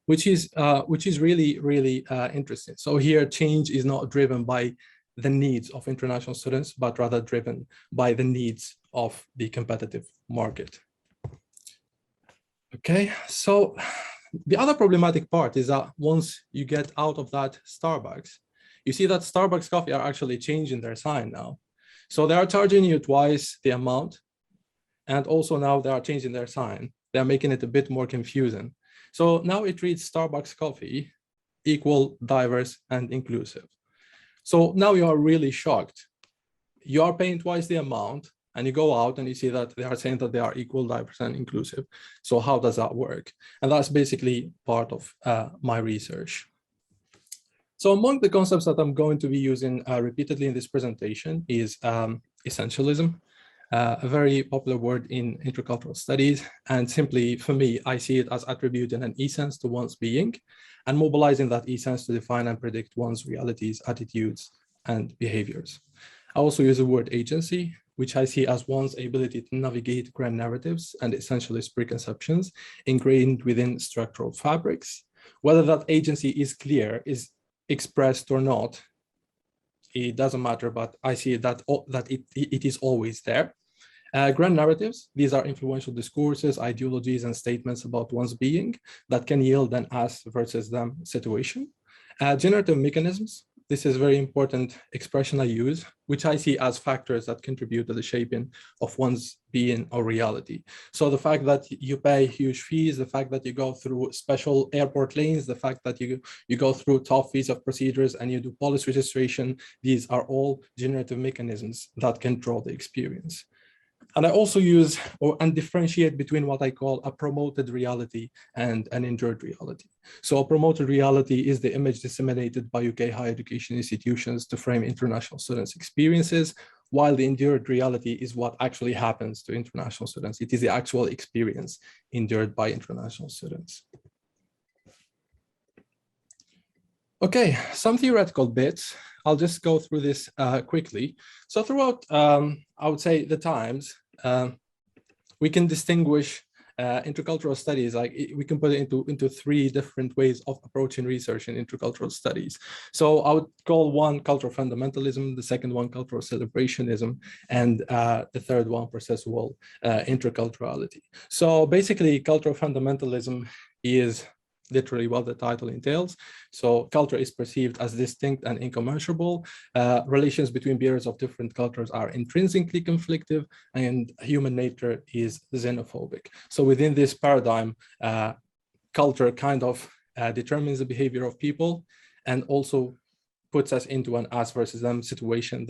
which is really interesting. So here, change is not driven by the needs of international students, but rather driven by the needs of the competitive market. Okay, so the other problematic part is that once you get out of that Starbucks, you see that Starbucks coffee are actually changing their sign now. So they are charging you twice the amount, and also now they are changing their sign. They're making it a bit more confusing. So now it reads Starbucks coffee, equal, diverse, and inclusive. So now you are really shocked. You are paying twice the amount, and you go out and you see that they are saying that they are equal, diverse, and inclusive. So how does that work? And that's basically part of my research. So among the concepts that I'm going to be using repeatedly in this presentation is essentialism, a very popular word in intercultural studies. And simply, for me, I see it as attributing an essence to one's being and mobilizing that essence to define and predict one's realities, attitudes, and behaviors. I also use the word agency, which I see as one's ability to navigate grand narratives and essentialist preconceptions ingrained within structural fabrics. Whether that agency is clear, is expressed or not, it doesn't matter, but I see that it is always there. Grand narratives, these are influential discourses, ideologies, and statements about one's being that can yield an us versus them situation. Generative mechanisms, this is a very important expression I use, which I see as factors that contribute to the shaping of one's being or reality. So the fact that you pay huge fees, the fact that you go through special airport lanes, the fact that you go through tough visa procedures and you do police registration, these are all generative mechanisms that control the experience. And I also use and differentiate between what I call a promoted reality and an endured reality. So a promoted reality is the image disseminated by UK higher education institutions to frame international students' experiences, while the endured reality is what actually happens to international students. It is the actual experience endured by international students. Okay, some theoretical bits. I'll just go through this quickly. So throughout, I would say, the times, we can distinguish intercultural studies, like we can put it into three different ways of approaching research in intercultural studies. So I would call one cultural fundamentalism, the second one cultural celebrationism, and the third one perceptual interculturality. So basically, cultural fundamentalism is literally what the title entails. So culture is perceived as distinct and incommensurable. Relations between bearers of different cultures are intrinsically conflictive, and human nature is xenophobic. So within this paradigm, culture kind of determines the behavior of people and also puts us into an us versus them situation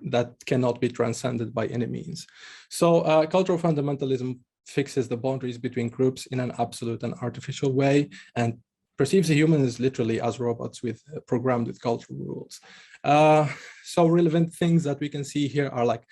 that cannot be transcended by any means. So cultural fundamentalism fixes the boundaries between groups in an absolute and artificial way and perceives the humans literally as robots programmed with cultural rules. So relevant things that we can see here are like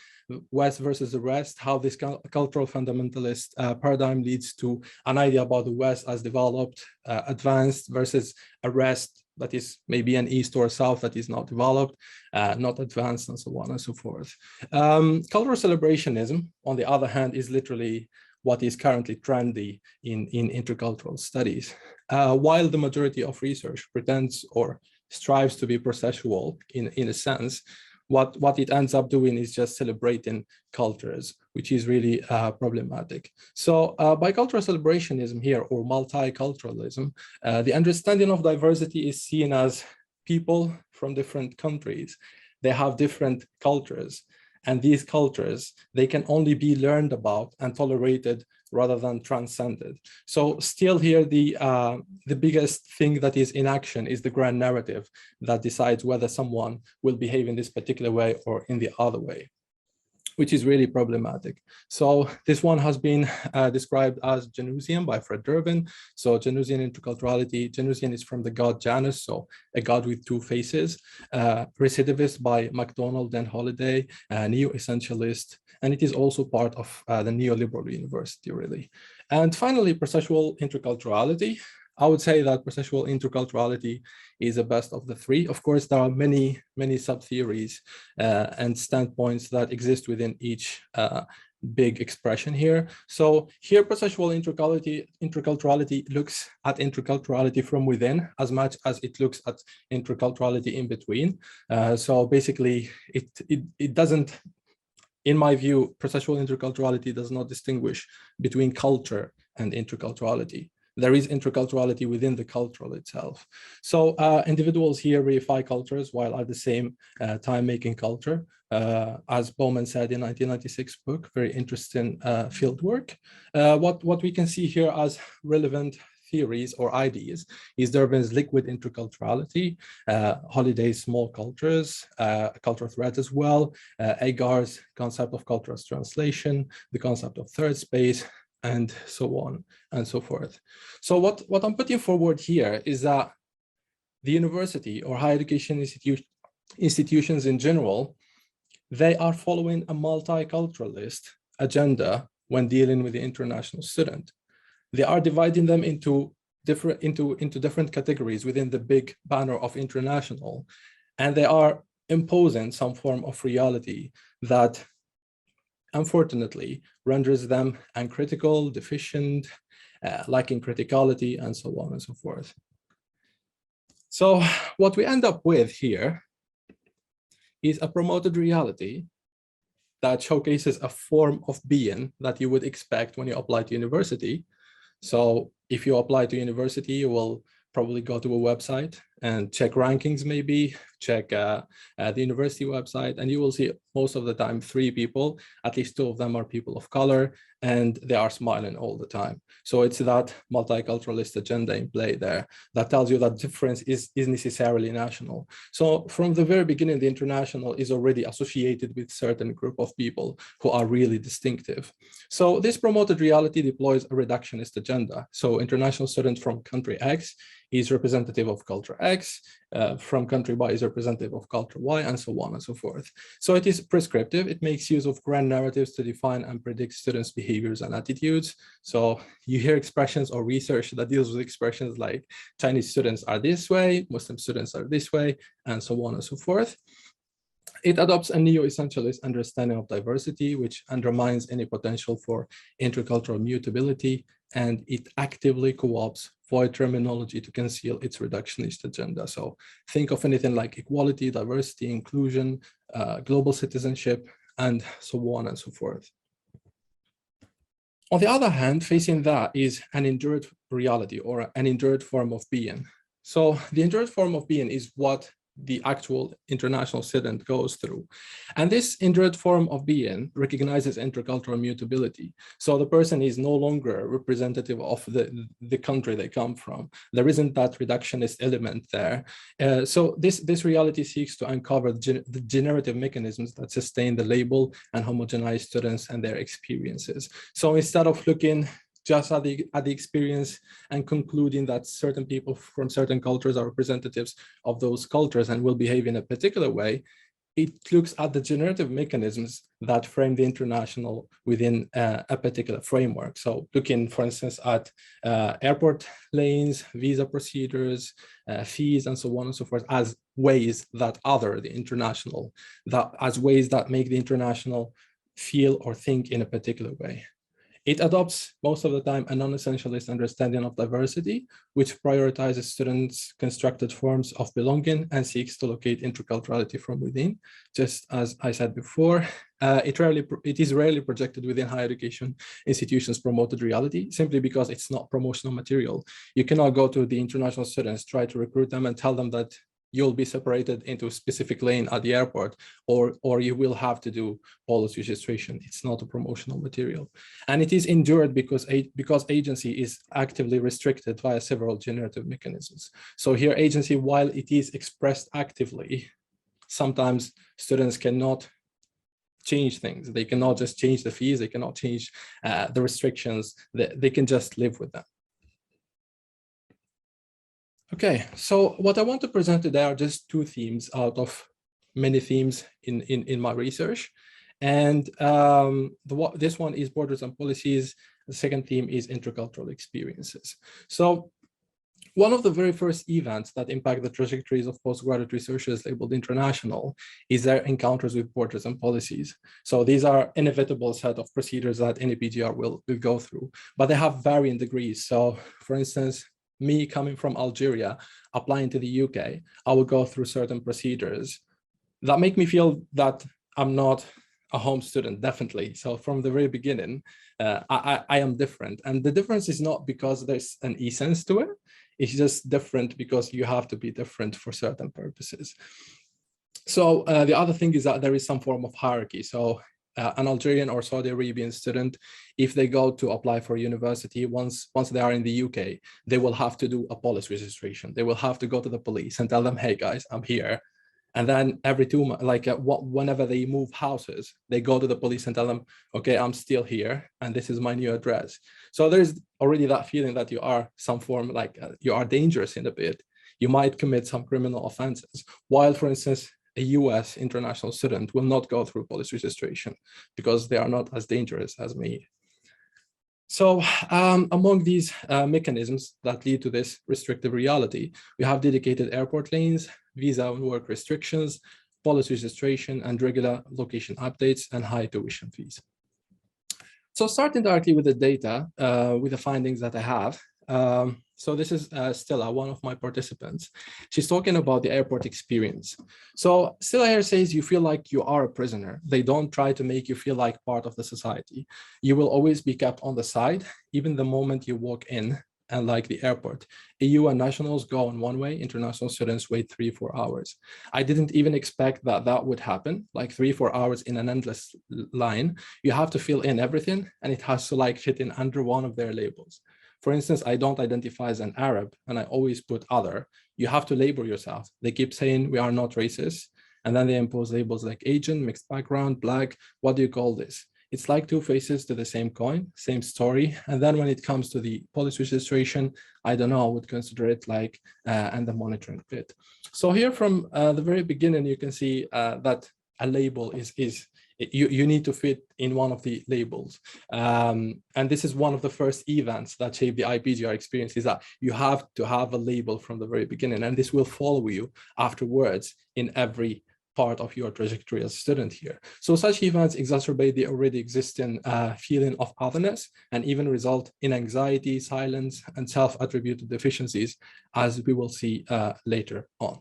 West versus the rest, how this cultural fundamentalist paradigm leads to an idea about the West as developed, advanced versus a rest that is maybe an East or South that is not developed, not advanced, and so on and so forth. Cultural celebrationism, on the other hand, is literally what is currently trendy in intercultural studies. While the majority of research pretends or strives to be processual in a sense, what it ends up doing is just celebrating cultures, which is really problematic. So bicultural celebrationism here, or multiculturalism, the understanding of diversity is seen as people from different countries. They have different cultures. And these cultures, they can only be learned about and tolerated rather than transcended. So still here, the biggest thing that is in action is the grand narrative that decides whether someone will behave in this particular way or in the other way, which is really problematic. So this one has been described as Janusian by Fred Durbin. So Janusian interculturality, Janusian is from the god Janus, so a god with two faces. Recidivist by MacDonald and Holiday, Neo-Essentialist, and it is also part of the neoliberal university, really. And finally, perceptual interculturality. I would say that perceptual interculturality is the best of the three. Of course, there are many sub-theories and standpoints that exist within each big expression here. So here, perceptual interculturality looks at interculturality from within as much as it looks at interculturality in between. So basically, it doesn't, in my view, perceptual interculturality does not distinguish between culture and interculturality. There is interculturality within the cultural itself. So individuals here reify cultures while at the same time making culture. As Bowman said in 1996 book, very interesting field work. What we can see here as relevant theories or ideas is Durbin's liquid interculturality, Holiday's small cultures, cultural threat as well, Agar's concept of cultural translation, the concept of third space, and so on and so forth. So what I'm putting forward here is that the university or higher education institutions in general, they are following a multiculturalist agenda when dealing with the international student. They are dividing them into different categories within the big banner of international, and they are imposing some form of reality that unfortunately renders them uncritical, deficient, lacking criticality, and so on and so forth. So what we end up with here is a promoted reality that showcases a form of being that you would expect when you apply to university. So if you apply to university, you will probably go to a website and check rankings, maybe check the university website, and you will see most of the time 3 people, at least 2 of them are people of color, and they are smiling all the time. So it's that multiculturalist agenda in play there that tells you that difference is necessarily national. So from the very beginning, the international is already associated with certain group of people who are really distinctive. So this promoted reality deploys a reductionist agenda. So international student from country X is representative of culture X, from country Y is representative of culture Y, and so on and so forth. So it is prescriptive. It makes use of grand narratives to define and predict students' behaviors and attitudes. So you hear expressions or research that deals with expressions like Chinese students are this way, Muslim students are this way, and so on and so forth. It adopts a neo-essentialist understanding of diversity, which undermines any potential for intercultural mutability, and it actively co-opts void terminology to conceal its reductionist agenda. So think of anything like equality, diversity, inclusion, global citizenship, and so on and so forth. On the other hand, facing that is an endured reality or an endured form of being. So the endured form of being is what the actual international student goes through. And this endured form of being recognizes intercultural mutability. So the person is no longer representative of the country they come from. There isn't that reductionist element there. So this reality seeks to uncover the generative mechanisms that sustain the label and homogenize students and their experiences. So instead of looking just at the experience and concluding that certain people from certain cultures are representatives of those cultures and will behave in a particular way, it looks at the generative mechanisms that frame the international within a particular framework. So looking, for instance, at airport lanes, visa procedures, fees, and so on and so forth as ways that other the international, as ways that make the international feel or think in a particular way. It adopts most of the time a non-essentialist understanding of diversity, which prioritizes students' constructed forms of belonging and seeks to locate interculturality from within. Just as I said before, it is rarely projected within higher education institutions' promoted reality, simply because it's not promotional material. You cannot go to the international students, try to recruit them and tell them that you'll be separated into a specific lane at the airport, or you will have to do policy registration. It's not a promotional material. And it is endured because agency is actively restricted via several generative mechanisms. So here agency, while it is expressed actively, sometimes students cannot change things. They cannot just change the fees, they cannot change the restrictions, they can just live with them. Okay, so what I want to present today are just 2 themes out of many themes in my research. And this one is borders and policies. The second theme is intercultural experiences. So One of the very first events that impact the trajectories of postgraduate researchers labeled international is their encounters with borders and policies. So these are inevitable set of procedures that any PGR will go through, but they have varying degrees. So for instance, me coming from Algeria, applying to the UK, I will go through certain procedures that make me feel that I'm not a home student, definitely. So from the very beginning, I am different. And the difference is not because there's an essence to it. It's just different because you have to be different for certain purposes. So the other thing is that there is some form of hierarchy. So an Algerian or Saudi Arabian student, if they go to apply for university, once they are in the UK, they will have to do a police registration. They will have to go to the police and tell them, hey guys, I'm here. And then every 2 months, like whenever they move houses, they go to the police and tell them, okay, I'm still here and this is my new address. So there's already that feeling that you are some form, like you are dangerous in a bit. You might commit some criminal offenses. While, for instance, a US international student will not go through police registration because they are not as dangerous as me. So among these mechanisms that lead to this restrictive reality, we have dedicated airport lanes, visa and work restrictions, policy registration, and regular location updates, and high tuition fees. So starting directly with the data, with the findings that I have. So this is Stella, one of my participants. She's talking about the airport experience. So Stella here says you feel like you are a prisoner. They don't try to make you feel like part of the society. You will always be kept on the side, even the moment you walk in. And like the airport, EU and nationals go on one way, international students wait 3-4 hours. I didn't even expect that that would happen, like 3-4 hours in an endless line. You have to fill in everything and it has to like fit in under one of their labels. For instance, I don't identify as an Arab and I always put other. You have to label yourself. They keep saying we are not racist. And then they impose labels like Asian, mixed background, Black. What do you call this? It's like two faces to the same coin, same story. And then when it comes to the policy registration, I don't know, I would consider it like, and the monitoring bit. So here from the very beginning, you can see that a label you need to fit in one of the labels. And this is one of the first events that shape the IPGR experience, is that you have to have a label from the very beginning, and this will follow you afterwards in every part of your trajectory as a student here. So such events exacerbate the already existing feeling of otherness and even result in anxiety, silence, and self-attributed deficiencies, as we will see later on.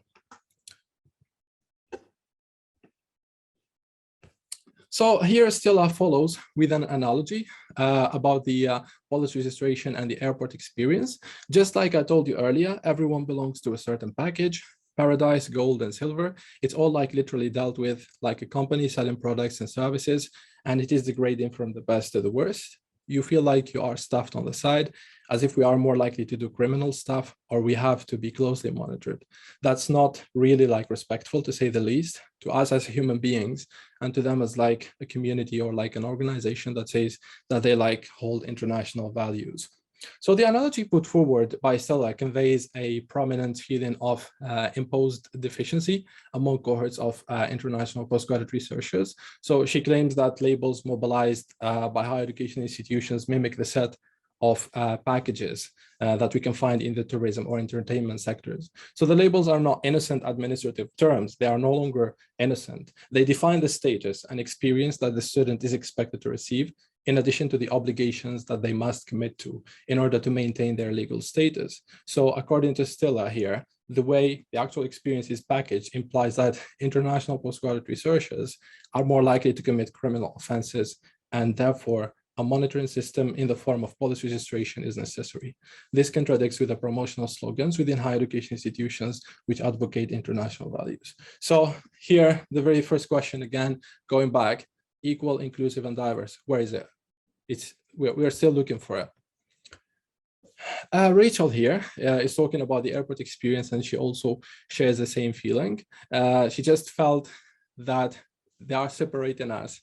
So here Stella follows with an analogy about the policy registration and the airport experience. Just like I told you earlier, everyone belongs to a certain package. Paradise, gold, and silver. It's all like literally dealt with like a company selling products and services, and it is degrading from the best to the worst. You feel like you are stuffed on the side, as if we are more likely to do criminal stuff, or we have to be closely monitored. That's not really like respectful, to say the least, to us as human beings, and to them as like a community or like an organization that says that they like hold international values. So the analogy put forward by Stella conveys a prominent feeling of imposed deficiency among cohorts of international postgraduate researchers. So she claims that labels mobilized by higher education institutions mimic the set of packages that we can find in the tourism or entertainment sectors. So the labels are not innocent administrative terms. They are no longer innocent. They define the status and experience that the student is expected to receive, in addition to the obligations that they must commit to in order to maintain their legal status. So according to Stella here, the way the actual experience is packaged implies that international postgraduate researchers are more likely to commit criminal offenses, and therefore a monitoring system in the form of policy registration is necessary. This contradicts with the promotional slogans within higher education institutions which advocate international values. So here, the very first question, again, going back, equal, inclusive, and diverse. Where is it? We're still looking for it. Rachel here is talking about the airport experience, and she also shares the same feeling. She just felt that they are separating us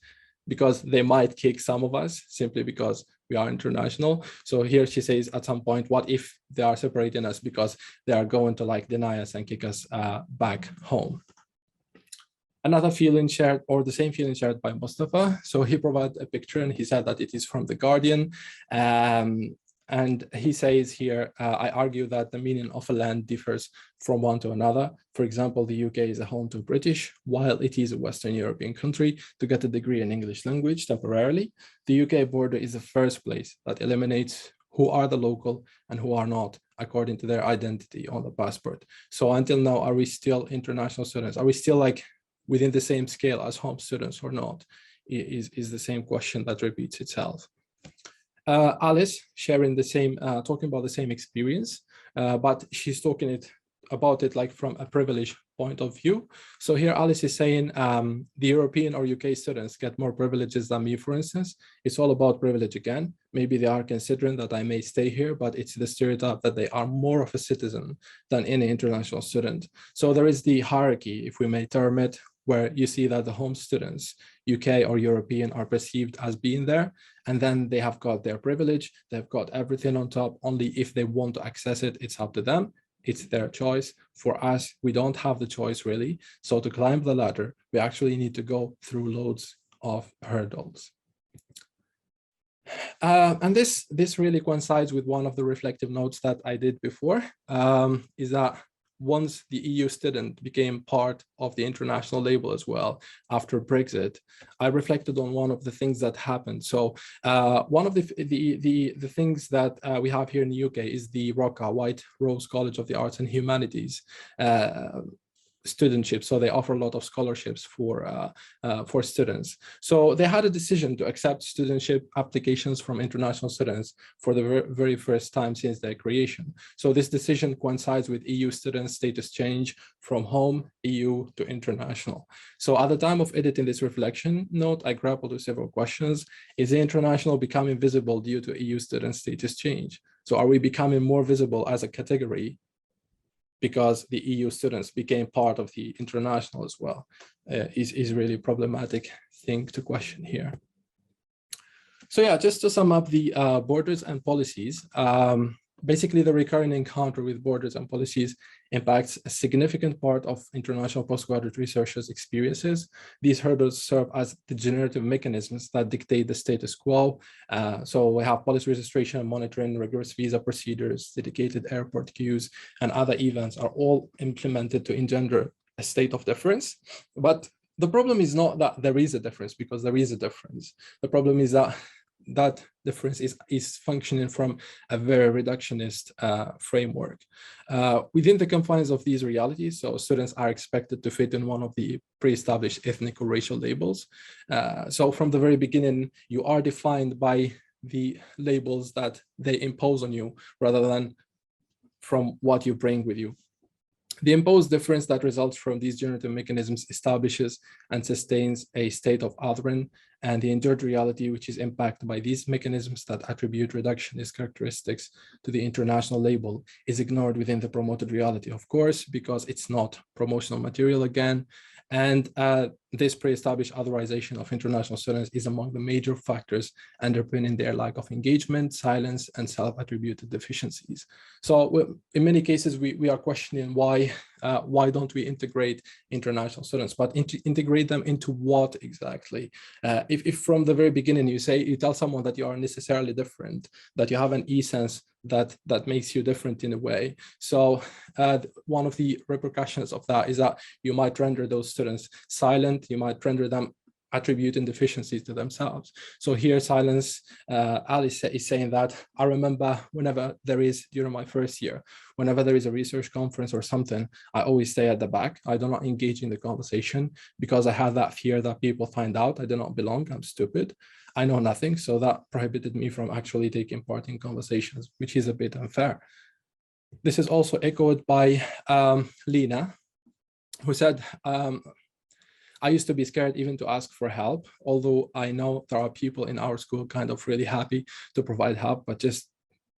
because they might kick some of us simply because we are international. So here she says at some point, what if they are separating us because they are going to like deny us and kick us back home? Another feeling shared, or the same feeling shared by Mustafa. So he provided a picture and he said that it is from The Guardian. And he says here, I argue that the meaning of a land differs from one to another. For example, the UK is a home to British, while it is a Western European country to get a degree in English language temporarily. The UK border is the first place that eliminates who are the local and who are not, according to their identity on the passport. So until now, are we still international students? Are we still like within the same scale as home students or not? Is the same question that repeats itself. Alice sharing the same, talking about the same experience, but she's talking about it like from a privileged point of view. So here Alice is saying the European or UK students get more privileges than me, for instance. It's all about privilege again. Maybe they are considering that I may stay here, but it's the stereotype that they are more of a citizen than any international student. So there is the hierarchy, if we may term it, where you see that the home students, UK or European, are perceived as being there, and then they have got their privilege, they've got everything on top. Only if they want to access it, it's up to them. It's their choice. For us, we don't have the choice really. So to climb the ladder, we actually need to go through loads of hurdles. And this really coincides with one of the reflective notes that I did before, is that once the EU student became part of the international label as well after Brexit, I reflected on one of the things that happened. So one of the things that we have here in the UK is the ROCA, White Rose College of the Arts and Humanities studentship. So they offer a lot of scholarships for students. So they had a decision to accept studentship applications from international students for the very first time since their creation. So this decision coincides with EU students' status change from home, EU to international. So at the time of editing this reflection note, I grappled with several questions. Is the international becoming visible due to EU student status change? So are we becoming more visible as a category because the EU students became part of the international as well? Is really a problematic thing to question here. So yeah, just to sum up the borders and policies, basically the recurring encounter with borders and policies impacts a significant part of international postgraduate researchers' experiences. These hurdles serve as the generative mechanisms that dictate the status quo. So we have policy registration and monitoring, rigorous visa procedures, dedicated airport queues, and other events are all implemented to engender a state of difference. But the problem is not that there is a difference, because there is a difference. The problem is that that difference is functioning from a very reductionist framework. Within the confines of these realities, so students are expected to fit in one of the pre-established ethnic or racial labels. So from the very beginning, you are defined by the labels that they impose on you rather than from what you bring with you. The imposed difference that results from these generative mechanisms establishes and sustains a state of othering, and the endured reality, which is impacted by these mechanisms that attribute reductionist characteristics to the international label, is ignored within the promoted reality, of course, because it's not promotional material again. And this pre-established otherization of international students is among the major factors underpinning their lack of engagement, silence, and self-attributed deficiencies. So in many cases, we are questioning why don't we integrate international students, but integrate them into what exactly? If from the very beginning you tell someone that you are necessarily different, that you have an essence that makes you different in a way. So one of the repercussions of that is that you might render those students silent, you might render them attributing deficiencies to themselves. So here silence, Alice is saying that I remember whenever there is, during my first year, whenever there is a research conference or something, I always stay at the back. I do not engage in the conversation because I have that fear that people find out I do not belong, I'm stupid, I know nothing. So that prohibited me from actually taking part in conversations, which is a bit unfair. This is also echoed by Lena, who said, I used to be scared even to ask for help, although I know there are people in our school kind of really happy to provide help, but just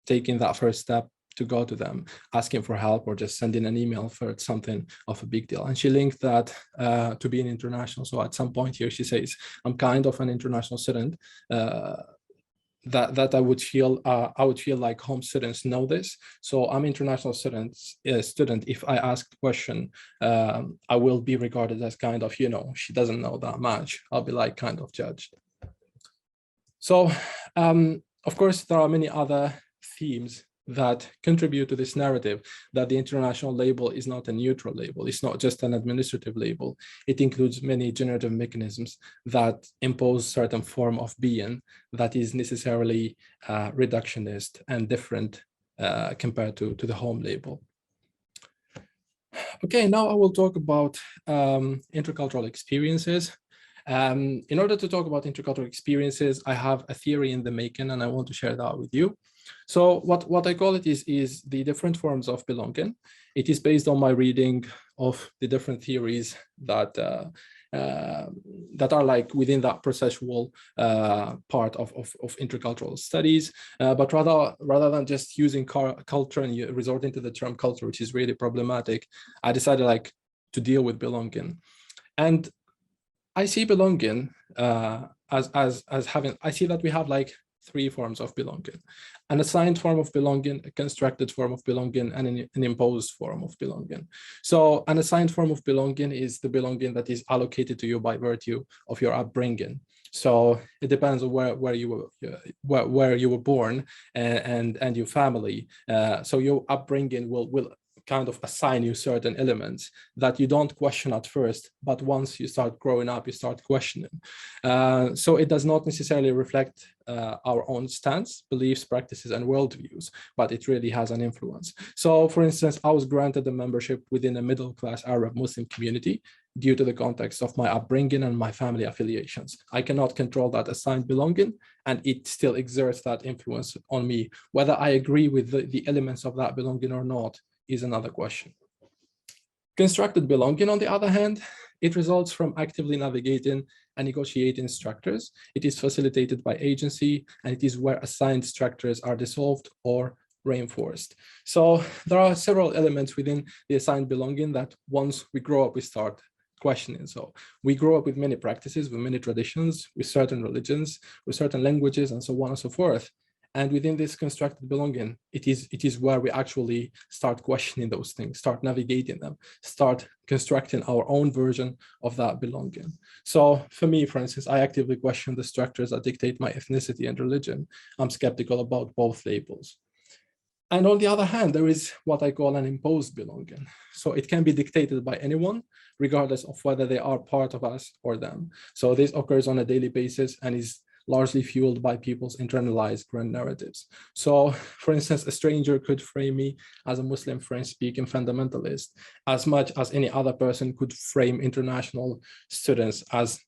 taking that first step to go to them, asking for help or just sending an email for something of a big deal. And she linked that to being international. So at some point here, she says, I'm kind of an international student. That I would feel like home students know this. So I'm international student. If I ask the question, I will be regarded as kind of, she doesn't know that much. I'll be like kind of judged. So of course, there are many other themes that contribute to this narrative that the international label is not a neutral label. It's not just an administrative label. It includes many generative mechanisms that impose certain form of being that is necessarily reductionist and different compared to the home label. Okay, now I will talk about intercultural experiences. In order to talk about intercultural experiences, I have a theory in the making, and I want to share that with you. So what I call it is the different forms of belonging. It is based on my reading of the different theories that that are like within that perceptual part of intercultural studies, but rather than just using culture and resorting to the term culture, which is really problematic, I decided like to deal with belonging. And I see belonging as having, I see that we have like three forms of belonging: an assigned form of belonging, a constructed form of belonging, and an imposed form of belonging. So an assigned form of belonging is the belonging that is allocated to you by virtue of your upbringing. So it depends on where you were born and your family. So your upbringing will kind of assign you certain elements that you don't question at first, but once you start growing up, you start questioning. So it does not necessarily reflect our own stance, beliefs, practices, and worldviews, but it really has an influence. So for instance, I was granted a membership within a middle-class Arab Muslim community due to the context of my upbringing and my family affiliations. I cannot control that assigned belonging, and it still exerts that influence on me. Whether I agree with the elements of that belonging or not is another question. Constructed belonging, on the other hand, it results from actively navigating and negotiating structures. It is facilitated by agency, and it is where assigned structures are dissolved or reinforced. So there are several elements within the assigned belonging that once we grow up, we start questioning. So we grow up with many practices, with many traditions, with certain religions, with certain languages, and so on and so forth. And within this constructed belonging, it is where we actually start questioning those things, start navigating them, start constructing our own version of that belonging. So for me, for instance, I actively question the structures that dictate my ethnicity and religion. I'm skeptical about both labels. And on the other hand, there is what I call an imposed belonging. So it can be dictated by anyone, regardless of whether they are part of us or them. So this occurs on a daily basis and is largely fueled by people's internalized grand narratives. So, for instance, a stranger could frame me as a Muslim French-speaking fundamentalist as much as any other person could frame international students as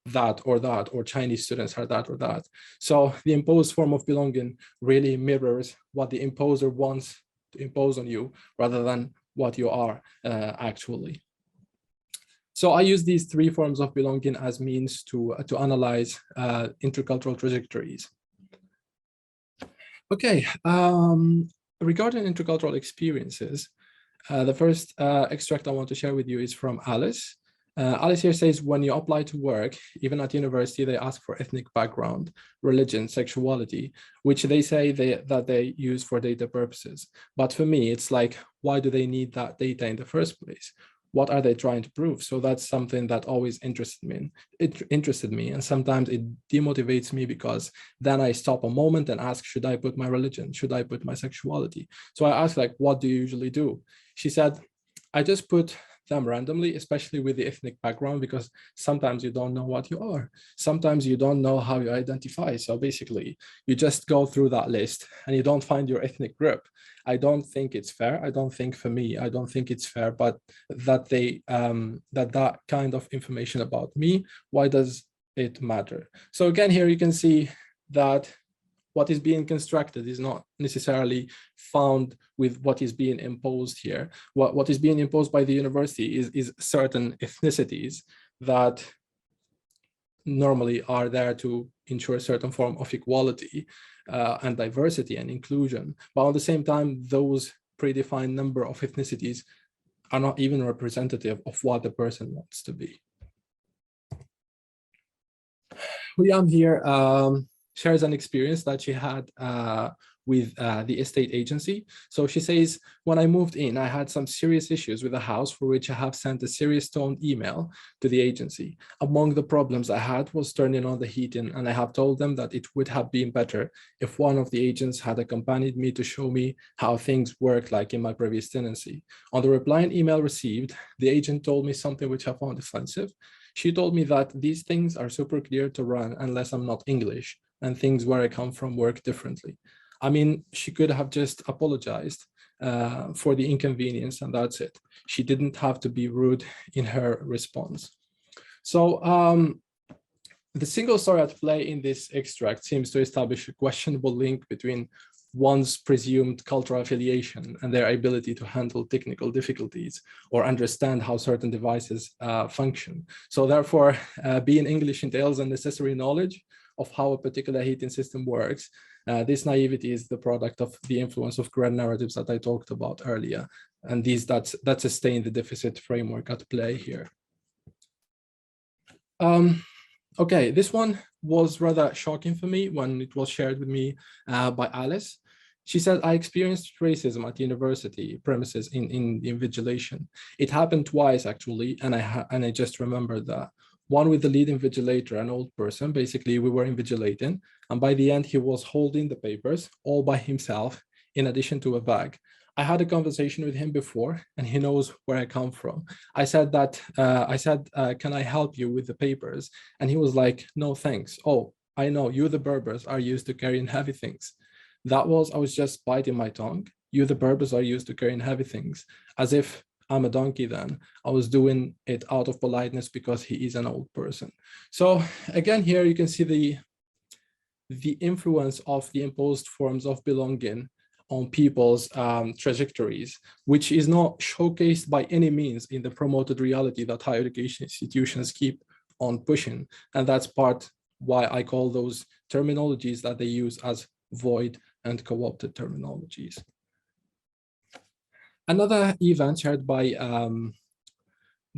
that, or Chinese students are that or that. So the imposed form of belonging really mirrors what the imposer wants to impose on you rather than what you are actually. So I use these three forms of belonging as means to analyze intercultural trajectories. Okay, regarding intercultural experiences, the first extract I want to share with you is from Alice. Alice here says, when you apply to work, even at university, they ask for ethnic background, religion, sexuality, which they say that they use for data purposes. But for me, it's like, why do they need that data in the first place? What are they trying to prove? So that's something that always interested me. And sometimes it demotivates me because then I stop a moment and ask, should I put my religion? Should I put my sexuality? So I asked, like, what do you usually do? She said, I just put them randomly, especially with the ethnic background, because sometimes you don't know what you are. Sometimes you don't know how you identify. So basically, you just go through that list and you don't find your ethnic group. I don't think it's fair. I don't think for me, I don't think it's fair, but that they that kind of information about me, why does it matter? So again, here you can see that what is being constructed is not necessarily found with what is being imposed here. What is being imposed by the university is certain ethnicities that normally are there to ensure a certain form of equality and diversity and inclusion. But at the same time, those predefined number of ethnicities are not even representative of what the person wants to be. Liam here shares an experience that she had with the estate agency. So she says, when I moved in, I had some serious issues with the house for which I have sent a serious toned email to the agency. Among the problems I had was turning on the heating, and I have told them that it would have been better if one of the agents had accompanied me to show me how things worked like in my previous tenancy. On the replying email received, the agent told me something which I found offensive. She told me that these things are super clear to run unless I'm not English, and things where I come from work differently. I mean, she could have just apologized for the inconvenience, and that's it. She didn't have to be rude in her response. So the single story at play in this extract seems to establish a questionable link between one's presumed cultural affiliation and their ability to handle technical difficulties or understand how certain devices function. So therefore, being English entails a necessary knowledge of how a particular heating system works. This naivety is the product of the influence of grand narratives that I talked about earlier, and that sustain the deficit framework at play here. Okay, this one was rather shocking for me when it was shared with me by Alice. She said, I experienced racism at university premises in invigilation. It happened twice, actually, and I just remembered that. One with the lead invigilator, an old person. Basically, we were invigilating, and by the end, he was holding the papers all by himself, in addition to a bag. I had a conversation with him before, and he knows where I come from. I said, can I help you with the papers? And he was like, no, thanks. Oh, I know, you the Berbers are used to carrying heavy things. I was just biting my tongue. You the Berbers are used to carrying heavy things, as if I'm a donkey then. I was doing it out of politeness because he is an old person. So again, here you can see the influence of the imposed forms of belonging on people's trajectories, which is not showcased by any means in the promoted reality that higher education institutions keep on pushing. And that's part why I call those terminologies that they use as void and co-opted terminologies. Another event shared by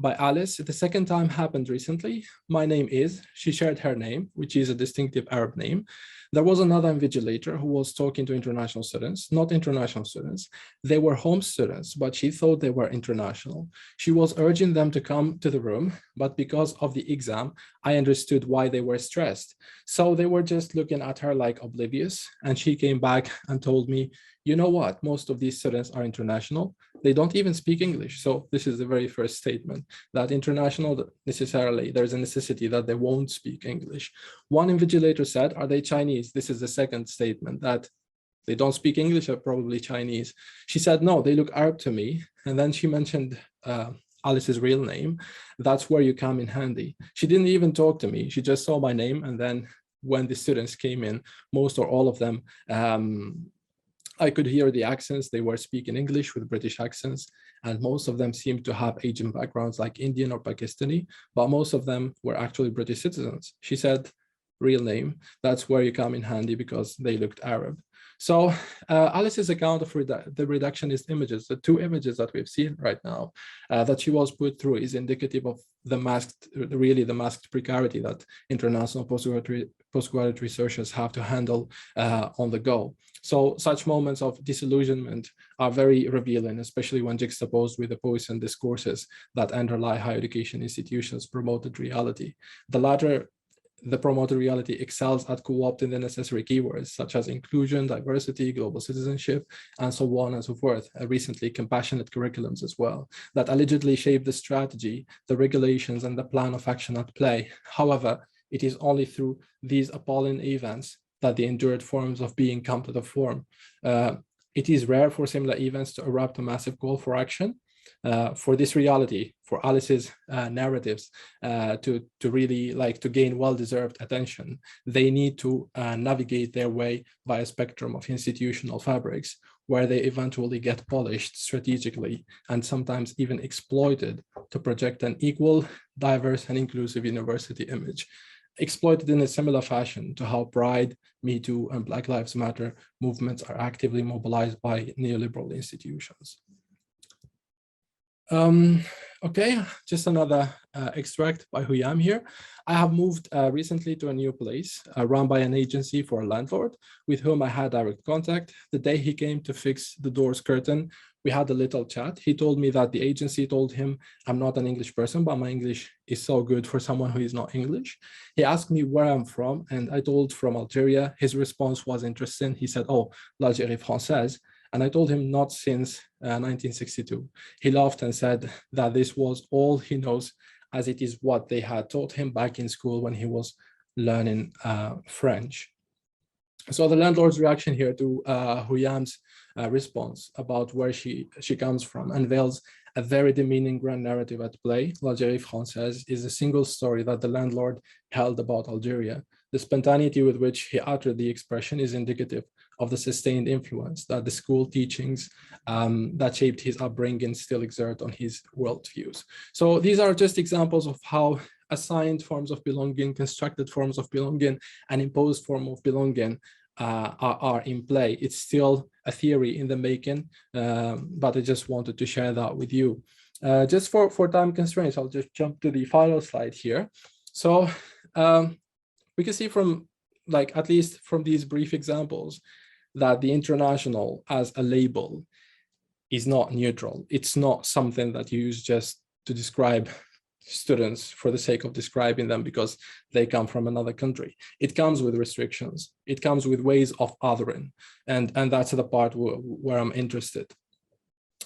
Alice, the second time happened recently. My name is, she shared her name, which is a distinctive Arab name. There was another invigilator who was talking to international students, not international students. They were home students, but she thought they were international. She was urging them to come to the room, but because of the exam, I understood why they were stressed. So they were just looking at her like oblivious, and she came back and told me, you know what, most of these students are international. They don't even speak English. So this is the very first statement, that international necessarily, there's a necessity that they won't speak English. One invigilator said, are they Chinese? This is the second statement, that they don't speak English, they're probably Chinese. She said, no, they look Arab to me. And then she mentioned Alice's real name. That's where you come in handy. She didn't even talk to me. She just saw my name. And then when the students came in, most or all of them, I could hear the accents. They were speaking English with British accents, and most of them seemed to have Asian backgrounds like Indian or Pakistani, but most of them were actually British citizens. She said, real name, that's where you come in handy because they looked Arab. So Alice's account of the reductionist images, the two images that we've seen right now, that she was put through is indicative of the masked precarity that international postgraduate researchers have to handle on the go. So such moments of disillusionment are very revealing, especially when juxtaposed with the poisoned discourses that underlie higher education institutions' promoted reality. The latter, the promoted reality, excels at co-opting the necessary keywords such as inclusion, diversity, global citizenship, and so on and so forth. Recently, compassionate curriculums as well, that allegedly shape the strategy, the regulations, and the plan of action at play. However, it is only through these appalling events that the endured forms of being come to the form. It is rare for similar events to erupt a massive call for action. For this reality, for Alice's narratives to really to gain well-deserved attention, they need to navigate their way via a spectrum of institutional fabrics where they eventually get polished strategically and sometimes even exploited to project an equal, diverse, and inclusive university image, exploited in a similar fashion to how Pride, Me Too, and Black Lives Matter movements are actively mobilized by neoliberal institutions. Okay, just another extract by who I am here. I have moved recently to a new place run by an agency for a landlord with whom I had direct contact. The day he came to fix the door's curtain, we had a little chat. He told me that the agency told him I'm not an English person, but my English is so good for someone who is not English. He asked me where I'm from, and I told from Algeria. His response was interesting. He said, oh, l'Algérie française. And I told him not since 1962. He laughed and said that this was all he knows, as it is what they had taught him back in school when he was learning French. So the landlord's reaction here to Huyam's response about where she comes from unveils a very demeaning grand narrative at play. L'Algérie française is a single story that the landlord held about Algeria. The spontaneity with which he uttered the expression is indicative of the sustained influence that the school teachings that shaped his upbringing still exert on his worldviews. So these are just examples of how assigned forms of belonging, constructed forms of belonging, and imposed form of belonging are in play. It's still a theory in the making, but I just wanted to share that with you. Just for time constraints, I'll just jump to the final slide here. So we can see from, like, at least from these brief examples, that the international as a label is not neutral. It's not something that you use just to describe students for the sake of describing them because they come from another country. It comes with restrictions. It comes with ways of othering. And that's the part where I'm interested.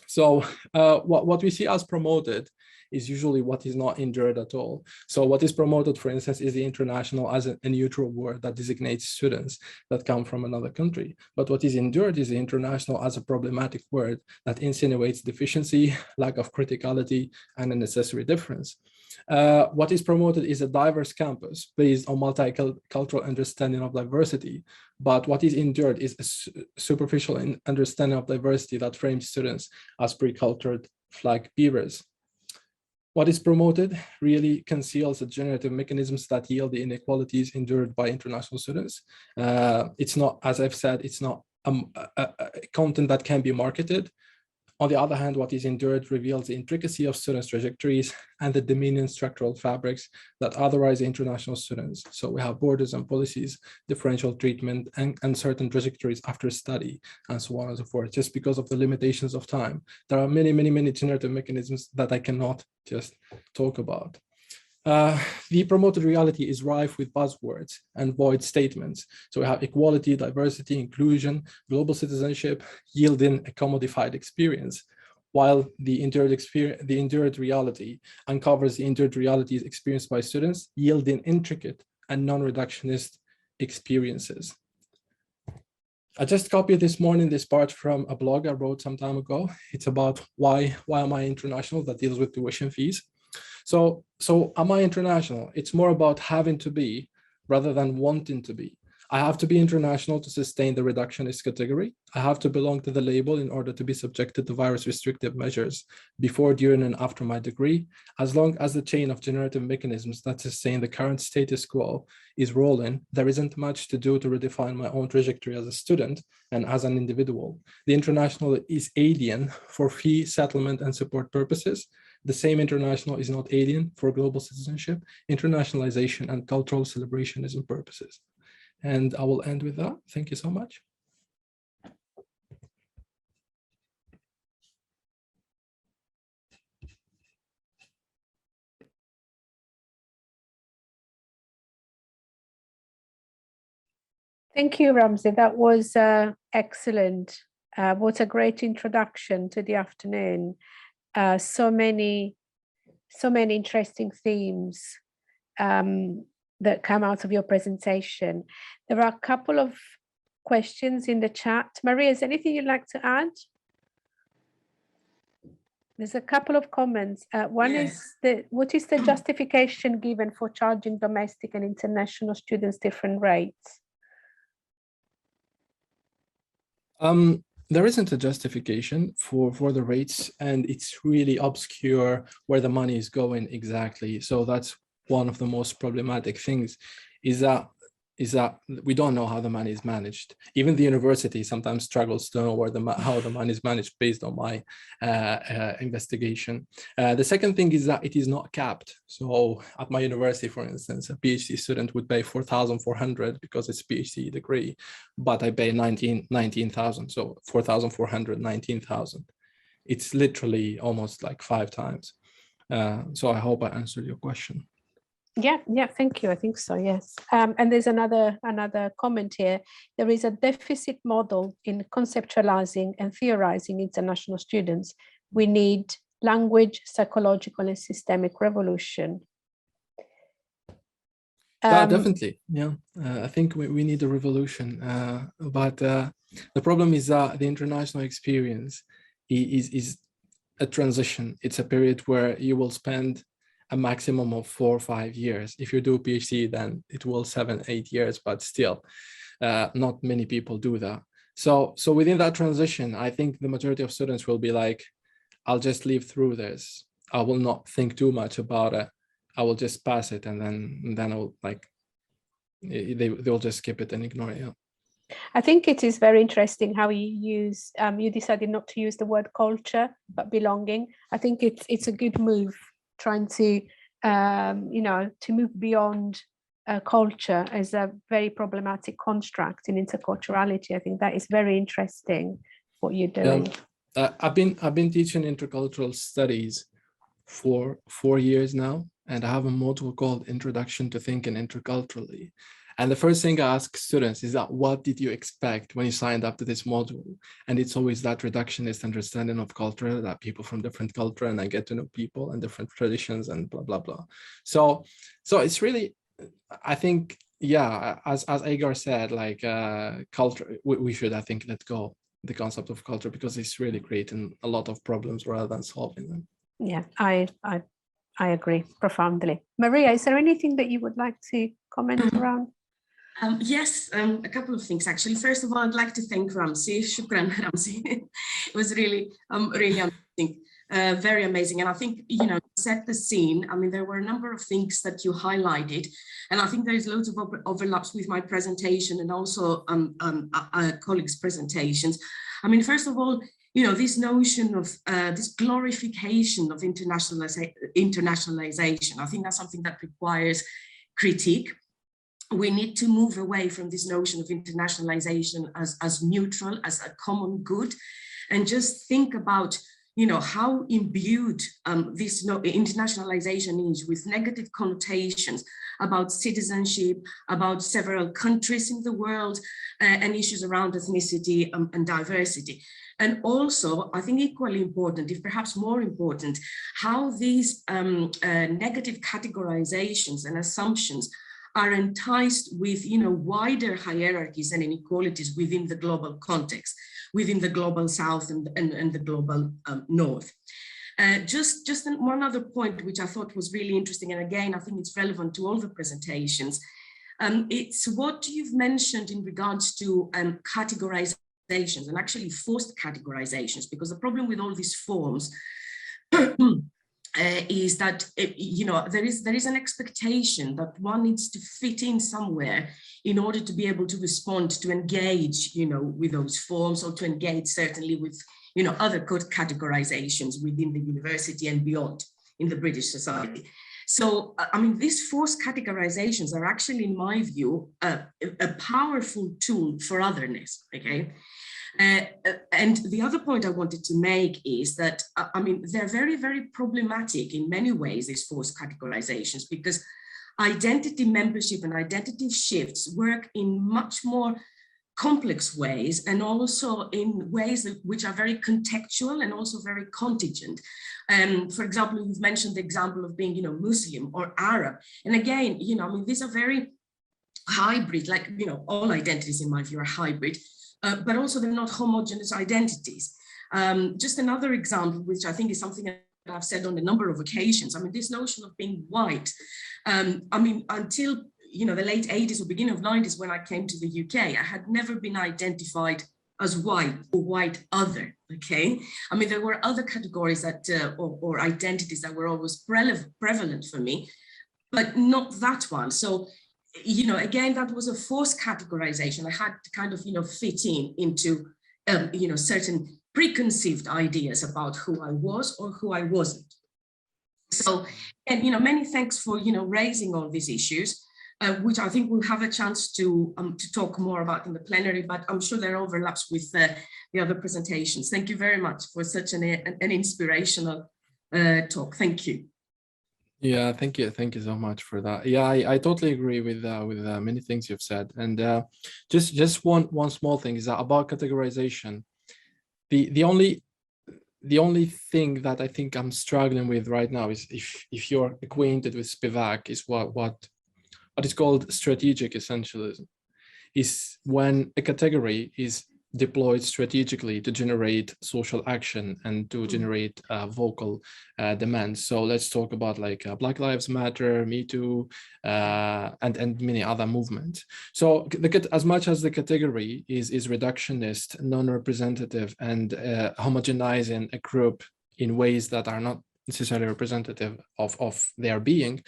So what we see as promoted is usually what is not endured at all. So what is promoted, for instance, is the international as a neutral word that designates students that come from another country. But what is endured is the international as a problematic word that insinuates deficiency, lack of criticality, and a necessary difference. What is promoted is a diverse campus based on multicultural understanding of diversity. But what is endured is a superficial understanding of diversity that frames students as pre-cultured flag bearers. What is promoted really conceals the generative mechanisms that yield the inequalities endured by international students. It's not, as I've said, it's not a content that can be marketed. On the other hand, what is endured reveals the intricacy of students' trajectories and the demeaning structural fabrics that otherize international students. So we have borders and policies, differential treatment, and uncertain trajectories after study, and so on and so forth, just because of the limitations of time. There are many, many, many generative mechanisms that I cannot just talk about. The promoted reality is rife with buzzwords and void statements. So we have equality, diversity, inclusion, global citizenship, yielding a commodified experience, while the endured reality uncovers the endured realities experienced by students, yielding intricate and non-reductionist experiences. I just copied this morning this part from a blog I wrote some time ago. It's about why am I international, that deals with tuition fees. So am I international? It's more about having to be rather than wanting to be. I have to be international to sustain the reductionist category. I have to belong to the label in order to be subjected to virus restrictive measures before, during, and after my degree. As long as the chain of generative mechanisms that sustain the current status quo is rolling, there isn't much to do to redefine my own trajectory as a student and as an individual. The international is alien for fee, settlement, and support purposes. The same international is not alien for global citizenship, internationalization, and cultural celebrationism purposes. And I will end with that. Thank you so much. Thank you, Ramzi. That was excellent. What a great introduction to the afternoon. So many interesting themes that come out of your presentation. There are a couple of questions in the chat. Maria, is there anything you'd like to add? There's a couple of comments. One is what is the justification given for charging domestic and international students different rates? There isn't a justification for the rates, and it's really obscure where the money is going exactly. So that's one of the most problematic things, is that is that we don't know how the money is managed. Even the university sometimes struggles to know how the money is managed based on my investigation. The second thing is that it is not capped. So at my university, for instance, a PhD student would pay 4,400 because it's a PhD degree, but I pay 19,000. So 4,400, 19,000. It's literally almost like 5 times. So I hope I answered your question. Yeah, thank you. I think so, yes. And there's another comment here. There is a deficit model in conceptualizing and theorizing international students. We need language, psychological, and systemic revolution. Yeah, definitely. Yeah, I think we need a revolution. But the problem is that the international experience is a transition. It's a period where you will spend a maximum of 4 or 5 years. If you do a PhD, then it will 7, 8 years, but still not many people do that. So within that transition, I think the majority of students will be like, I'll just live through this. I will not think too much about it. I will just pass it, and then I'll like, they'll just skip it and ignore it. Yeah. I think it is very interesting how you decided not to use the word culture, but belonging. I think it's a good move, trying to, to move beyond culture as a very problematic construct in interculturality. I think that is very interesting what you're doing. I've been teaching intercultural studies for 4 years now, and I have a module called Introduction to Thinking Interculturally. And the first thing I ask students is that, what did you expect when you signed up to this module? And it's always that reductionist understanding of culture, that people from different culture, and I get to know people and different traditions and blah, blah, blah. So it's really, I think, yeah, as Agar said, like culture, we should, I think, let go the concept of culture, because it's really creating a lot of problems rather than solving them. Yeah, I agree profoundly. Maria, is there anything that you would like to comment around? Yes, a couple of things actually. First of all, I'd like to thank Ramzi. Shukran, Ramzi. It was really amazing, very amazing. And I think, set the scene. I mean, there were a number of things that you highlighted, and I think there's loads of overlaps with my presentation and also colleagues' presentations. I mean, first of all, this notion of this glorification of internationalization, I think that's something that requires critique. We need to move away from this notion of internationalization as neutral, as a common good, and just think about, how imbued this internationalization is with negative connotations about citizenship, about several countries in the world, and issues around ethnicity and diversity. And also, I think equally important, if perhaps more important, how these negative categorizations and assumptions are enticed with, wider hierarchies and inequalities within the global context, within the global South and the global North. Just one other point, which I thought was really interesting, and again, I think it's relevant to all the presentations. It's what you've mentioned in regards to categorizations, and actually forced categorizations, because the problem with all these forms is that there is an expectation that one needs to fit in somewhere in order to be able to respond, to engage with those forms, or to engage certainly with other categorizations within the university and beyond in the British society. So I mean, these forced categorizations are actually, in my view, a powerful tool for otherness. Okay. And the other point I wanted to make is that, I mean, they're very, very problematic in many ways, these forced categorizations, because identity membership and identity shifts work in much more complex ways, and also in ways which are very contextual and also very contingent. For example, you've mentioned the example of being, Muslim or Arab. And again, I mean, these are very hybrid, like, all identities in my view are hybrid. But also they're not homogeneous identities. Just another example, which I think is something that I've said on a number of occasions. I mean, this notion of being white, I mean, until the late 80s or beginning of 90s, when I came to the UK, I had never been identified as white or white other, okay? I mean, there were other categories that, or identities that were always prevalent for me, but not that one. So again, that was a forced categorization. I had to kind of, fit into, certain preconceived ideas about who I was or who I wasn't. So, and, many thanks for, raising all these issues, which I think we'll have a chance to talk more about in the plenary, but I'm sure there are overlaps with the other presentations. Thank you very much for such an inspirational talk. Thank you. Yeah, thank you so much for that. Yeah, I totally agree with many things you've said, and just one small thing is that about categorization. The only thing that I think I'm struggling with right now is if you're acquainted with Spivak, is what is called strategic essentialism, is when a category is deployed strategically to generate social action and to generate vocal demands. So let's talk about like Black Lives Matter, Me Too, and many other movements. So as much as the category is reductionist, non-representative, and homogenizing a group in ways that are not necessarily representative of their being,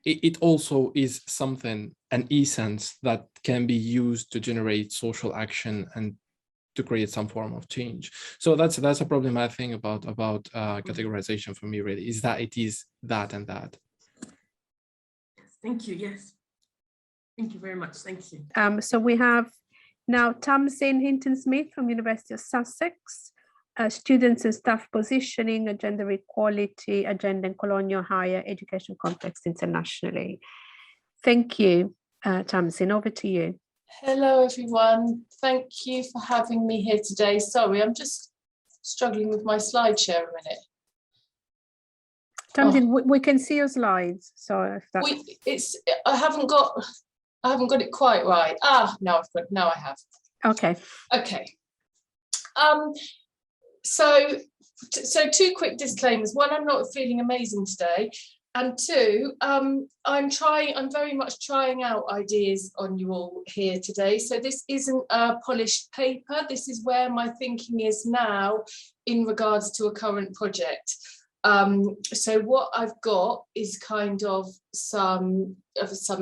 it also is something, an essence that can be used to generate social action and to create some form of change. So that's a problem I think about categorization for me, really, is that it is that and that. Thank you. Yes. Thank you very much. Thank you. So we have now Tamsin Hinton-Smith from University of Sussex, students and staff positioning, gender equality, agenda and colonial higher education context internationally. Thank you, Tamsin, over to you. Hello, everyone. Thank you for having me here today. Sorry, I'm just struggling with my slide share a minute. Tamsin, we can see your slides. So if that's... I haven't got it quite right. Now I have. Okay. Okay. So two quick disclaimers. One, I'm not feeling amazing today. And two, I'm very much trying out ideas on you all here today. So this isn't a polished paper. This is where my thinking is now in regards to a current project. So what I've got is kind of some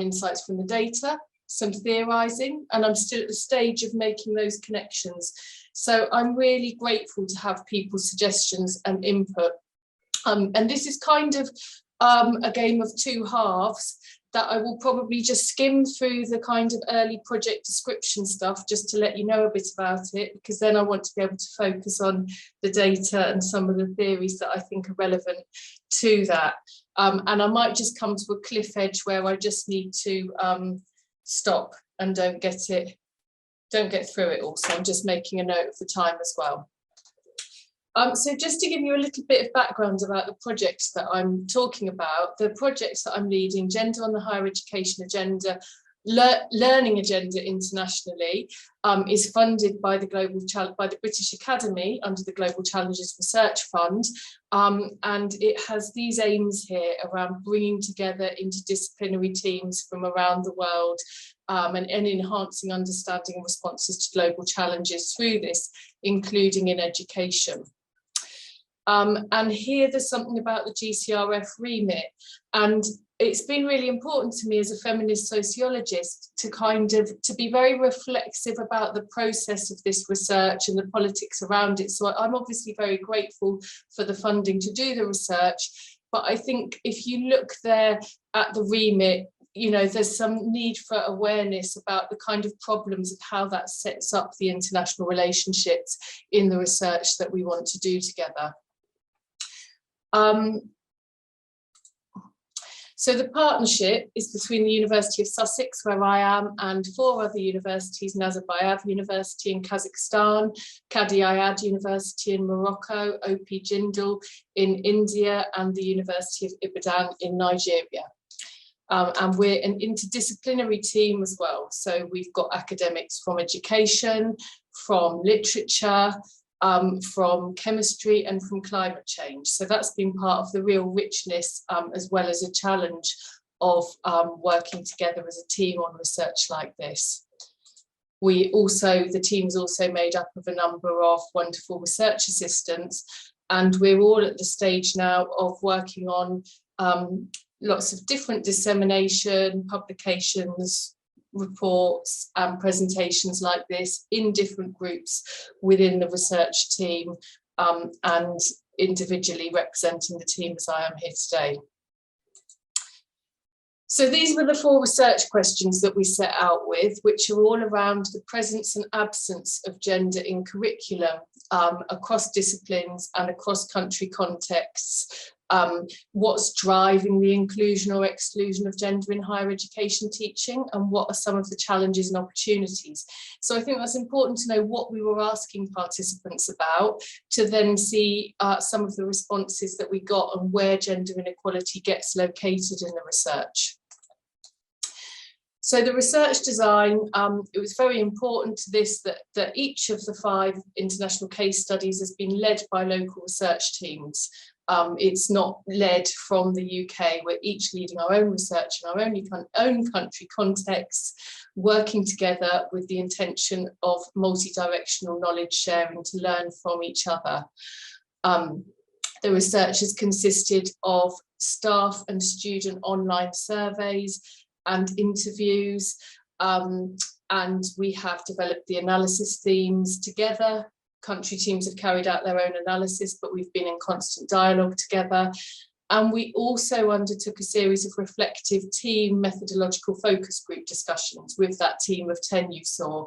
insights from the data, some theorizing, and I'm still at the stage of making those connections. So I'm really grateful to have people's suggestions and input. And this is kind of a game of two halves that I will probably just skim through the kind of early project description stuff just to let you know a bit about it, because then I want to be able to focus on the data and some of the theories that I think are relevant to that. And I might just come to a cliff edge where I just need to stop and don't get through it all. So I'm just making a note of the time as well. So just to give you a little bit of background about the projects that I'm talking about, the projects that I'm leading, Gender on the Higher Education Agenda, Learning Agenda internationally, is funded by the British Academy under the Global Challenges Research Fund. And it has these aims here around bringing together interdisciplinary teams from around the world and enhancing understanding and responses to global challenges through this, including in education. And here there's something about the GCRF remit, and it's been really important to me as a feminist sociologist to be very reflexive about the process of this research and the politics around it. So I'm obviously very grateful for the funding to do the research, but I think if you look there at the remit, there's some need for awareness about the kind of problems of how that sets up the international relationships in the research that we want to do together. So the partnership is between the University of Sussex, where I am, and 4 other universities: Nazarbayev University in Kazakhstan, Qadi Ayad University in Morocco, OP Jindal in India, and the University of Ibadan in Nigeria. And we're an interdisciplinary team as well. So we've got academics from education, from literature, from chemistry, and from climate change. So that's been part of the real richness, as well as a challenge of working together as a team on research like this. The team's also made up of a number of wonderful research assistants, and we're all at the stage now of working on lots of different dissemination, publications, reports and presentations like this in different groups within the research team, and individually representing the team as I am here today. So these were the 4 research questions that we set out with, which are all around the presence and absence of gender in curriculum across disciplines and across country contexts. What's driving the inclusion or exclusion of gender in higher education teaching, and what are some of the challenges and opportunities? So I think that's important to know what we were asking participants about, to then see some of the responses that we got and where gender inequality gets located in the research. So the research design, it was very important to this that each of the 5 international case studies has been led by local research teams. It's not led from the UK. We're each leading our own research in our own country contexts, working together with the intention of multi-directional knowledge sharing to learn from each other. The research has consisted of staff and student online surveys and interviews, and we have developed the analysis themes together. Country teams have carried out their own analysis, but we've been in constant dialogue together. And we also undertook a series of reflective team methodological focus group discussions with that team of 10 you saw,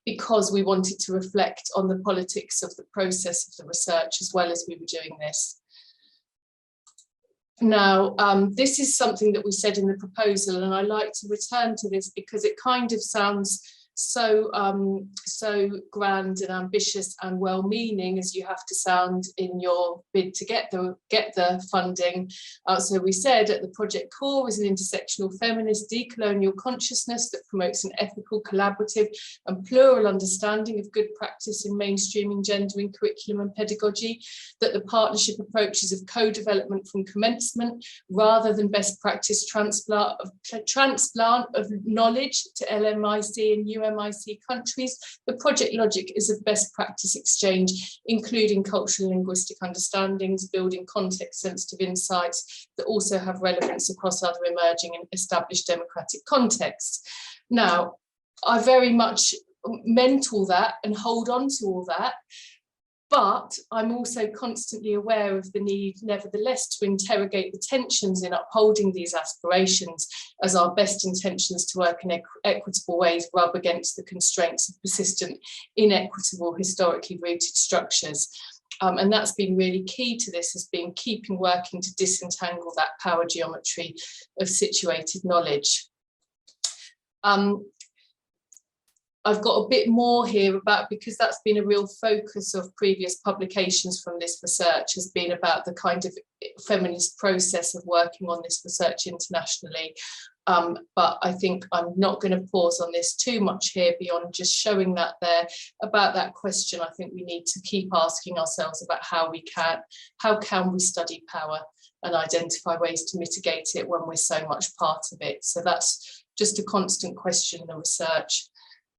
because we wanted to reflect on the politics of the process of the research as well as we were doing this. Now, this is something that we said in the proposal, and I like to return to this because it kind of sounds so grand and ambitious and well-meaning as you have to sound in your bid to get the funding. So we said at the project core is an intersectional feminist decolonial consciousness that promotes an ethical, collaborative and plural understanding of good practice in mainstreaming gender in curriculum and pedagogy, that the partnership approaches of co-development from commencement rather than best practice transplant of knowledge to LMIC and UMIC countries. The project logic is of best practice exchange, including cultural and linguistic understandings, building context-sensitive insights that also have relevance across other emerging and established democratic contexts. Now, I very much meant all that and hold on to all that, but I'm also constantly aware of the need, nevertheless, to interrogate the tensions in upholding these aspirations as our best intentions to work in equitable ways rub against the constraints of persistent, inequitable, historically rooted structures. And that's been really key to this, has been working to disentangle that power geometry of situated knowledge. I've got a bit more here about, because that's been a real focus of previous publications from this research, has been about the kind of feminist process of working on this research internationally. But I think I'm not going to pause on this too much here beyond just showing that there. About that question, I think we need to keep asking ourselves about how can we study power and identify ways to mitigate it when we're so much part of it. So that's just a constant question in the research.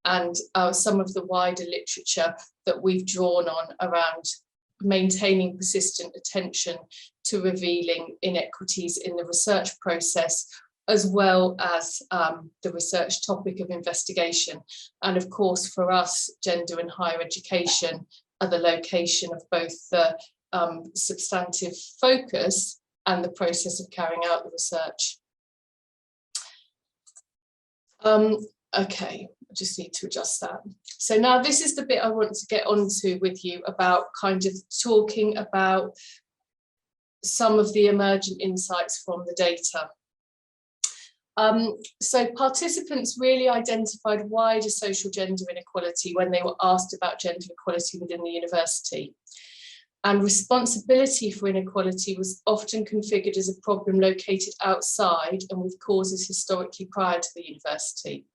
And some of the wider literature that we've drawn on around maintaining persistent attention to revealing inequities in the research process, as well as the research topic of investigation. And of course, for us, gender and higher education are the location of both the substantive focus and the process of carrying out the research. Okay. I just need to adjust that. So now this is the bit I want to get onto with you about kind of talking about some of the emergent insights from the data. So participants really identified wider social gender inequality when they were asked about gender equality within the university. And responsibility for inequality was often configured as a problem located outside and with causes historically prior to the university.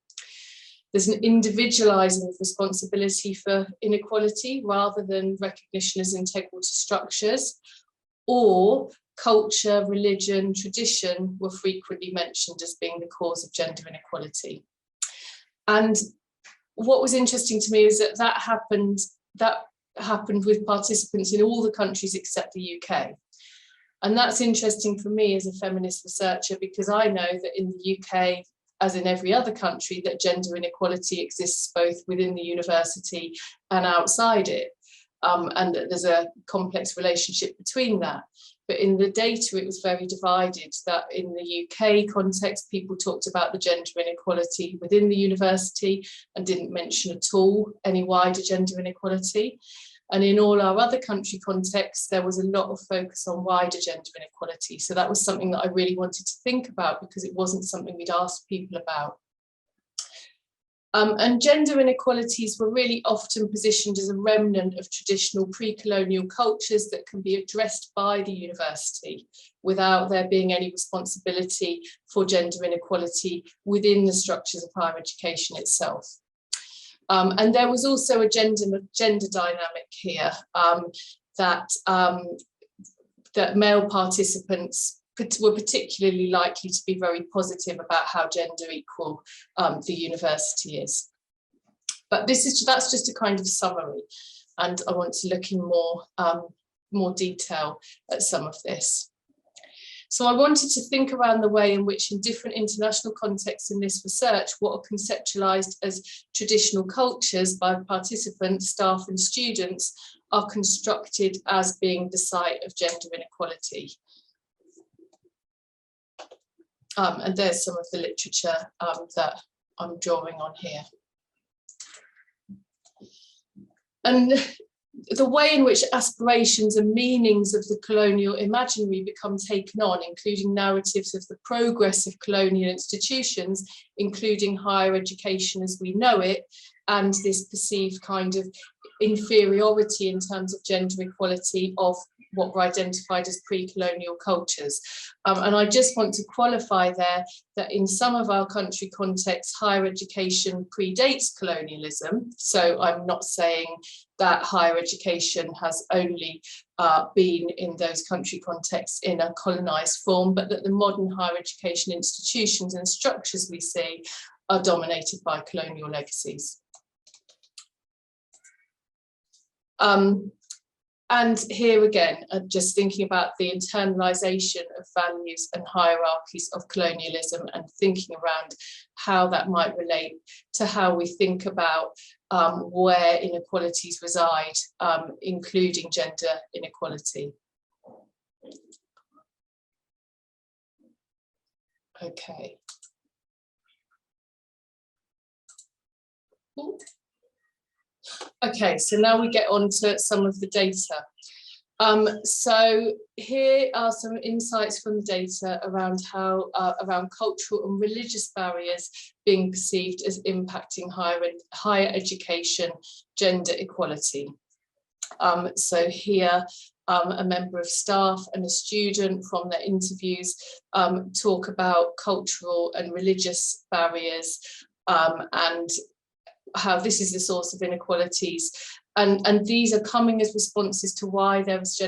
There's an individualizing of responsibility for inequality rather than recognition as integral to structures, or culture, religion, tradition were frequently mentioned as being the cause of gender inequality. And what was interesting to me is that happened with participants in all the countries except the UK. And that's interesting for me as a feminist researcher, because I know that in the UK, as in every other country, that gender inequality exists both within the university and outside it. And that there's a complex relationship between that. But in the data, it was very divided, that in the UK context, people talked about the gender inequality within the university and didn't mention at all any wider gender inequality. And in all our other country contexts, there was a lot of focus on wider gender inequality. So that was something that I really wanted to think about, because it wasn't something we'd asked people about. And gender inequalities were really often positioned as a remnant of traditional pre-colonial cultures that can be addressed by the university without there being any responsibility for gender inequality within the structures of higher education itself. And there was also a gender dynamic here, that male participants were particularly likely to be very positive about how gender equal the university is. But that's just a kind of summary, and I want to look in more detail at some of this. So I wanted to think around the way in which, in different international contexts in this research, what are conceptualized as traditional cultures by participants, staff and students are constructed as being the site of gender inequality. And there's some of the literature that I'm drawing on here. And the way in which aspirations and meanings of the colonial imaginary become taken on, including narratives of the progress of colonial institutions, including higher education as we know it, and this perceived kind of inferiority in terms of gender equality of what were identified as pre-colonial cultures. And I just want to qualify there that in some of our country contexts, higher education predates colonialism. So I'm not saying that higher education has only been in those country contexts in a colonized form, but that the modern higher education institutions and structures we see are dominated by colonial legacies. And here again, just thinking about the internalization of values and hierarchies of colonialism, and thinking around how that might relate to how we think about where inequalities reside, including gender inequality. Okay. Ooh. Okay, so now we get on to some of the data. So here are some insights from the data around how around cultural and religious barriers being perceived as impacting higher education gender equality. So here a member of staff and a student from their interviews talk about cultural and religious barriers and how this is the source of inequalities, and these are coming as responses to why there is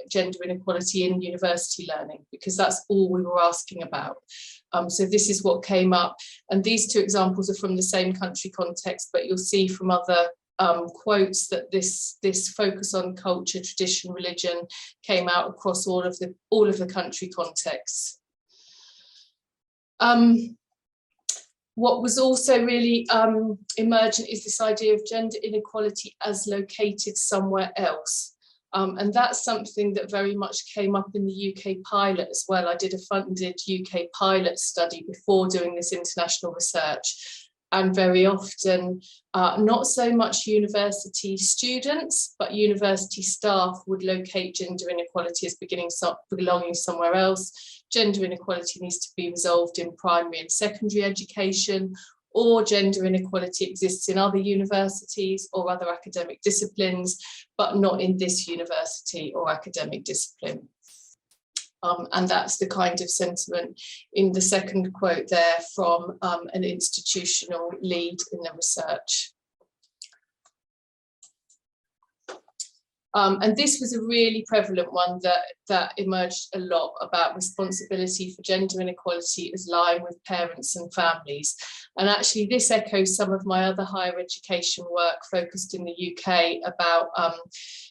gender inequality in university learning, because that's all we were asking about. So this is what came up, and these two examples are from the same country context, but you'll see from other quotes that this focus on culture, tradition, religion came out across all of the country contexts. What was also really emergent is this idea of gender inequality as located somewhere else. And that's something that very much came up in the UK pilot as well. I did a funded UK pilot study before doing this international research. And very often, not so much university students, but university staff would locate gender inequality as belonging somewhere else. Gender inequality needs to be resolved in primary and secondary education, or gender inequality exists in other universities or other academic disciplines, but not in this university or academic discipline. And that's the kind of sentiment in the second quote there from an institutional lead in the research. And this was a really prevalent one that emerged a lot, about responsibility for gender inequality as lying with parents and families. And actually this echoes some of my other higher education work focused in the UK about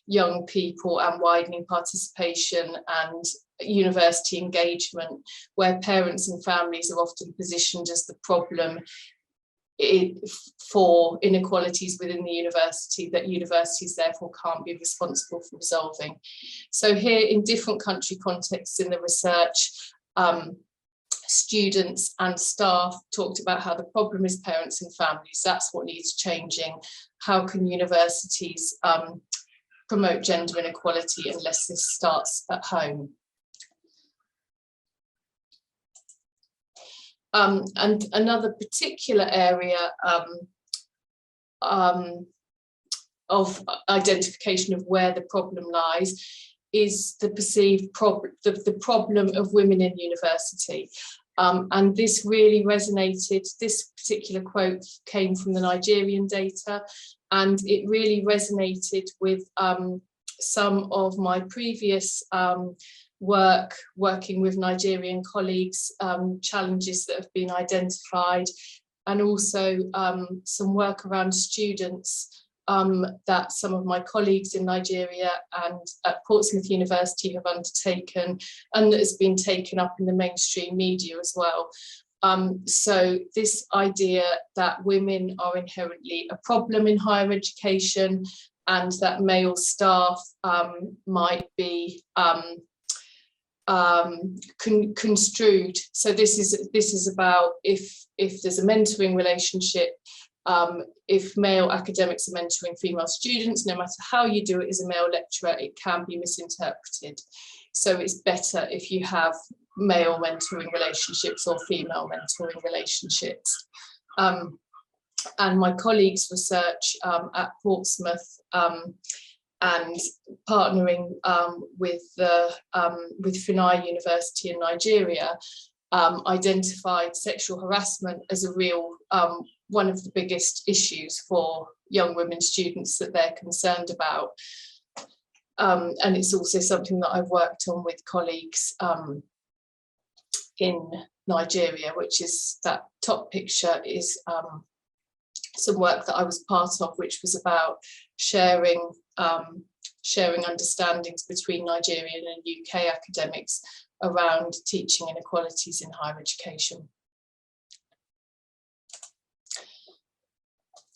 young people and widening participation and university engagement, where parents and families are often positioned as the problem for inequalities within the university that universities therefore can't be responsible for resolving. So here, in different country contexts in the research, students and staff talked about how the problem is parents and families. That's what needs changing. How can universities promote gender inequality unless this starts at home? And another particular area of identification of where the problem lies is the perceived problem, the problem of women in university. And this really resonated. This particular quote came from the Nigerian data, and it really resonated with some of my previous working with Nigerian colleagues, challenges that have been identified, and also some work around students that some of my colleagues in Nigeria and at Portsmouth University have undertaken, and that has been taken up in the mainstream media as well. So this idea that women are inherently a problem in higher education, and that male staff might be construed. So this is about if there's a mentoring relationship, if male academics are mentoring female students, no matter how you do it as a male lecturer, it can be misinterpreted. So it's better if you have male mentoring relationships or female mentoring relationships. And my colleagues' research at Portsmouth and partnering with Funai University in Nigeria, identified sexual harassment as a real one of the biggest issues for young women students that they're concerned about. And it's also something that I've worked on with colleagues in Nigeria, which is that top picture is some work that I was part of, which was about sharing understandings between Nigerian and UK academics around teaching inequalities in higher education.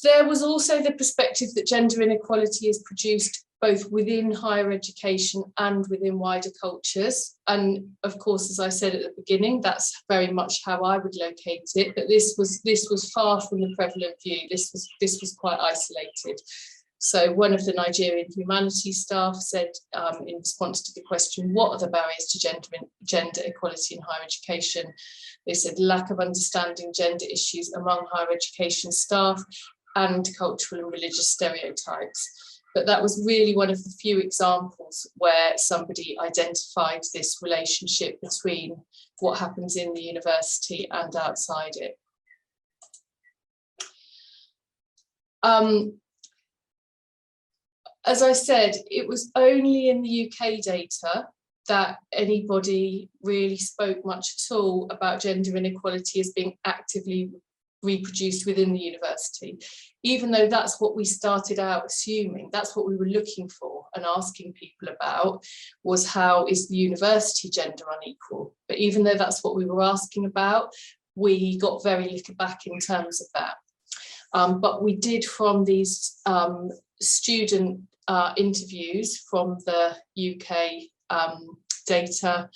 There was also the perspective that gender inequality is produced both within higher education and within wider cultures. And of course, as I said at the beginning, that's very much how I would locate it. But this was far from the prevalent view. This was quite isolated. So one of the Nigerian humanities staff said in response to the question, what are the barriers to gender equality in higher education? They said lack of understanding gender issues among higher education staff and cultural and religious stereotypes. But that was really one of the few examples where somebody identified this relationship between what happens in the university and outside it. As I said, it was only in the UK data that anybody really spoke much at all about gender inequality as being actively reproduced within the university, even though that's what we started out assuming, that's what we were looking for and asking people about, was how is the university gender unequal? But even though that's what we were asking about, we got very little back in terms of that. But we did, from these student interviews from the UK data,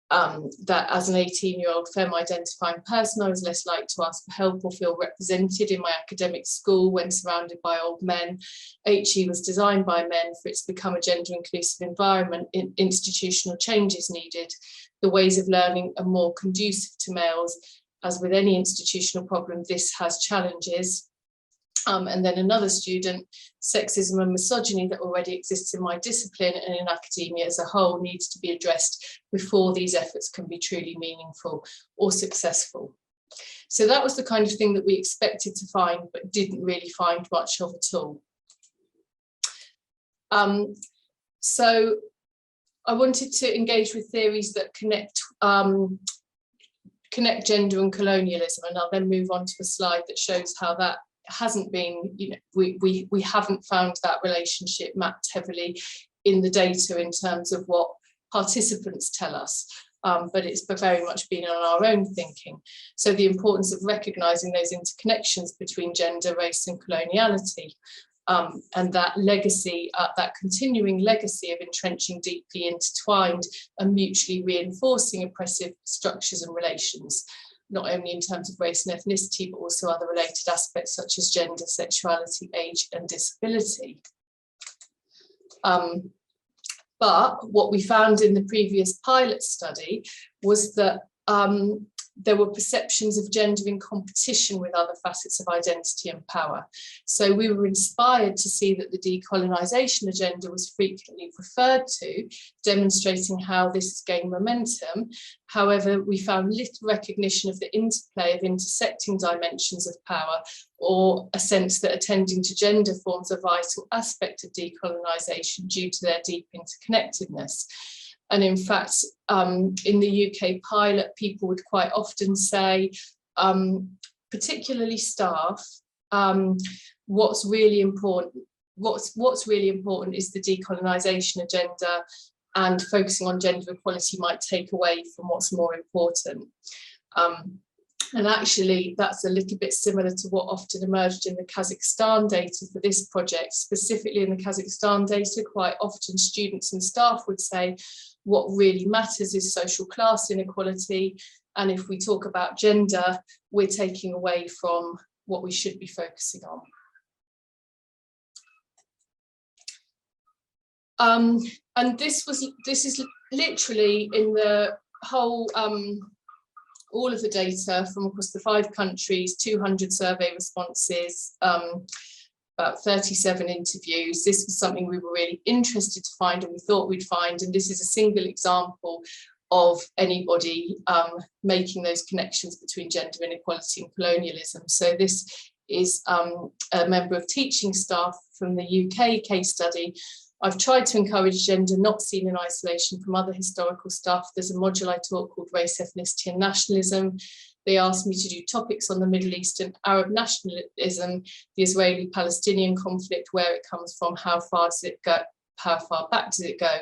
that as an 18-year-old femme identifying person, I was less likely to ask for help or feel represented in my academic school when surrounded by old men. HE was designed by men for it to become a gender inclusive environment. Institutional change is needed. The ways of learning are more conducive to males. As with any institutional problem, this has challenges. And then another student, sexism and misogyny that already exists in my discipline and in academia as a whole needs to be addressed before these efforts can be truly meaningful or successful. So that was the kind of thing that we expected to find, but didn't really find much of at all. So I wanted to engage with theories that connect gender and colonialism, and I'll then move on to a slide that shows how that hasn't been, we haven't found that relationship mapped heavily in the data in terms of what participants tell us, but it's very much been on our own thinking. So the importance of recognising those interconnections between gender, race and coloniality, and that legacy, that continuing legacy of entrenching deeply intertwined and mutually reinforcing oppressive structures and relations, not only in terms of race and ethnicity, but also other related aspects such as gender, sexuality, age and disability. But what we found in the previous pilot study was that there were perceptions of gender in competition with other facets of identity and power. So we were inspired to see that the decolonisation agenda was frequently referred to, demonstrating how this has gained momentum. However, we found little recognition of the interplay of intersecting dimensions of power, or a sense that attending to gender forms a vital aspect of decolonisation due to their deep interconnectedness. And in fact, in the UK pilot, people would quite often say, particularly staff, what's really important is the decolonisation agenda, and focusing on gender equality might take away from what's more important. And actually, that's a little bit similar to what often emerged in the Kazakhstan data for this project. Specifically in the Kazakhstan data, quite often students and staff would say, what really matters is social class inequality. And if we talk about gender, we're taking away from what we should be focusing on. And this is literally in the whole, all of the data from across the 5 countries, 200 survey responses, about 37 interviews. This was something we were really interested to find, and we thought we'd find, and this is a single example of anybody making those connections between gender inequality and colonialism. So this is a member of teaching staff from the UK case study. I've tried to encourage gender not seen in isolation from other historical stuff. There's a module I taught called Race, Ethnicity and Nationalism. They asked me to do topics on the Middle East and Arab nationalism, the Israeli-Palestinian conflict, where it comes from, how far does it go, how far back does it go.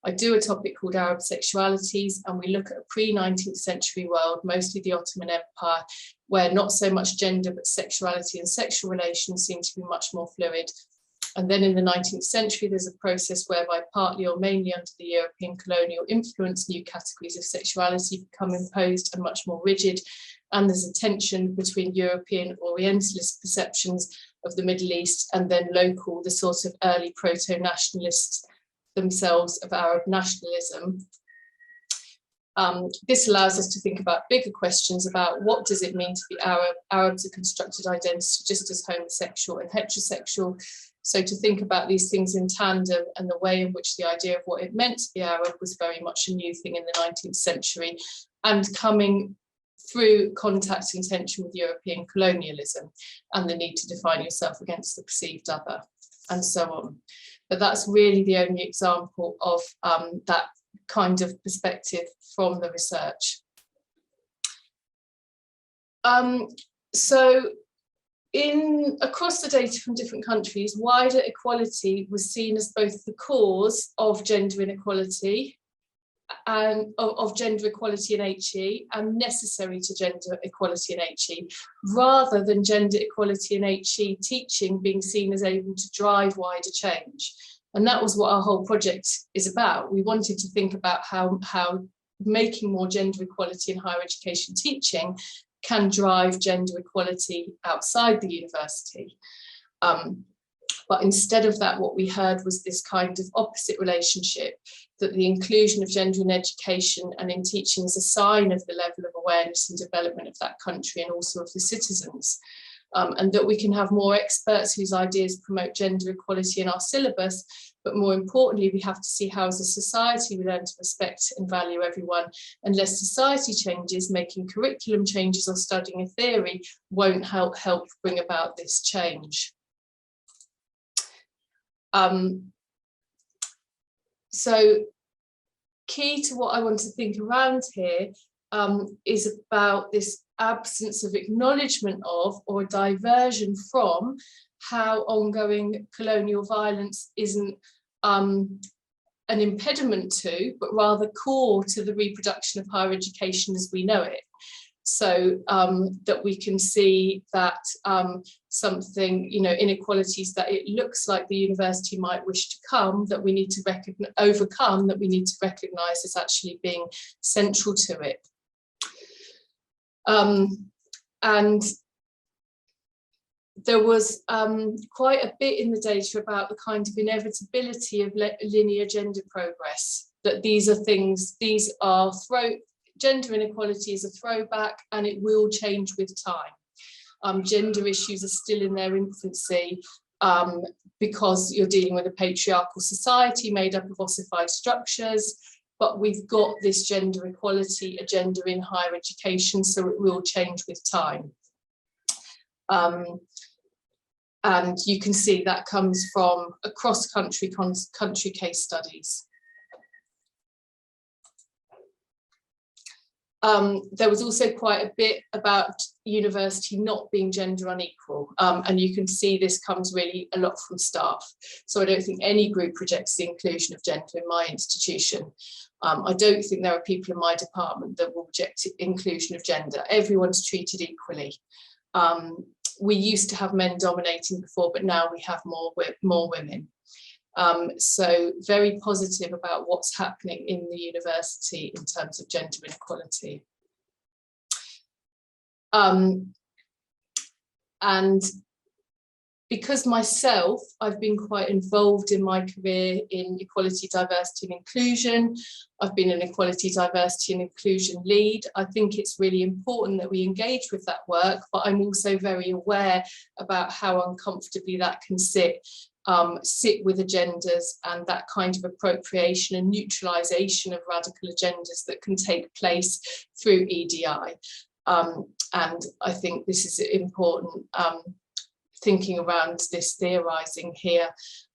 I do a topic called Arab sexualities, and we look at a pre-19th century world, mostly the Ottoman Empire, where not so much gender, but sexuality and sexual relations seem to be much more fluid. And then in the 19th century, there's a process whereby partly or mainly under the European colonial influence, new categories of sexuality become imposed and much more rigid. And there's a tension between European Orientalist perceptions of the Middle East and then local, the sort of early proto-nationalists themselves of Arab nationalism. This allows us to think about bigger questions about what does it mean to be Arab. Arabs are constructed identity just as homosexual and heterosexual. So to think about these things in tandem, and the way in which the idea of what it meant to be Arab was very much a new thing in the 19th century, and coming through contact and tension with European colonialism and the need to define yourself against the perceived other, and so on. But that's really the only example of that kind of perspective from the research. So across the data from different countries, wider equality was seen as both the cause of gender inequality and of gender equality in HE, and necessary to gender equality in HE, rather than gender equality in HE teaching being seen as able to drive wider change. And that was what our whole project is about. We wanted to think about how making more gender equality in higher education teaching can drive gender equality outside the university. But instead of that, what we heard was this kind of opposite relationship, that the inclusion of gender in education and in teaching is a sign of the level of awareness and development of that country and also of the citizens. And that we can have more experts whose ideas promote gender equality in our syllabus, but more importantly, we have to see how as a society we learn to respect and value everyone. Unless society changes, making curriculum changes or studying a theory won't help bring about this change. So key to what I want to think around here is about this absence of acknowledgement of or diversion from how ongoing colonial violence isn't an impediment to, but rather core to the reproduction of higher education as we know it. So that we can see that something, inequalities that it looks like the university might wish to that we need to overcome, that we need to recognise as actually being central to it. And there was quite a bit in the data about the kind of inevitability of linear gender progress, that these are gender inequality is a throwback and it will change with time. Gender issues are still in their infancy because you're dealing with a patriarchal society made up of ossified structures, but we've got this gender equality agenda in higher education, so it will change with time. And you can see that comes from across country case studies. There was also quite a bit about university not being gender unequal, and you can see this comes really a lot from staff. So I don't think any group projects the inclusion of gender in my institution. I don't think there are people in my department that will reject inclusion of gender. Everyone's treated equally. We used to have men dominating before, but now we have more women. So very positive about what's happening in the university in terms of gender inequality. And because myself, I've been quite involved in my career in equality, diversity and inclusion. I've been an equality, diversity and inclusion lead. I think it's really important that we engage with that work, but I'm also very aware about how uncomfortably that can sit with agendas and that kind of appropriation and neutralization of radical agendas that can take place through EDI. And I think this is important, thinking around this theorizing here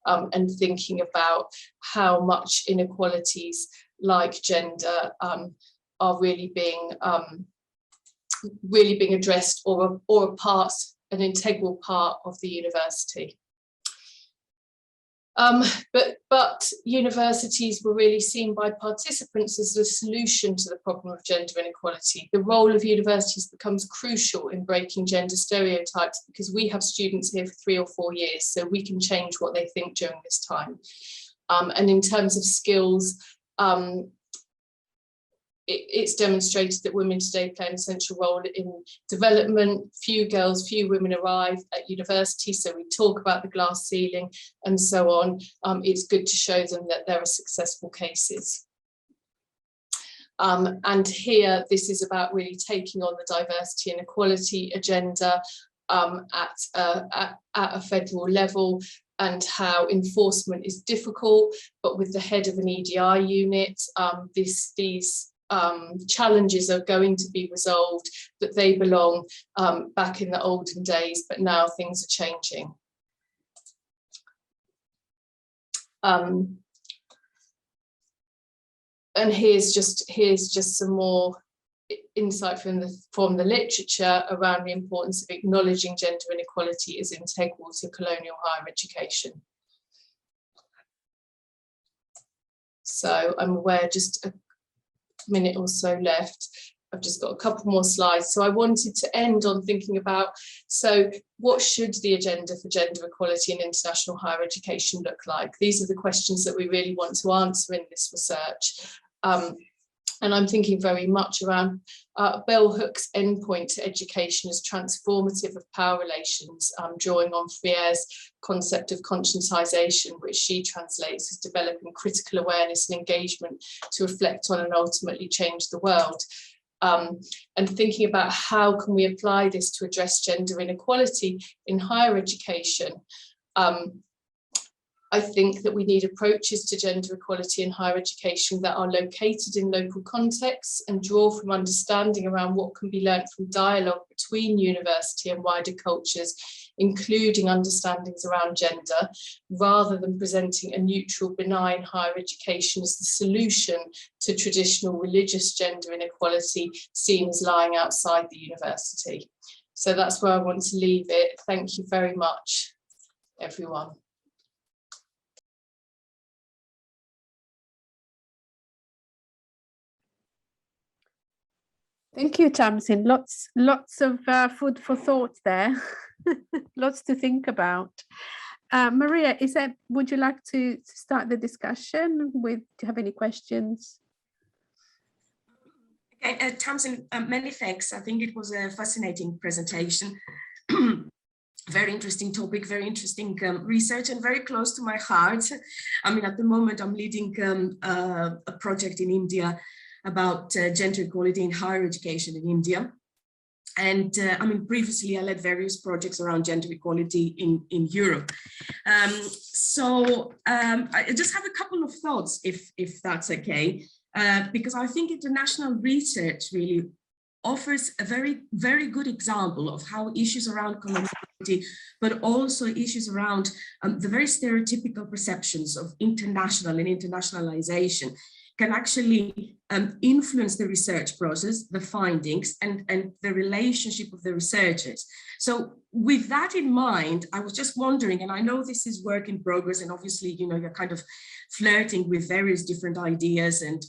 and thinking about how much inequalities like gender are really being addressed or an integral part of the university. But universities were really seen by participants as the solution to the problem of gender inequality. The role of universities becomes crucial in breaking gender stereotypes because we have students here for 3 or 4 years, so we can change what they think during this time. And in terms of skills, it's demonstrated that women today play an essential role in development. Few women arrive at university, so we talk about the glass ceiling and so on. It's good to show them that there are successful cases. And here, this is about really taking on the diversity and equality agenda at a federal level, and how enforcement is difficult, but with the head of an EDI unit, these challenges are going to be resolved, that they belong back in the olden days, but now things are changing. And here's just some more insight from the literature around the importance of acknowledging gender inequality as integral to colonial higher education. So I'm aware, just a minute or so left. I've just got a couple more slides. So I wanted to end on thinking about, so what should the agenda for gender equality in international higher education look like? These are the questions that we really want to answer in this research. And I'm thinking very much around Bell Hook's endpoint to education as transformative of power relations, drawing on Freire's concept of conscientization, which she translates as developing critical awareness and engagement to reflect on and ultimately change the world. And thinking about how can we apply this to address gender inequality in higher education. I think that we need approaches to gender equality in higher education that are located in local contexts and draw from understanding around what can be learnt from dialogue between university and wider cultures including understandings around gender, rather than presenting a neutral, benign higher education as the solution to traditional religious gender inequality seen as lying outside the university. So that's where I want to leave it. Thank you very much, everyone. Thank you, Tamsin. Lots of food for thought there. Lots to think about. Maria, would you like to start the discussion with? Do you have any questions? Okay, Tamsin, many thanks. I think it was a fascinating presentation. Very interesting topic, very interesting research, and very close to my heart. I mean, at the moment, I'm leading a project in India about gender equality in higher education in India. And I mean, previously I led various projects around gender equality in Europe. So I just have a couple of thoughts, if that's okay, because I think international research really offers a very good example of how issues around coloniality, but also issues around the very stereotypical perceptions of international and internationalization can actually influence the research process, the findings, and the relationship of the researchers. So with that in mind, I was just wondering, and I know this is work in progress, and obviously, you know, you're kind of flirting with various different ideas and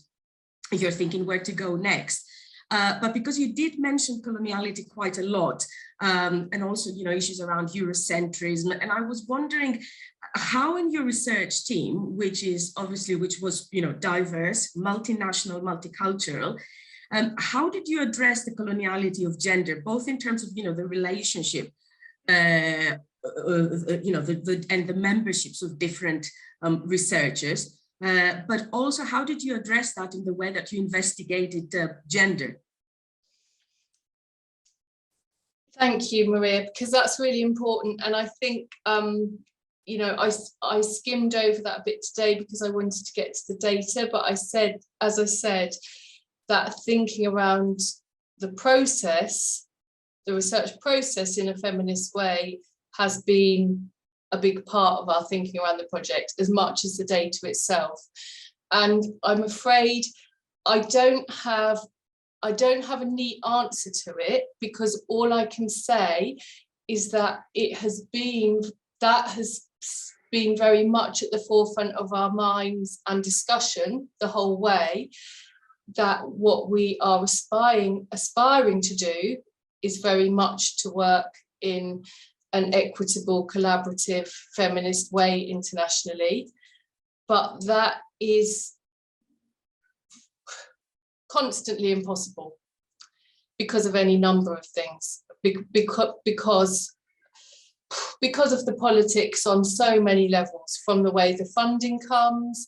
you're thinking where to go next. But because you did mention coloniality quite a lot, and also, you know, issues around Eurocentrism, and I was wondering how in your research team, which was, you know, diverse, multinational, multicultural, how did you address the coloniality of gender, both in terms of, you know, the relationship, you know, and the memberships of different researchers, but also how did you address that in the way that you investigated gender? Thank you, Maria, because that's really important. And I think, you know, I skimmed over that a bit today because I wanted to get to the data, but as I said, that thinking around the process, the research process in a feminist way has been a big part of our thinking around the project as much as the data itself. And I'm afraid I don't have a neat answer to it, because all I can say is that it has been very much at the forefront of our minds and discussion the whole way, that what we are aspiring to do is very much to work in an equitable, collaborative, feminist way internationally. But that is constantly impossible because of any number of things, because of the politics on so many levels, from the way the funding comes,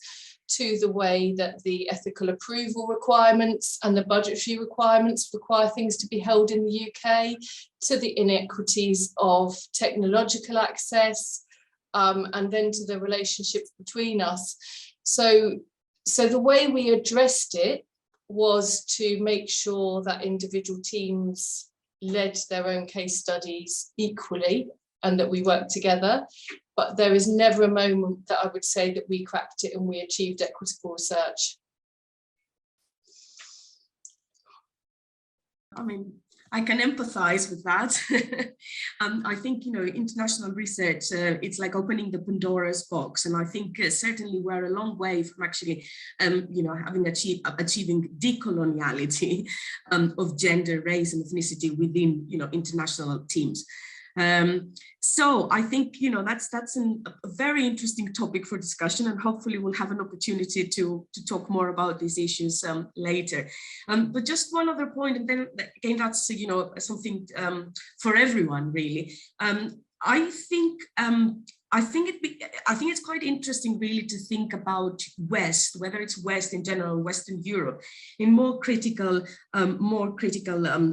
to the way that the ethical approval requirements and the budgetary requirements require things to be held in the UK, to the inequities of technological access, and then to the relationships between us. So the way we addressed it was to make sure that individual teams led their own case studies equally and that we worked together. But there is never a moment that I would say that we cracked it and we achieved equitable research. I mean, I can empathize with that. I think, you know, international research, it's like opening the Pandora's box. And I think certainly we're a long way from actually, you know, achieving decoloniality of gender, race, and ethnicity within, you know, international teams. So I think, you know, that's a very interesting topic for discussion, and hopefully we'll have an opportunity to talk more about these issues later. But just one other point, and then again, that's, you know, something for everyone really. I think it's quite interesting really to think about West, whether it's West in general, Western Europe, in more critical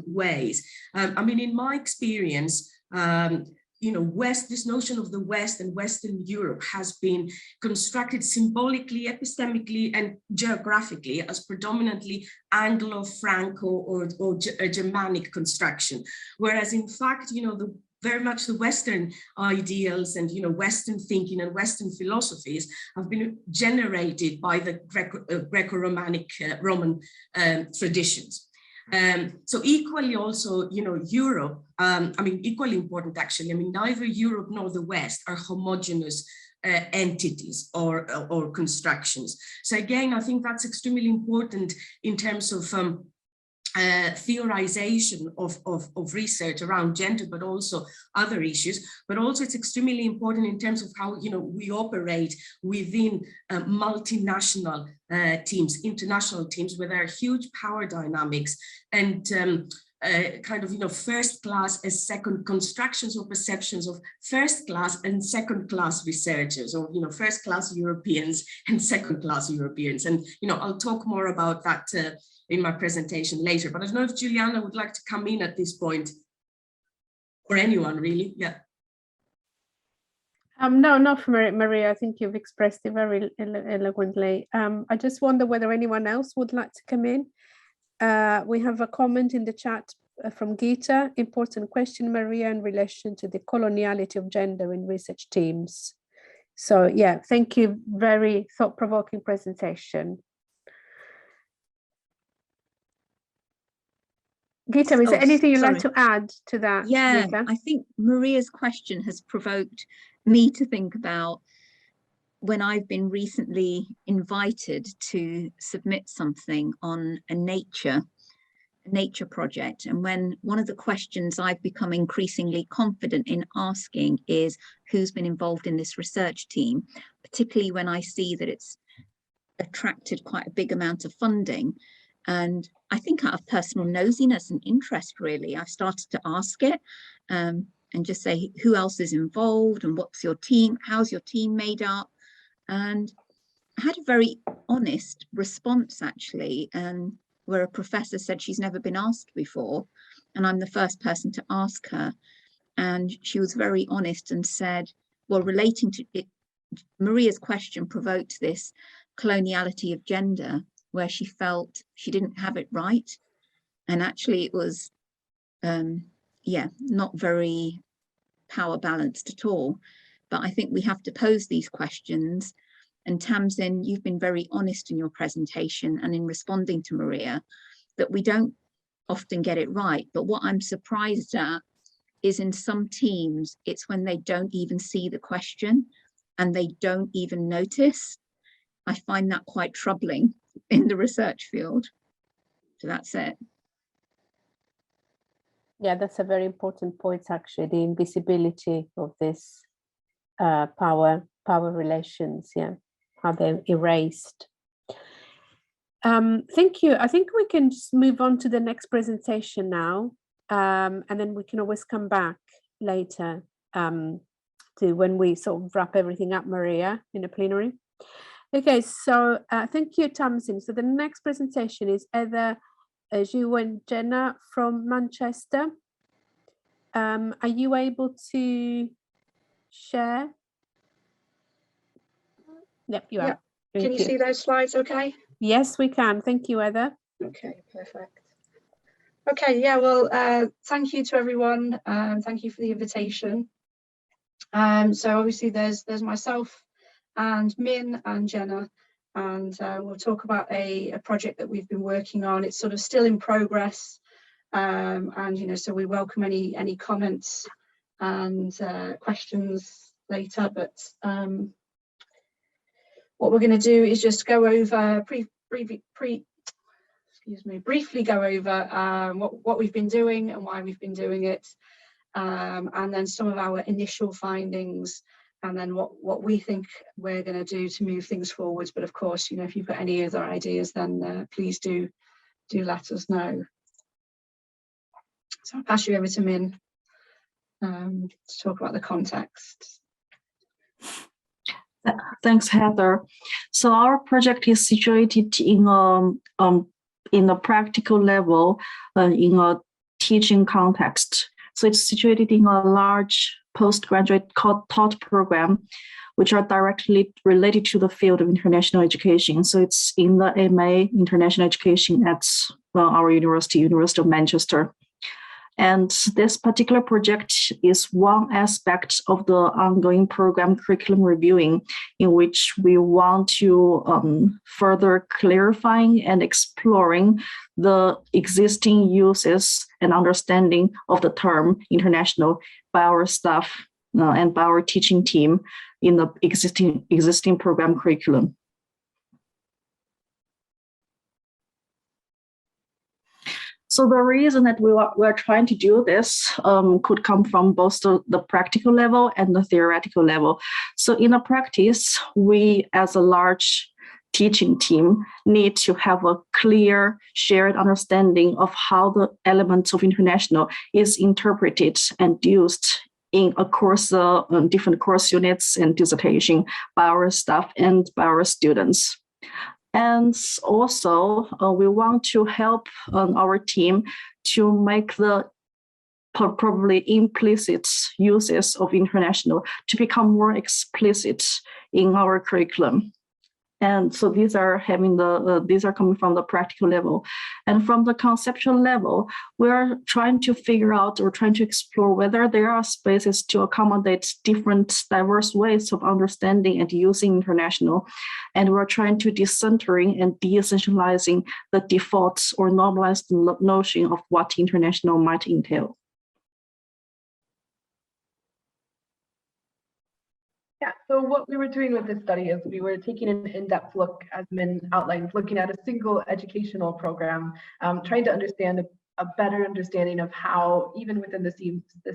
ways. I mean, in my experience, you know, this notion of the West and Western Europe has been constructed symbolically, epistemically, and geographically as predominantly Anglo, Franco, or Germanic construction. Whereas in fact, you know, very much the Western ideals and, Western thinking and Western philosophies have been generated by the Greco-Roman traditions. So equally also, Europe, equally important actually, neither Europe nor the West are homogeneous entities or constructions. So again, I think that's extremely important in terms of theorization of research around gender, but also other issues. But also it's extremely important in terms of how we operate within multinational teams, international teams, where there are huge power dynamics and first class and second constructions or perceptions of first class and second class researchers, or first class Europeans and second class Europeans. And I'll talk more about that in my presentation later, but I don't know if Juliana would like to come in at this point, or anyone really. Yeah. No, not for Maria. I think you've expressed it very eloquently. I just wonder whether anyone else would like to come in. We have a comment in the chat from Gita. Important question, Maria, in relation to the coloniality of gender in research teams. So yeah, thank you. Very thought-provoking presentation. Gita, is there anything you'd like to add to that? Yeah, Gita? I think Maria's question has provoked me to think about when I've been recently invited to submit something on a nature project, and when one of the questions I've become increasingly confident in asking is who's been involved in this research team, particularly when I see that it's attracted quite a big amount of funding. And I think out of personal nosiness and interest, really, I've started to ask it and just say, who else is involved and what's your team? How's your team made up? And I had a very honest response, actually, where a professor said she's never been asked before. And I'm the first person to ask her. And she was very honest and said, well, relating to it, Maria's question provoked this coloniality of gender, where she felt she didn't have it right. And actually it was, not very power balanced at all. But I think we have to pose these questions. And Tamsin, you've been very honest in your presentation and in responding to Maria, that we don't often get it right. But what I'm surprised at is in some teams, it's when they don't even see the question and they don't even notice. I find that quite troubling in the research field. So that's it. Yeah, that's a very important point, actually, the invisibility of this power relations, yeah, how they're erased. Thank you. I think we can just move on to the next presentation now, and then we can always come back later to when we sort of wrap everything up, Maria, in a plenary. Okay, so thank you, Tamsin. So the next presentation is either Zhu and Jenna from Manchester. Are you able to share? Yep, you are. Can you see those slides okay? Yes, we can. Thank you, Heather. Okay, perfect. Okay, yeah, well, thank you to everyone. Thank you for the invitation. So obviously there's myself and Min and Jenna, and we'll talk about a project that we've been working on. It's sort of still in progress, and so we welcome any comments and questions later. But what we're going to do is just go over briefly go over what we've been doing and why we've been doing it, and then some of our initial findings, and then what we think we're going to do to move things forwards. But of course, if you've got any other ideas, then please do let us know. So I'll pass you over to Min to talk about the context. Thanks, Heather. So our project is situated in a practical level, in a teaching context. So it's situated in a large postgraduate taught program, which are directly related to the field of international education. So it's in the MA International Education at our University of Manchester. And this particular project is one aspect of the ongoing program curriculum reviewing, in which we want to further clarifying and exploring the existing uses and understanding of the term international by our staff and by our teaching team in the existing program curriculum. So the reason that we're trying to do this could come from both the practical level and the theoretical level. So in the practice, we as a large teaching team need to have a clear shared understanding of how the elements of international is interpreted and used in a course, different course units and dissertation by our staff and by our students. And also, we want to help our team to make the probably implicit uses of international to become more explicit in our curriculum. And so these are coming from the practical level. And from the conceptual level, we're trying to figure out or trying to explore whether there are spaces to accommodate different diverse ways of understanding and using international. And we're trying to decentering and de-essentializing the defaults or normalized notion of what international might entail. Yeah, so what we were doing with this study is we were taking an in-depth look, as Min outlined, looking at a single educational program, trying to understand a better understanding of how, even within the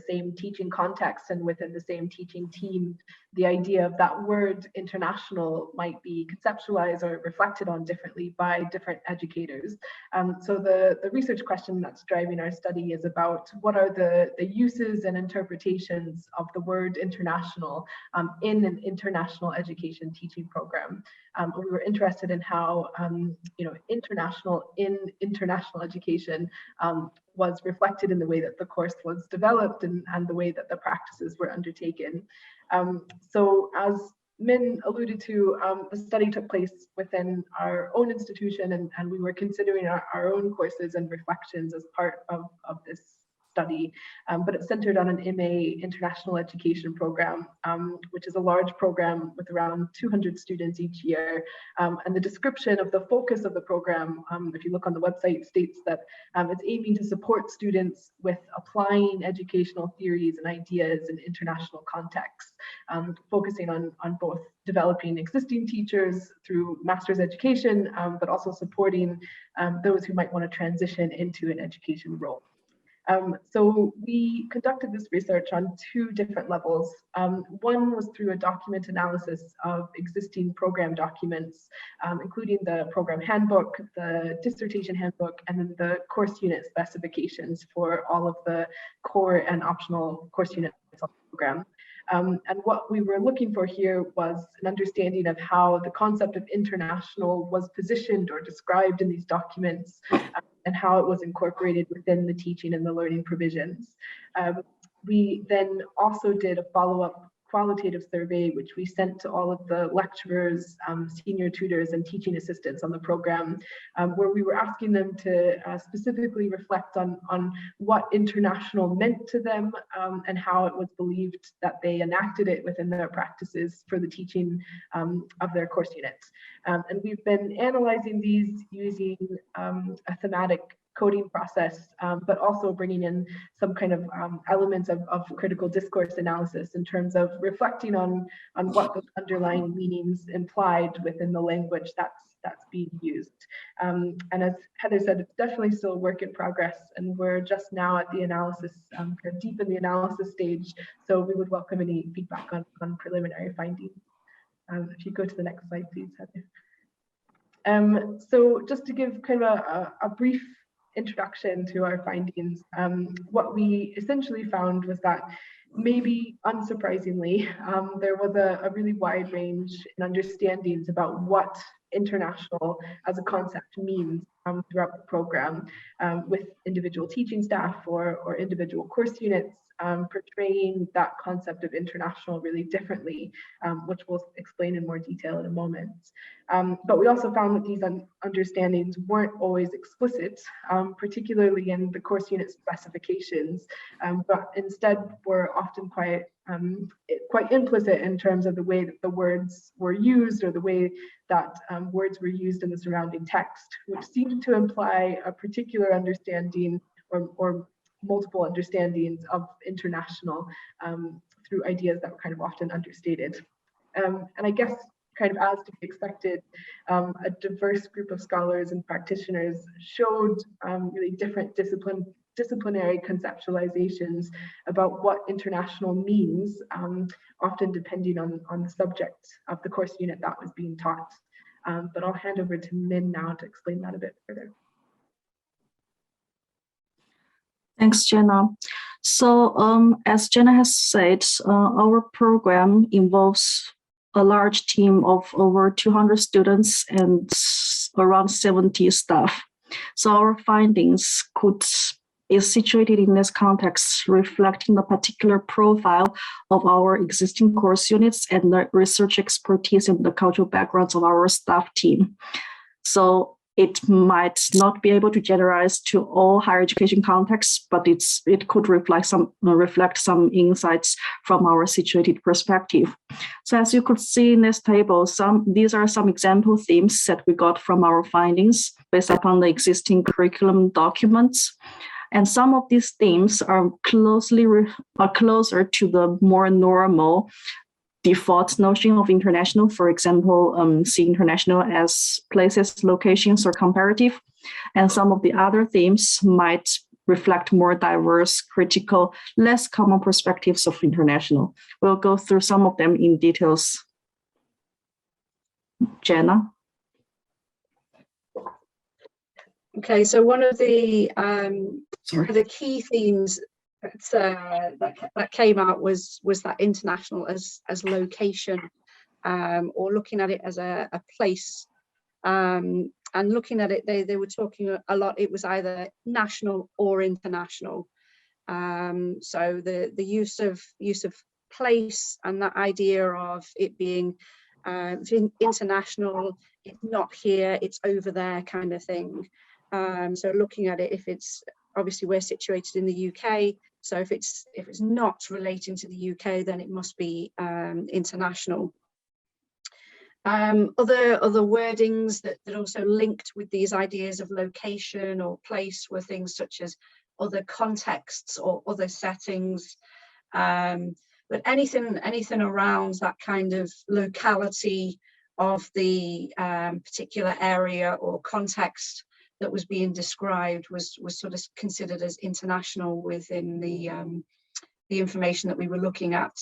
same teaching context and within the same teaching team, the idea of that word international might be conceptualized or reflected on differently by different educators. So the research question that's driving our study is about what are the uses and interpretations of the word international in an international education teaching program. We were interested in how international in international education was reflected in the way that the course was developed and the way that the practices were undertaken. So as Min alluded to, the study took place within our own institution, and we were considering our own courses and reflections as part of this study, but it's centered on an MA International Education program, which is a large program with around 200 students each year. And the description of the focus of the program, if you look on the website, states that it's aiming to support students with applying educational theories and ideas in international contexts, focusing on both developing existing teachers through master's education, but also supporting those who might want to transition into an education role. So we conducted this research on two different levels. One was through a document analysis of existing program documents, including the program handbook, the dissertation handbook, and then the course unit specifications for all of the core and optional course units of the program. And what we were looking for here was an understanding of how the concept of international was positioned or described in these documents, and how it was incorporated within the teaching and the learning provisions. We then also did a follow-up qualitative survey, which we sent to all of the lecturers, senior tutors, and teaching assistants on the program, where we were asking them to specifically reflect on what international meant to them, and how it was believed that they enacted it within their practices for the teaching of their course units. And we've been analyzing these using a thematic coding process, but also bringing in some kind of elements of critical discourse analysis in terms of reflecting on what the underlying meanings implied within the language that's being used. And as Heather said, it's definitely still a work in progress, and we're just now at the analysis, kind of deep in the analysis stage. So we would welcome any feedback on preliminary findings. If you go to the next slide, please, Heather. So just to give kind of a brief introduction to our findings, what we essentially found was that, maybe unsurprisingly, there was a really wide range in understandings about what international as a concept means throughout the program, with individual teaching staff or individual course units portraying that concept of international really differently, which we'll explain in more detail in a moment. But we also found that these understandings weren't always explicit, particularly in the course unit specifications, but instead were often quite implicit in terms of the way that the words were used, or the way that words were used in the surrounding text, which seemed to imply a particular understanding or multiple understandings of international through ideas that were kind of often understated. And I guess kind of as to be expected, a diverse group of scholars and practitioners showed really different disciplinary conceptualizations about what international means, often depending on the subject of the course unit that was being taught. But I'll hand over to Min now to explain that a bit further. Thanks, Jenna. So as Jenna has said, our program involves a large team of over 200 students and around 70 staff. So our findings is situated in this context, reflecting the particular profile of our existing course units and the research expertise and the cultural backgrounds of our staff team. So it might not be able to generalize to all higher education contexts, but it could reflect some insights from our situated perspective. So as you could see in this table, these are some example themes that we got from our findings based upon the existing curriculum documents. And some of these themes are closer to the more normal default notion of international. For example, see international as places, locations, or comparative. And some of the other themes might reflect more diverse, critical, less common perspectives of international. We'll go through some of them in details. Jenna? Okay, so one of the key themes that came out was that international as location, or looking at it as a place, and looking at it, they were talking a lot, it was either national or international. So the use of place and that idea of it being international, it's not here, it's over there kind of thing. So looking at it, if it's obviously we're situated in the UK, so if it's not relating to the UK, then it must be international. Other wordings that also linked with these ideas of location or place were things such as other contexts or other settings, but anything around that kind of locality of the particular area or context that was being described was sort of considered as international within the information that we were looking at.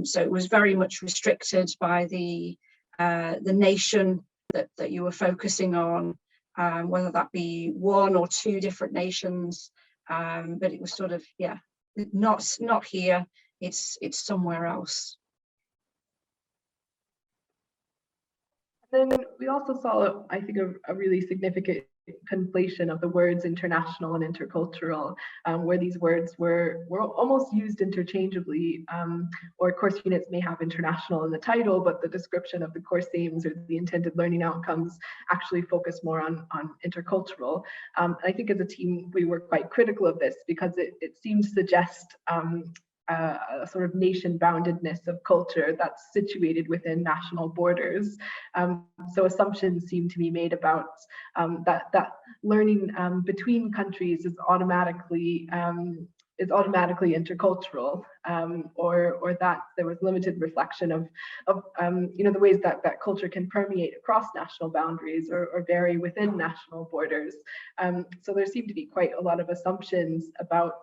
So it was very much restricted by the nation that you were focusing on, whether that be one or two different nations, but it was sort of, yeah, not here, it's somewhere else. Then we also saw, I think, a really significant conflation of the words international and intercultural, where these words were almost used interchangeably, or course units may have international in the title, but the description of the course aims or the intended learning outcomes actually focus more on intercultural. I think as a team, we were quite critical of this because it seemed to suggest a sort of nation-boundedness of culture that's situated within national borders. So assumptions seem to be made about that learning between countries is automatically intercultural, or that there was limited reflection of the ways that culture can permeate across national boundaries or vary within national borders. So there seemed to be quite a lot of assumptions about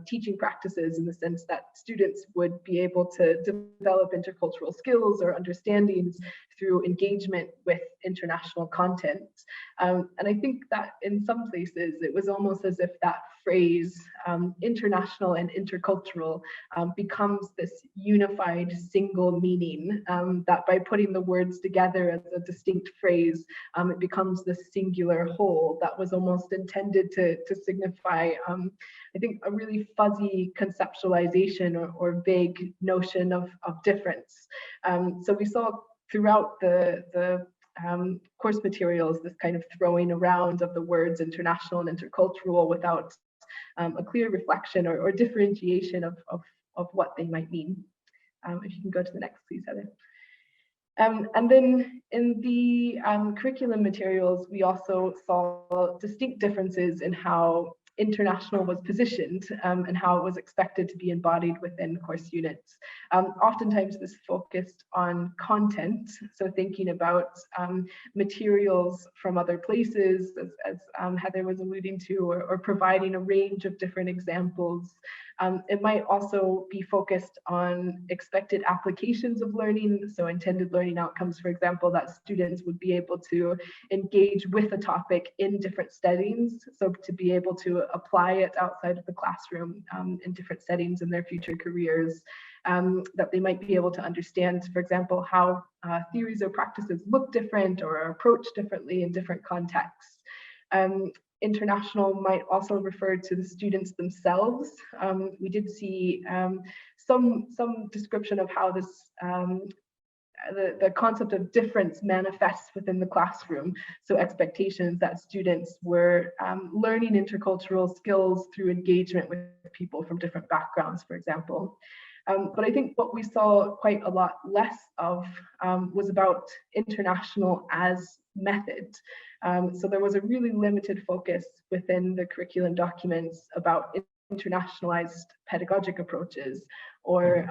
teaching practices, in the sense that students would be able to develop intercultural skills or understandings through engagement with international content. And I think that in some places it was almost as if that phrase, international and intercultural, becomes this unified single meaning, that by putting the words together as a distinct phrase, it becomes this singular whole that was almost intended to signify, I think, a really fuzzy conceptualization or vague notion of difference. So we saw throughout the course materials this kind of throwing around of the words international and intercultural without a clear reflection or differentiation of what they might mean. If you can go to the next, please, Heather. And then in the curriculum materials, we also saw distinct differences in how international was positioned and how it was expected to be embodied within course units. Oftentimes this focused on content, so thinking about materials from other places, as Heather was alluding to, or providing a range of different examples. It might also be focused on expected applications of learning, so intended learning outcomes, for example, that students would be able to engage with a topic in different settings, so to be able to apply it outside of the classroom in different settings in their future careers, that they might be able to understand, for example, how theories or practices look different or are approached differently in different contexts. International might also refer to the students themselves. We did see some description of how this the concept of difference manifests within the classroom. So expectations that students were learning intercultural skills through engagement with people from different backgrounds, for example. But I think what we saw quite a lot less of was about international as method. So there was a really limited focus within the curriculum documents about internationalized pedagogic approaches or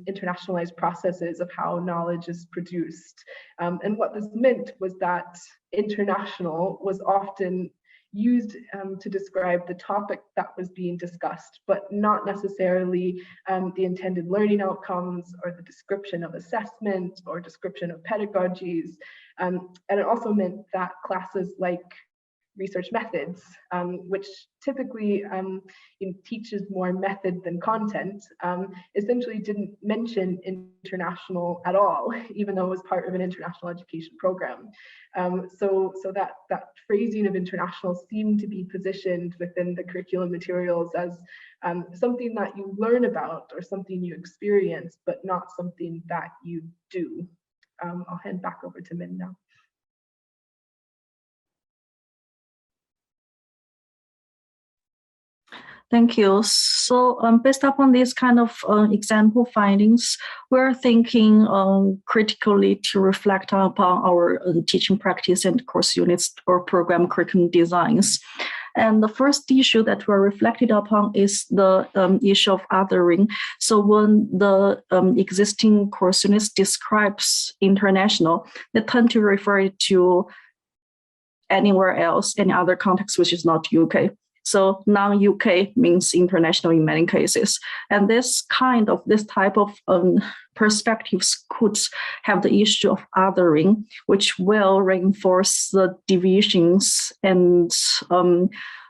internationalized processes of how knowledge is produced. And what this meant was that international was often used to describe the topic that was being discussed, but not necessarily the intended learning outcomes or the description of assessment or description of pedagogies. And it also meant that classes like research methods, which typically teaches more method than content, essentially didn't mention international at all, even though it was part of an international education program. So that phrasing of international seemed to be positioned within the curriculum materials as something that you learn about or something you experience, but not something that you do. I'll hand back over to Min now. Thank you. So based upon these kind of example findings, we're thinking critically to reflect upon our teaching practice and course units or program curriculum designs. And the first issue that we're reflected upon is the issue of othering. So when the existing course units describes international, they tend to refer to anywhere else, any other context which is not UK. So non-UK means international in many cases. And this type of perspectives could have the issue of othering, which will reinforce the divisions and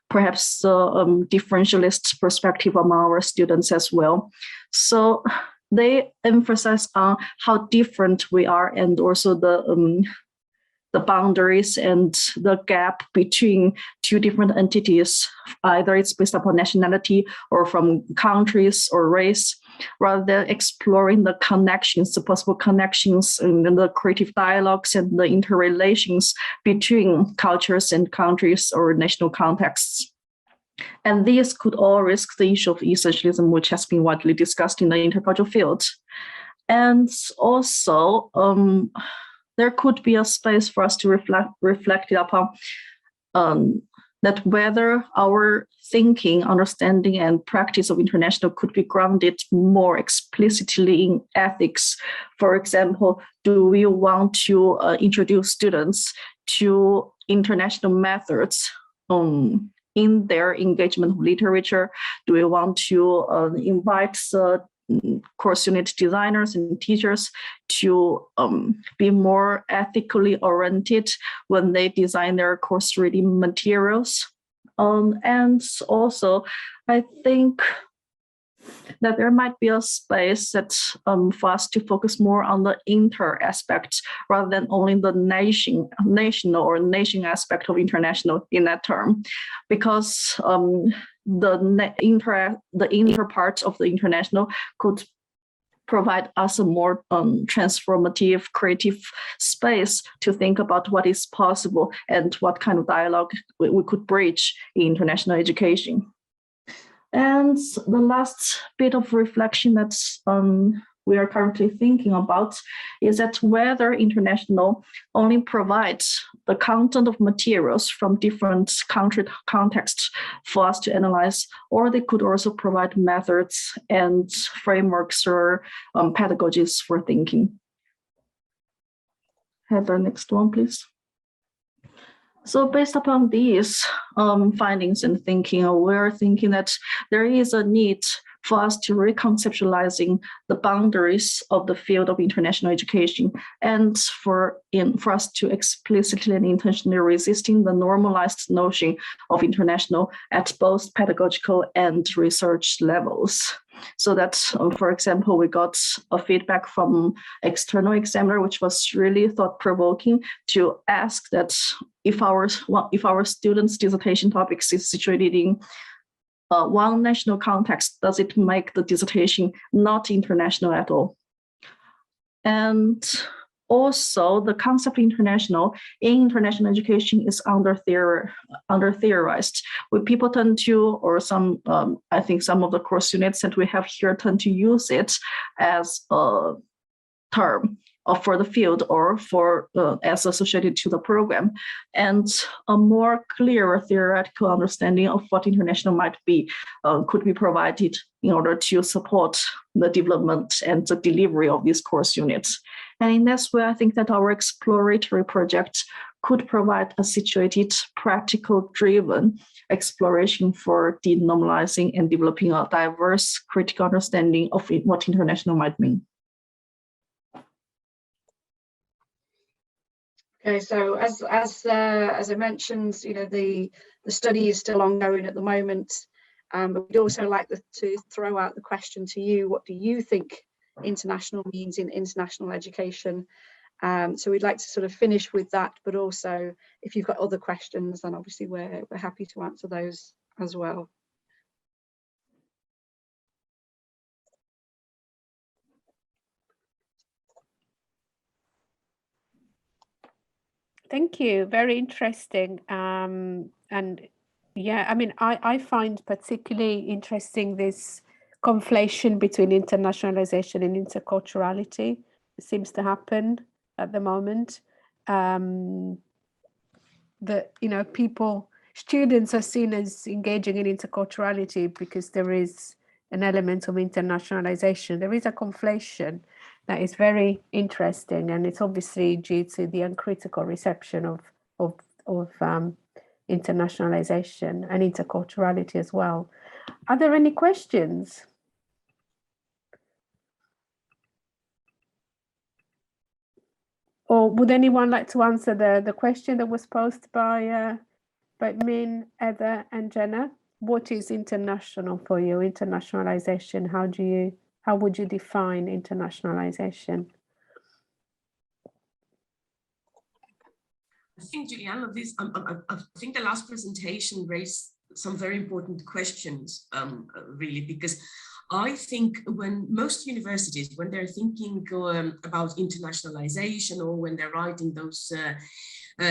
perhaps the differentialist perspective among our students as well. So they emphasize on how different we are and also the boundaries and the gap between two different entities, either it's based upon nationality or from countries or race, rather than exploring the connections, the possible connections in the creative dialogues and the interrelations between cultures and countries or national contexts. And this could all risk the issue of essentialism, which has been widely discussed in the intercultural field. And also, there could be a space for us to reflect upon that whether our thinking, understanding, and practice of international could be grounded more explicitly in ethics. For example, do we want to introduce students to international methods in their engagement with literature? Do we want to invite the course unit designers and teachers to be more ethically oriented when they design their course reading materials? And also, I think that there might be a space that for us to focus more on the inter aspect rather than only the national or nation aspect of international in that term, because the inter part of the international could provide us a more transformative, creative space to think about what is possible and what kind of dialogue we could bridge in international education. And the last bit of reflection that we are currently thinking about is that whether international only provides the content of materials from different country contexts for us to analyze, or they could also provide methods and frameworks or pedagogies for thinking. Heather, next one, please. So based upon these findings and thinking, we're thinking that there is a need for us to reconceptualizing the boundaries of the field of international education, and for us to explicitly and intentionally resisting the normalized notion of international at both pedagogical and research levels. So that, for example, we got a feedback from external examiner, which was really thought-provoking, to ask that if our students' dissertation topics is situated in one national context, does it make the dissertation not international at all? And also, the concept of international in international education is under theorized. When people tend to, or some, I think some of the course units that we have here tend to use it as a term for the field or for as associated to the program, and a more clear theoretical understanding of what international might be could be provided in order to support the development and the delivery of these course units. And in this way, I think that our exploratory project could provide a situated, practical-driven exploration for denormalizing and developing a diverse critical understanding of what international might mean. Okay, so as I mentioned, the study is still ongoing at the moment, but we'd also like to throw out the question to you: what do you think international means in international education? So we'd like to sort of finish with that, but also if you've got other questions, then obviously we're happy to answer those as well. Thank you. Very interesting. And yeah, I mean, I find particularly interesting this conflation between internationalization and interculturality. It seems to happen at the moment. That, students are seen as engaging in interculturality because there is an element of internationalization. There is a conflation that is very interesting, and it's obviously due to the uncritical reception of internationalization and interculturality as well. Are there any questions? Or would anyone like to answer the question that was posed by Min, Heather, and Jenna? What is international for you? Internationalization. How would you define internationalization? I think, Juliana, I think the last presentation raised some very important questions, really, because I think when most universities, when they're thinking about internationalization, or when they're writing those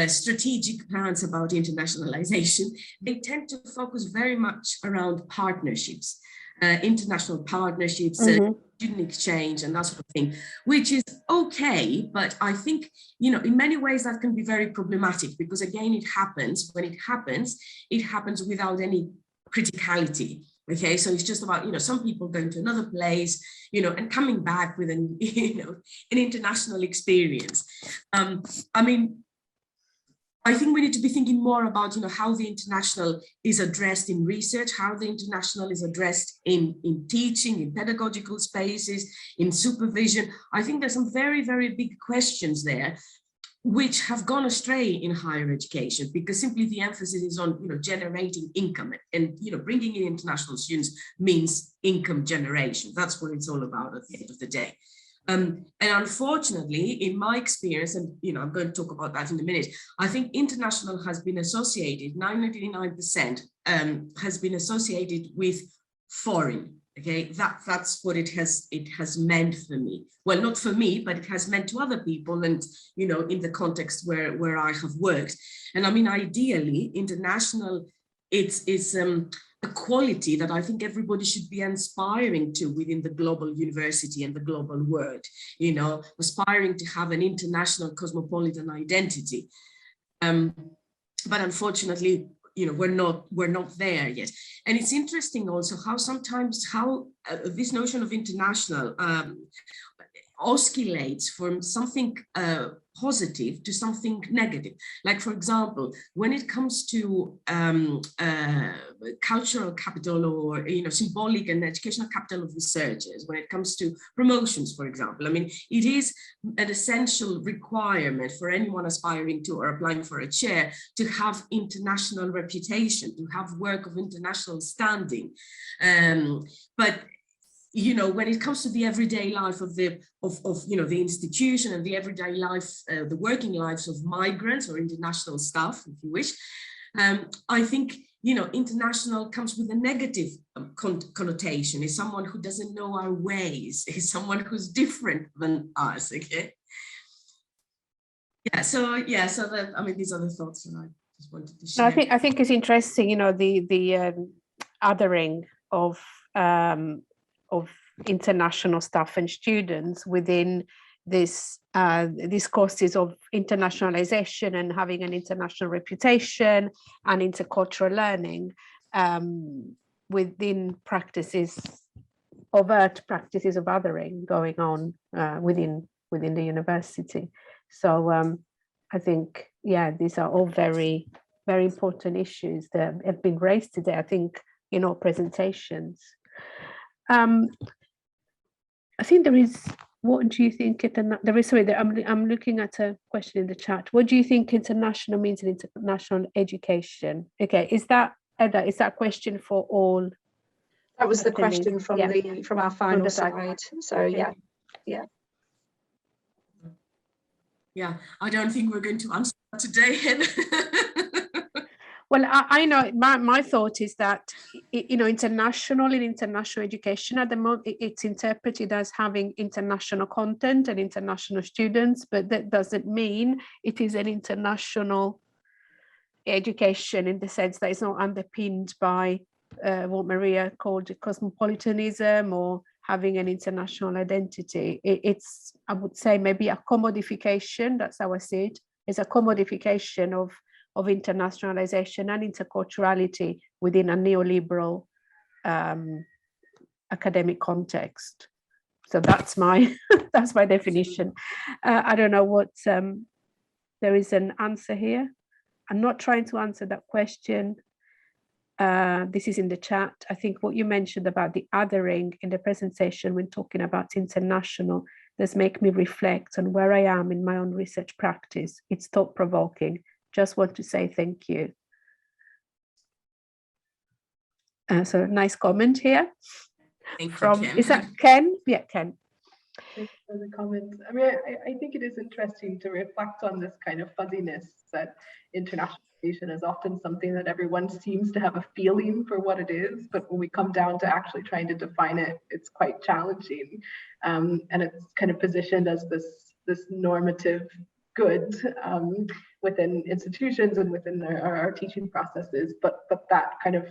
strategic plans about internationalization, they tend to focus very much around partnerships, international partnerships, student exchange and that sort of thing, which is okay. But I think, in many ways that can be very problematic, because again, when it happens without any criticality. Okay, so it's just about, some people going to another place, and coming back with an international experience. I think we need to be thinking more about, how the international is addressed in research, how the international is addressed in teaching, in pedagogical spaces, in supervision. I think there's some very, very big questions there. which have gone astray in higher education, because simply the emphasis is on, generating income, and, bringing in international students means income generation. That's what it's all about at the end of the day. And unfortunately, in my experience, and I'm going to talk about that in a minute, I think international has been associated, 99% has been associated with foreign. Okay, that's what it has meant for me. Well, not for me, but it has meant to other people, and in the context where I have worked. And I mean, ideally, international, it's a quality that I think everybody should be aspiring to within the global university and the global world, aspiring to have an international cosmopolitan identity. But unfortunately, we're not there yet. And it's interesting also how sometimes this notion of international oscillates from something positive to something negative. Like, for example, when it comes to cultural capital, or symbolic and educational capital of researchers, when it comes to promotions, for example, I mean, it is an essential requirement for anyone aspiring to or applying for a chair to have international reputation, to have work of international standing. But when it comes to the everyday life of the institution, and the everyday life, the working lives of migrants or international staff, if you wish, I think international comes with a negative connotation. Is someone who doesn't know our ways, is someone who's different than us. Okay. So that, I mean, these are the thoughts that I just wanted to share. I think it's interesting, the othering of international staff and students within these courses of internationalization and having an international reputation and intercultural learning within overt practices of othering going on within the university. So I think, these are all very, very important issues that have been raised today, I think, in all presentations. I think there is, what do you think, I'm looking at a question in the chat. What do you think international means in international education? Okay, is that a question for all? That was the question from our final slide. So okay. Yeah, I don't think we're going to answer that today. Well, I know my thought is that, international education at the moment, it's interpreted as having international content and international students, but that doesn't mean it is an international education in the sense that it's not underpinned by what Maria called cosmopolitanism or having an international identity. It's, I would say, maybe a commodification, that's how I see it, it's a commodification of internationalization and interculturality within a neoliberal academic context. So that's my that's my definition. I don't know what there is an answer here. I'm not trying to answer that question. This is in the chat. I think what you mentioned about the othering in the presentation when talking about international does make me reflect on where I am in my own research practice. It's thought-provoking. Just want to say thank you. So nice comment here. Thank from you, Ken. Is that Ken? Yeah, Ken. Thanks for the comment. I mean, I think it is interesting to reflect on this kind of fuzziness that internationalization is often something that everyone seems to have a feeling for what it is, but when we come down to actually trying to define it, it's quite challenging. And it's kind of positioned as this normative good within institutions and within our teaching processes, but that kind of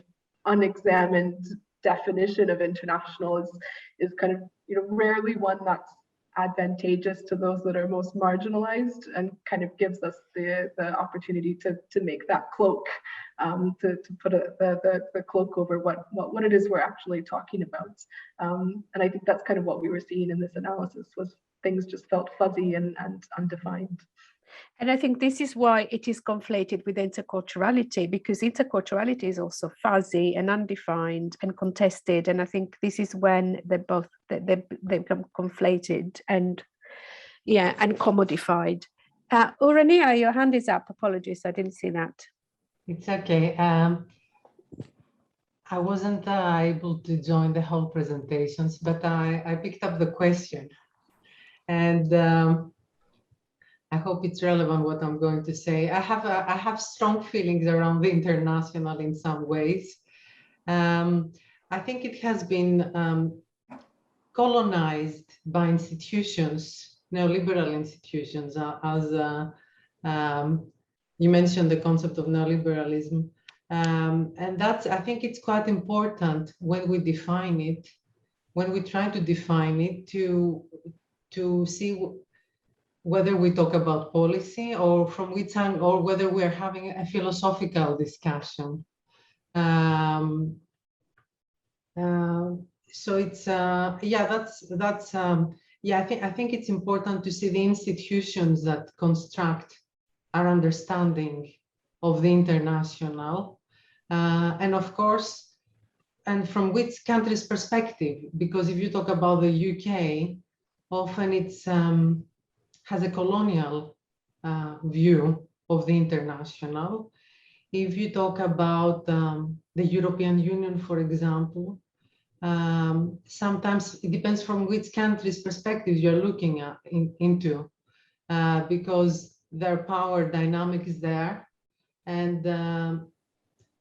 unexamined definition of international is kind of rarely one that's advantageous to those that are most marginalized, and kind of gives us the opportunity to make that cloak, to put the cloak over what it is we're actually talking about. And I think that's kind of what we were seeing in this analysis, was things just felt fuzzy and undefined. And I think this is why it is conflated with interculturality, because interculturality is also fuzzy and undefined and contested. And I think this is when they become conflated and commodified. Urania, your hand is up. Apologies, I didn't see that. It's okay. I wasn't able to join the whole presentations, but I picked up the question, and I hope it's relevant what I'm going to say. I have strong feelings around the international in some ways. I think it has been colonized by institutions, neoliberal institutions, as you mentioned the concept of neoliberalism. And that's, I think it's quite important when we define it, when we try to define it, to see whether we talk about policy or from which angle, or whether we're having a philosophical discussion. So it's yeah, I think it's important to see the institutions that construct our understanding of the international, and of course, and from which country's perspective, because if you talk about the UK, often it's has a colonial view of the international. If you talk about the European Union, for example, sometimes it depends from which country's perspective you're looking at into, because their power dynamic is there, and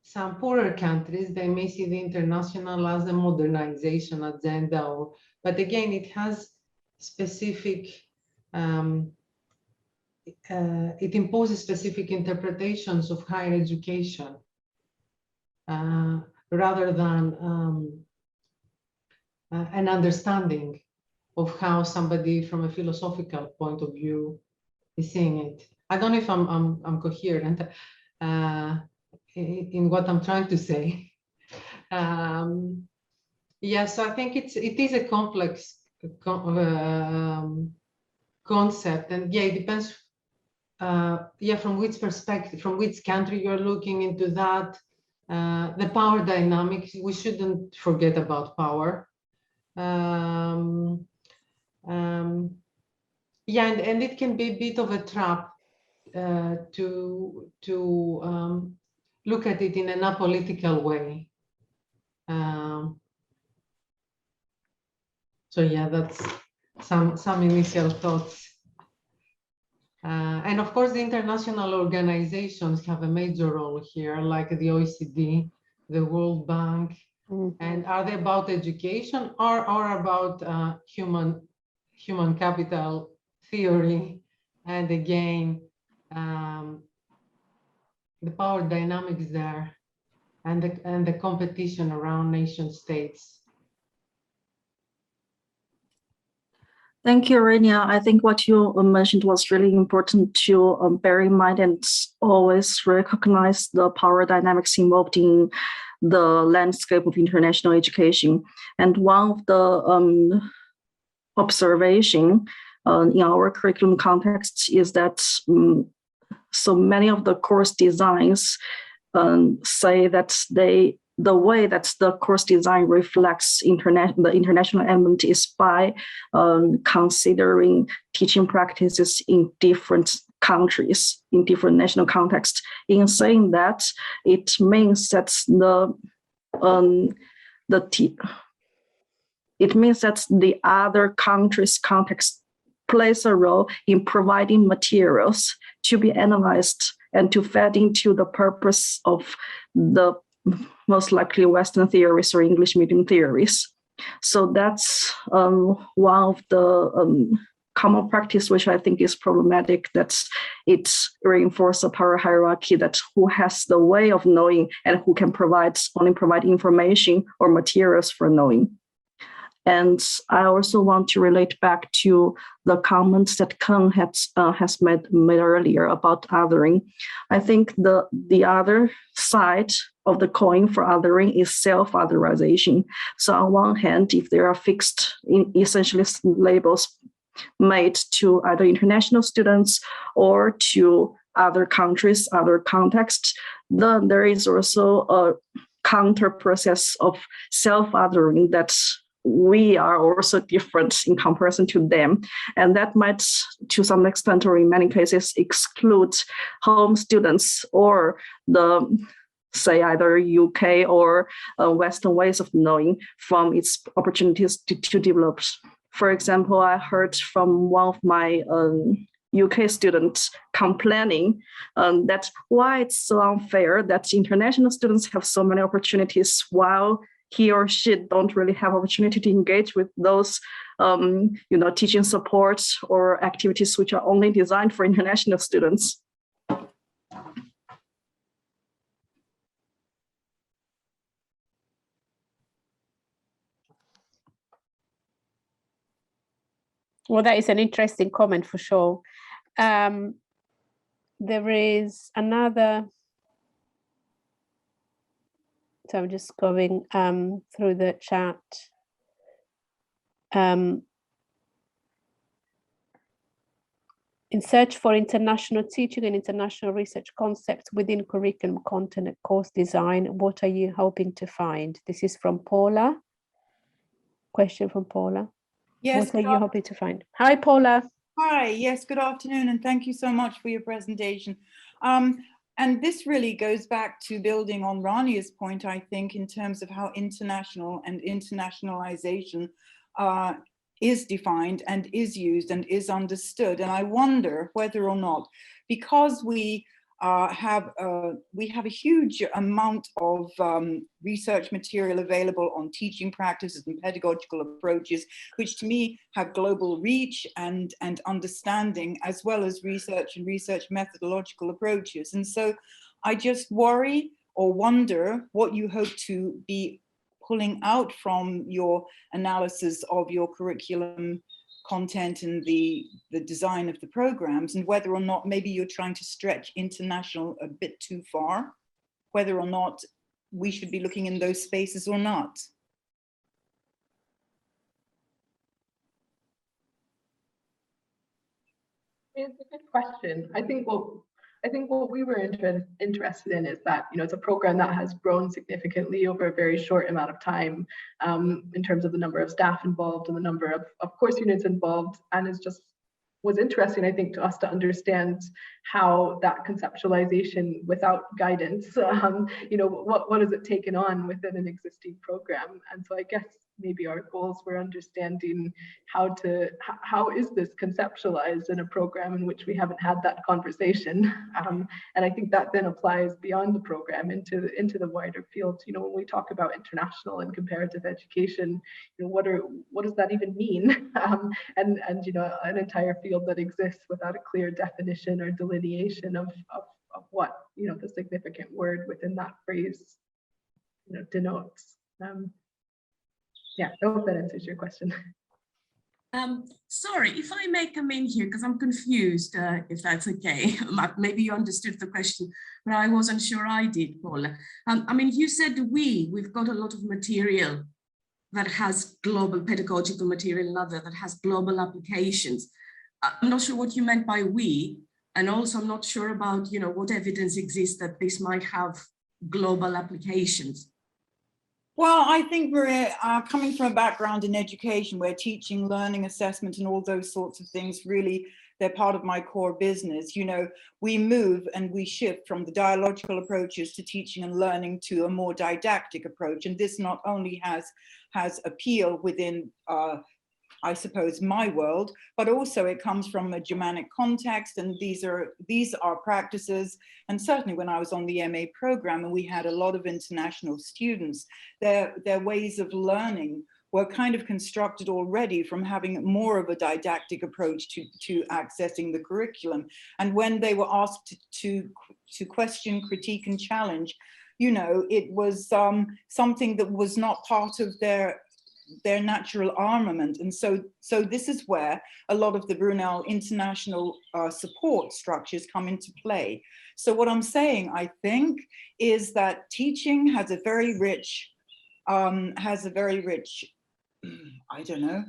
some poorer countries, they may see the international as a modernization agenda, or, but again, it has specific, it imposes specific interpretations of higher education, rather than an understanding of how somebody from a philosophical point of view is seeing it. I don't know if I'm coherent in what I'm trying to say. Yeah, so I think it is a complex concept, and yeah, it depends. Yeah, from which perspective, from which country you're looking into that. The power dynamics, we shouldn't forget about power. Yeah, and it can be a bit of a trap to look at it in an apolitical way. So yeah, that's some initial thoughts. And of course, the international organizations have a major role here, like the OECD, the World Bank. And are they about education or about human capital theory? And again, the power dynamics there, and the competition around nation states. Thank you, Rania. I think what you mentioned was really important to bear in mind and always recognize the power dynamics involved in the landscape of international education. And one of the observation in our curriculum context is that so many of the course designs say that the way that the course design reflects the international element is by considering teaching practices in different countries, in different national contexts. In saying that, it means that the other country's context plays a role in providing materials to be analyzed and to fed into the purpose of the most likely Western theories or English medium theories. So that's one of the common practice, which I think is problematic, that it reinforces a power hierarchy, that who has the way of knowing and who can only provide information or materials for knowing. And I also want to relate back to the comments that Kang has made earlier about othering. I think the other side of the coin for othering is self-authorization. So on one hand, if there are fixed essentialist labels made to either international students or to other countries, other contexts, then there is also a counter process of self-othering that we are also different in comparison to them. And that might, to some extent, or in many cases, exclude home students or the, say, either UK or Western ways of knowing from its opportunities to develop. For example, I heard from one of my UK students complaining that why it's so unfair that international students have so many opportunities while he or she don't really have opportunity to engage with those teaching support or activities which are only designed for international students. Well, that is an interesting comment for sure. There is another, so I'm just going through the chat. In search for international teaching and international research concepts within curriculum content and course design, what are you hoping to find? This is from Paula. Question from Paula. Yes. What are you hoping to find? Hi, Paula. Hi, yes, good afternoon, and thank you so much for your presentation. And this really goes back to building on Rania's point, I think, in terms of how international and internationalization is defined and is used and is understood. And I wonder whether or not, because we have a huge amount of research material available on teaching practices and pedagogical approaches, which to me have global reach and understanding, as well as research and research methodological approaches. And so I just worry or wonder what you hope to be pulling out from your analysis of your curriculum content and the design of the programs, and whether or not maybe you're trying to stretch international a bit too far, whether or not we should be looking in those spaces or not. It's a good question. I think what we were interested in is that, it's a program that has grown significantly over a very short amount of time in terms of the number of staff involved and the number of course units involved, and was interesting, I think, to us to understand how that conceptualization without guidance, what has it taken on within an existing program? And so I guess maybe our goals were understanding how is this conceptualized in a program in which we haven't had that conversation, and I think that then applies beyond the program into the wider field. When we talk about international and comparative education, what does that even mean? And an entire field that exists without a clear definition or delineation of what the significant word within that phrase denotes. Yeah, I hope that answers your question. Sorry, if I may come in here, because I'm confused, if that's okay. Maybe you understood the question, but I wasn't sure I did, Paula. I mean, you said we've got a lot of material that has global pedagogical material and other that has global applications. I'm not sure what you meant by we, and also I'm not sure about, what evidence exists that this might have global applications. Well, I think we're coming from a background in education where teaching, learning, assessment, and all those sorts of things, really, they're part of my core business. We move and we shift from the dialogical approaches to teaching and learning to a more didactic approach. And this not only has appeal within I suppose, my world, but also it comes from a Germanic context, and these are practices. And certainly when I was on the MA program and we had a lot of international students, their ways of learning were kind of constructed already from having more of a didactic approach to accessing the curriculum. And when they were asked to question, critique, and challenge, it was something that was not part of their natural armament. And so this is where a lot of the Brunel international support structures come into play. So what I'm saying, I think, is that teaching has a very rich, I don't know,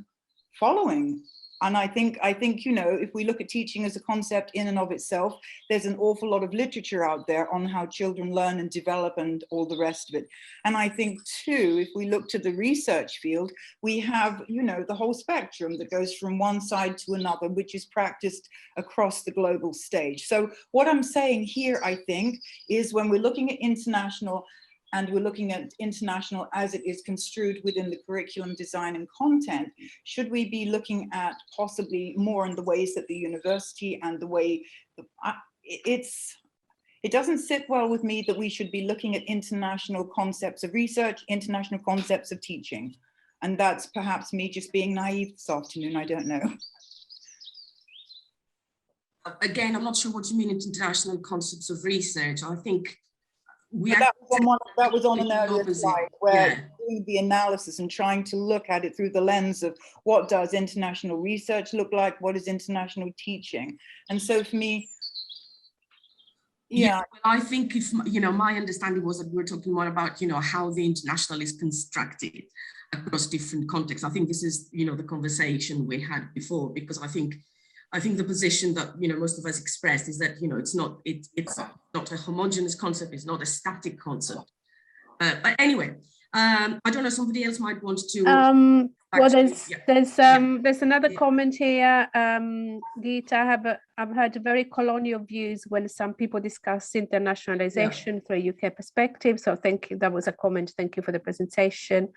following. And I think, you know, if we look at teaching as a concept in and of itself, there's an awful lot of literature out there on how children learn and develop and all the rest of it. And I think too, if we look to the research field, we have, you know, the whole spectrum that goes from one side to another, which is practiced across the global stage. So what I'm saying here, I think, is when we're looking at international, and we're looking at international as it is construed within the curriculum design and content, should we be looking at possibly more in the ways that the university and the way, it doesn't sit well with me that we should be looking at international concepts of research, international concepts of teaching. And that's perhaps me just being naive this afternoon, I don't know. Again, I'm not sure what you mean international concepts of research. I think that was on an earlier slide where doing the analysis and trying to look at it through the lens of what does international research look like, what is international teaching. And so for me, well, I think if, you know, my understanding was that we were talking more about, you know, how the international is constructed across different contexts. I think this is, you know, the conversation we had before, because I think the position that, you know, most of us expressed is that, you know, it's not a homogeneous concept, it's not a static concept. But anyway, I don't know, somebody else might want to. Well, there's another comment here, Geeta. I've heard very colonial views when some people discuss internationalization through a UK perspective. So thank you. That was a comment. Thank you for the presentation.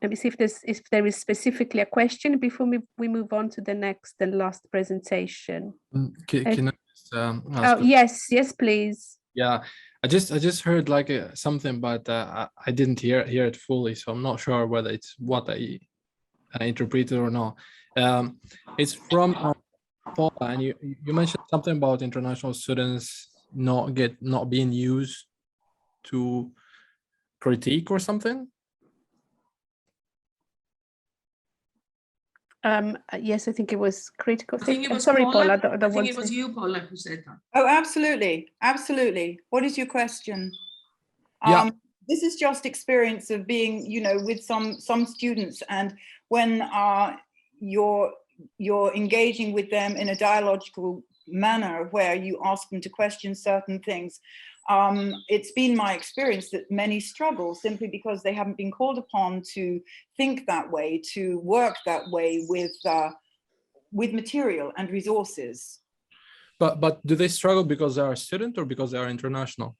Let me see if there is specifically a question before we move on to the last presentation. Can I just ask yes, please. Yeah, I just heard like something, but I didn't hear it fully, so I'm not sure whether it's what I interpreted or not. It's from Paula, and you mentioned something about international students not being used to critique or something. Yes, I think it was critical. I think it was sorry, Paula. Paula. I think it was you, Paula, who said that. Oh, absolutely. Absolutely. What is your question? This is just experience of being, you know, with some students, and when you're engaging with them in a dialogical manner where you ask them to question certain things. It's been my experience that many struggle simply because they haven't been called upon to think that way, to work that way with material and resources. But do they struggle because they are a student or because they are international?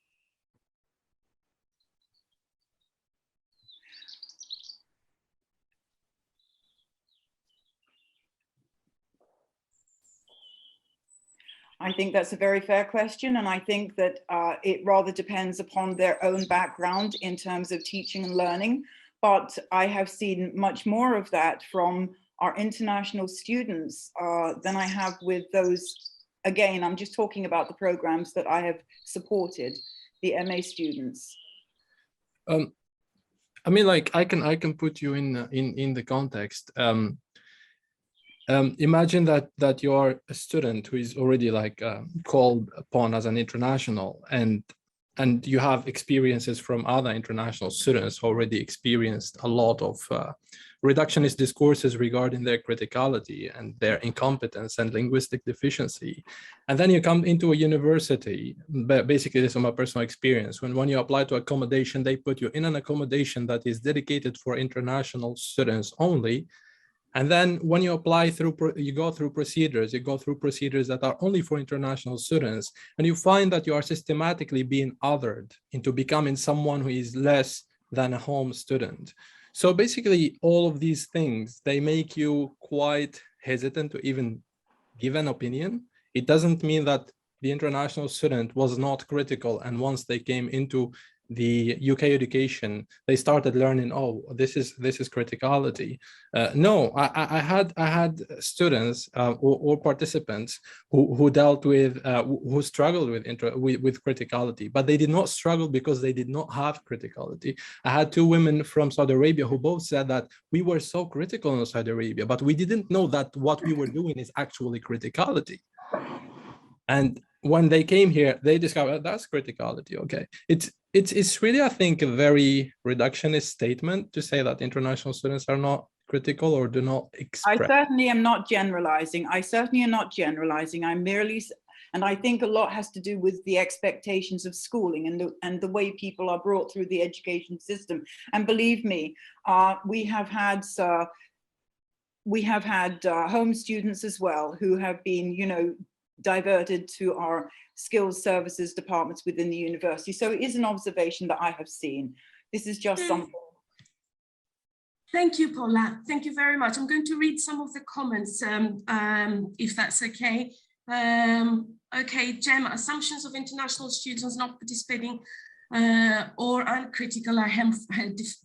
I think that's a very fair question, and I think that it rather depends upon their own background in terms of teaching and learning. But I have seen much more of that from our international students than I have with those. Again, I'm just talking about the programs that I have supported, the MA students. I mean, like I can put you in the context. Imagine that you're a student who is already like called upon as an international, and you have experiences from other international students who already experienced a lot of reductionist discourses regarding their criticality and their incompetence and linguistic deficiency. And then you come into a university, but basically this is my personal experience, when you apply to accommodation, they put you in an accommodation that is dedicated for international students only. And then when you apply you go through procedures that are only for international students, and you find that you are systematically being othered into becoming someone who is less than a home student. So basically all of these things, they make you quite hesitant to even give an opinion. It doesn't mean that the international student was not critical, and once they came into the UK education, they started learning, oh, this is criticality. No, I had students or participants who dealt with who struggled with criticality, but they did not struggle because they did not have criticality. I had two women from Saudi Arabia who both said that we were so critical in Saudi Arabia, but we didn't know that what we were doing is actually criticality. And when they came here, they discovered that's criticality. Okay, it's really, I think, a very reductionist statement to say that international students are not critical or do not I express. certainly am not generalizing. I'm merely, and I think a lot has to do with the expectations of schooling and the way people are brought through the education system. And believe me, we have had home students as well who have been, you know, diverted to our skills services departments within the university. So it is an observation that I have seen. This is just something. Thank you, Paula. Thank you very much. I'm going to read some of the comments, if that's okay. Okay, Jem, assumptions of international students not participating or uncritical are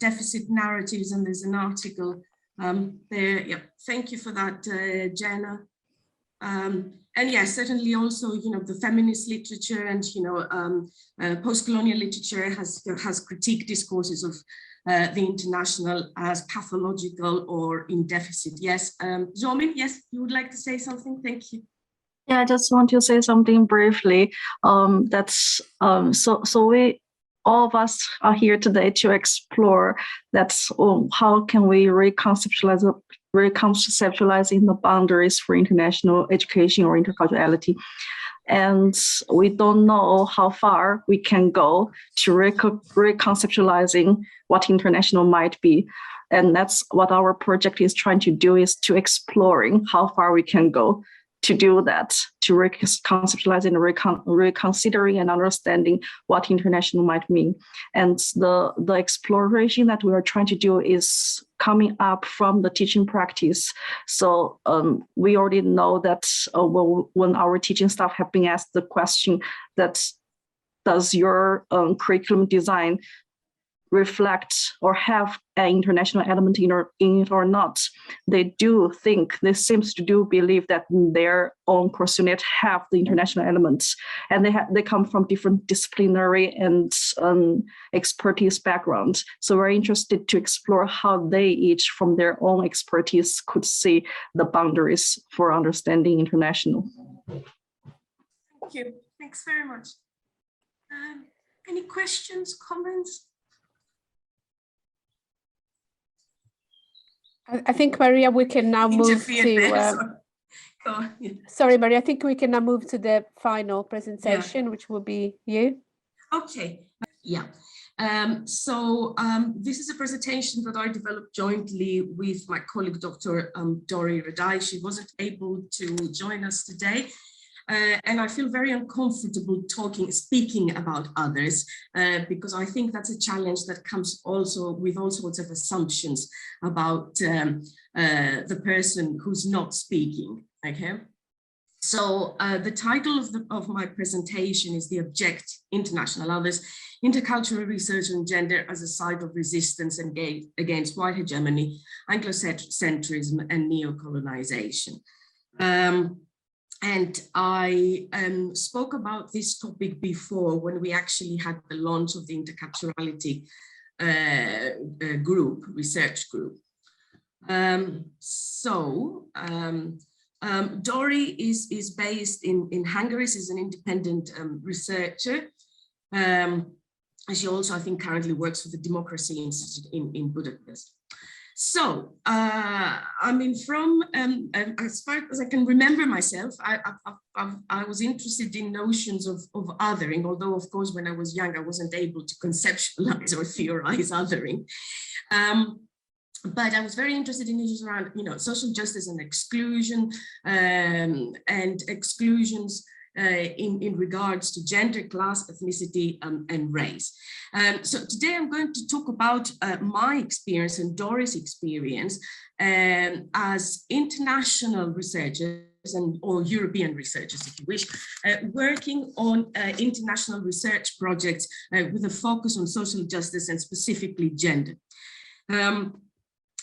deficit narratives, and there's an article there. Yeah, thank you for that, Jenna. And yes, certainly also, you know, the feminist literature and, you know, post-colonial literature has critiqued discourses of the international as pathological or in deficit. Yes, Zomin, yes, you would like to say something? Thank you. Yeah, I just want to say something briefly. So we, all of us are here today to explore that's how can we reconceptualizing the boundaries for international education or interculturality. And we don't know how far we can go to reconceptualizing what international might be. And that's what our project is trying to do, is to exploring how far we can go to do that, to reconceptualizing and reconsidering and understanding what international might mean. And the exploration that we are trying to do is coming up from the teaching practice. So we already know that when our teaching staff have been asked the question that does your curriculum design reflect or have an international element in it or not, they seems to do believe that their own course unit have the international elements, and they come from different disciplinary and expertise backgrounds. So we're interested to explore how they each from their own expertise could see the boundaries for understanding international. Thank you. Thanks very much. Any questions, comments? I think, Maria, we can now move to. Sorry, Maria, I think we can now move to the final presentation, which will be you. Okay. Yeah. This is a presentation that I developed jointly with my colleague, Dr. Dori Radai. She wasn't able to join us today. And I feel very uncomfortable speaking about others, because I think that's a challenge that comes also with all sorts of assumptions about the person who's not speaking. Okay, so the title of my presentation is The Object International Others, Intercultural Research on Gender as a Site of Resistance Against White Hegemony, Anglocentrism and Neo-Colonization. And I spoke about this topic before when we actually had the launch of the Interculturality research group. Dori is based in Hungary. She's an independent researcher. She also, I think, currently works for the Democracy Institute in Budapest. So, I mean, from as far as I can remember myself, I was interested in notions of othering, although, of course, when I was young, I wasn't able to conceptualize or theorize othering. But I was very interested in issues around, you know, social justice and exclusion, and exclusions in regards to gender, class, ethnicity, and race. So today I'm going to talk about my experience and Dori's experience as international researchers or European researchers, if you wish, working on international research projects with a focus on social justice and specifically gender.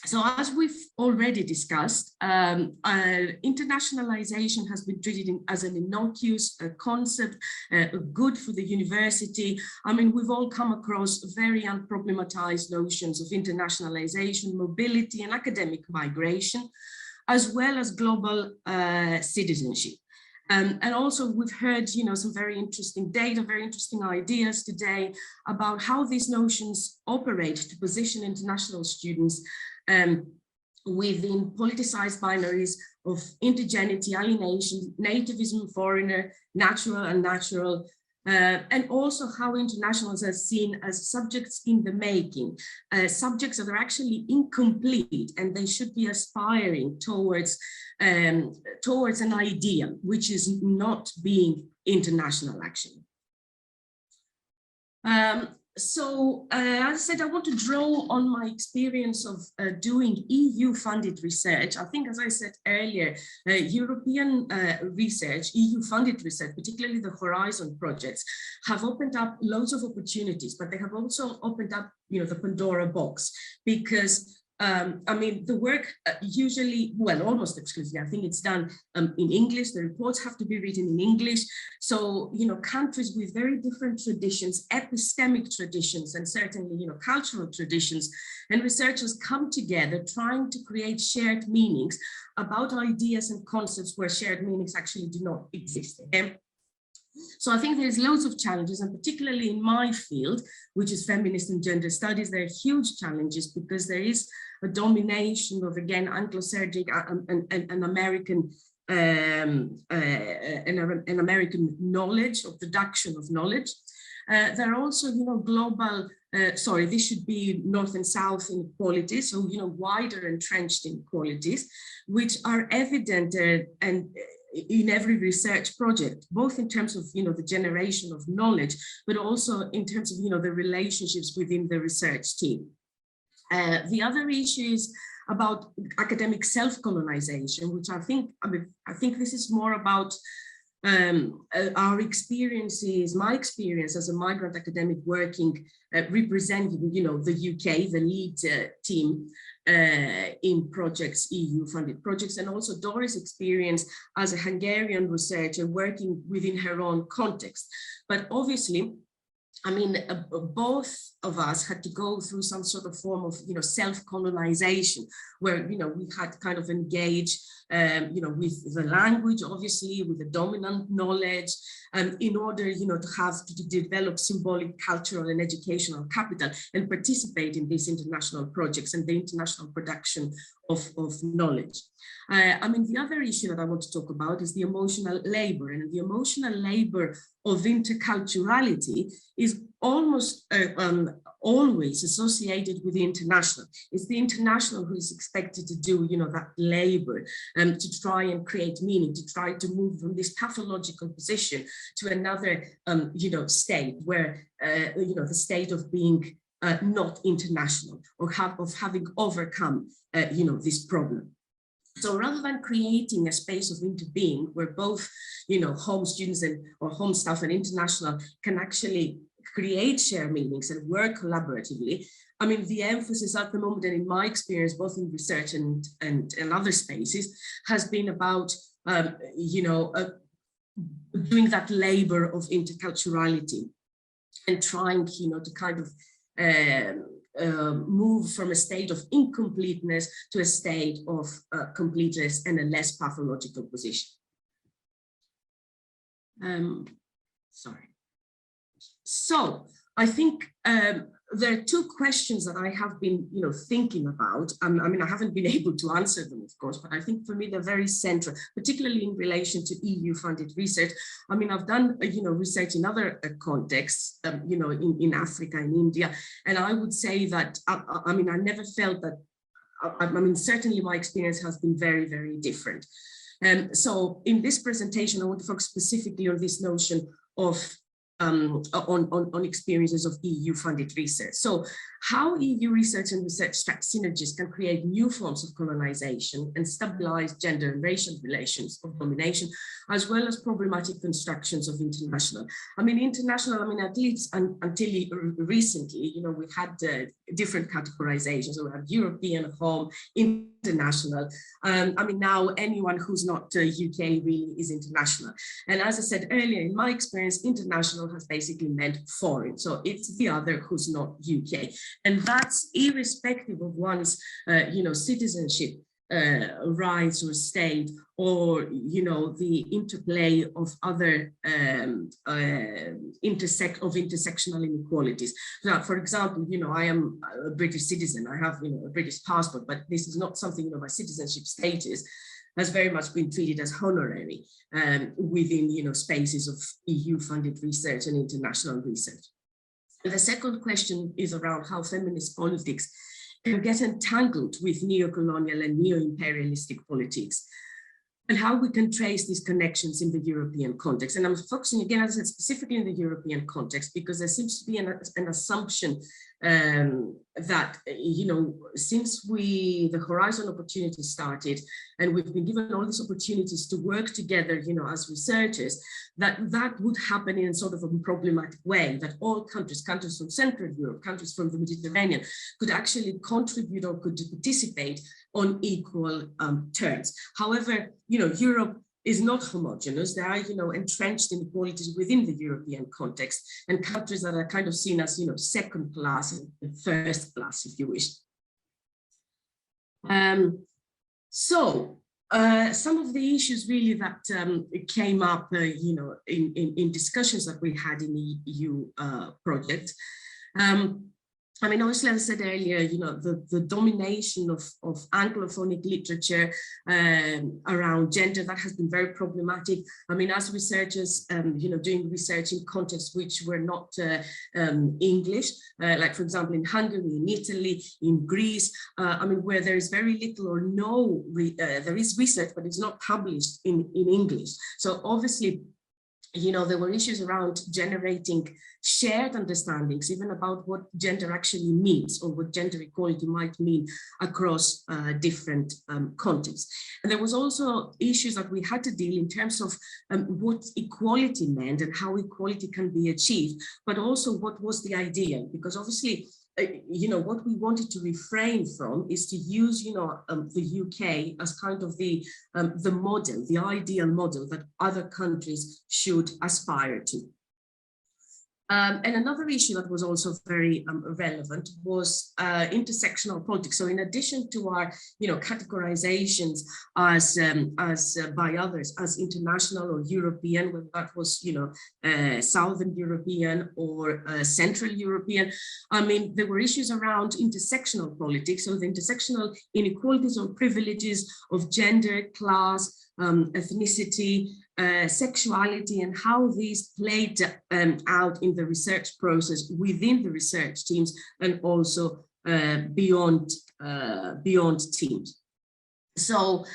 So as we've already discussed, internationalization has been treated as an innocuous concept, good for the university. I mean, we've all come across very unproblematized notions of internationalization, mobility, and academic migration, as well as global citizenship. And also we've heard, you know, some very interesting data, very interesting ideas today about how these notions operate to position international students within politicized binaries of indigeneity, alienation, nativism, foreigner, natural, unnatural, and also how internationals are seen as subjects in the making, subjects that are actually incomplete, and they should be aspiring towards an ideal, which is not being international action. So as I said, I want to draw on my experience of doing EU-funded research. I think, as I said earlier, European research, EU-funded research, particularly the Horizon projects, have opened up loads of opportunities, but they have also opened up, the Pandora box, because I mean, the work usually, well, almost exclusively, I think it's done in English. The reports have to be written in English. So, countries with very different traditions, epistemic traditions, and certainly, cultural traditions, and researchers come together trying to create shared meanings about ideas and concepts where shared meanings actually do not exist. So I think there's loads of challenges, and particularly in my field, which is feminist and gender studies, there are huge challenges because there is a domination of, again, Anglo-Celtic and American an American knowledge, or production of knowledge. There are also, global, this should be North and South inequalities, so, wider entrenched inequalities, which are evident and in every research project, both in terms of, the generation of knowledge, but also in terms of, the relationships within the research team. The other issue is about academic self-colonization, which I think this is more about our experiences, my experience as a migrant academic working, representing, the UK, the lead team in projects, EU-funded projects, and also Doris' experience as a Hungarian researcher working within her own context. But obviously, I mean, both of us had to go through some sort of form of, self-colonization, where, we had kind of engaged, with the language, obviously, with the dominant knowledge, in order, to develop symbolic, cultural, and educational capital and participate in these international projects and the international production of knowledge. I mean, the other issue that I want to talk about is the emotional labor, and the emotional labor of interculturality is almost always associated with the international. It's the international who is expected to do, that labor to try and create meaning, to try to move from this pathological position to another, state where, the state of being not international, or of having overcome, this problem. So rather than creating a space of interbeing where both, home students or home staff and international can actually create shared meanings and work collaboratively, I mean, the emphasis at the moment, and in my experience, both in research and other spaces, has been about, doing that labor of interculturality and trying, to kind of move from a state of incompleteness to a state of completeness and a less pathological position. Sorry. So I think there are two questions that I have been, thinking about. I mean, I haven't been able to answer them, of course, but I think for me they're very central, particularly in relation to EU-funded research. I mean, I've done, research in other contexts, in Africa, in India, and I would say that, I mean, I never felt that, I mean, certainly my experience has been very, very different. So in this presentation, I want to focus specifically on this notion of on experiences of EU-funded research. So how EU research and research synergies can create new forms of colonization and stabilize gender and racial relations of domination, as well as problematic constructions of international. I mean, international, I mean, at least until recently, we had different categorizations. So we have European, home, international. I mean, now anyone who's not UK really is international. And as I said earlier, in my experience, international has basically meant foreign. So it's the other who's not UK. And that's irrespective of one's, citizenship rights or state, or the interplay of other intersectional inequalities. Now, for example, I am a British citizen. I have a British passport, but this is not something. My citizenship status has very much been treated as honorary within spaces of EU-funded research and international research. And the second question is around how feminist politics can get entangled with neo-colonial and neo-imperialistic politics, and how we can trace these connections in the European context. And I'm focusing again, as I said, specifically in the European context, because there seems to be an assumption that, since the Horizon opportunity started, and we've been given all these opportunities to work together, as researchers, that would happen in sort of a problematic way, that all countries from Central Europe, countries from the Mediterranean, could actually contribute or could participate on equal terms. However, Europe is not homogeneous. There are, entrenched inequalities within the European context, and countries that are kind of seen as, second class and first class, if you wish. Some of the issues really that came up, in discussions that we had in the EU project. Obviously, as I said earlier, the domination of Anglophonic literature around gender, that has been very problematic. As researchers, doing research in contexts which were not English, like, for example, in Hungary, in Italy, in Greece, where there is very little or no, there is research, but it's not published in English. So obviously, there were issues around generating shared understandings, even about what gender actually means, or what gender equality might mean across different contexts. And there was also issues that we had to deal in terms of what equality meant and how equality can be achieved, but also what was the ideal, because obviously, what we wanted to refrain from is to use, the UK as kind of the model, the ideal model that other countries should aspire to. And another issue that was also very relevant was intersectional politics. So in addition to our, categorizations as by others as international or European, whether that was, Southern European or Central European, there were issues around intersectional politics, so the intersectional inequalities or privileges of gender, class, ethnicity, sexuality, and how these played out in the research process within the research teams, and also beyond teams. So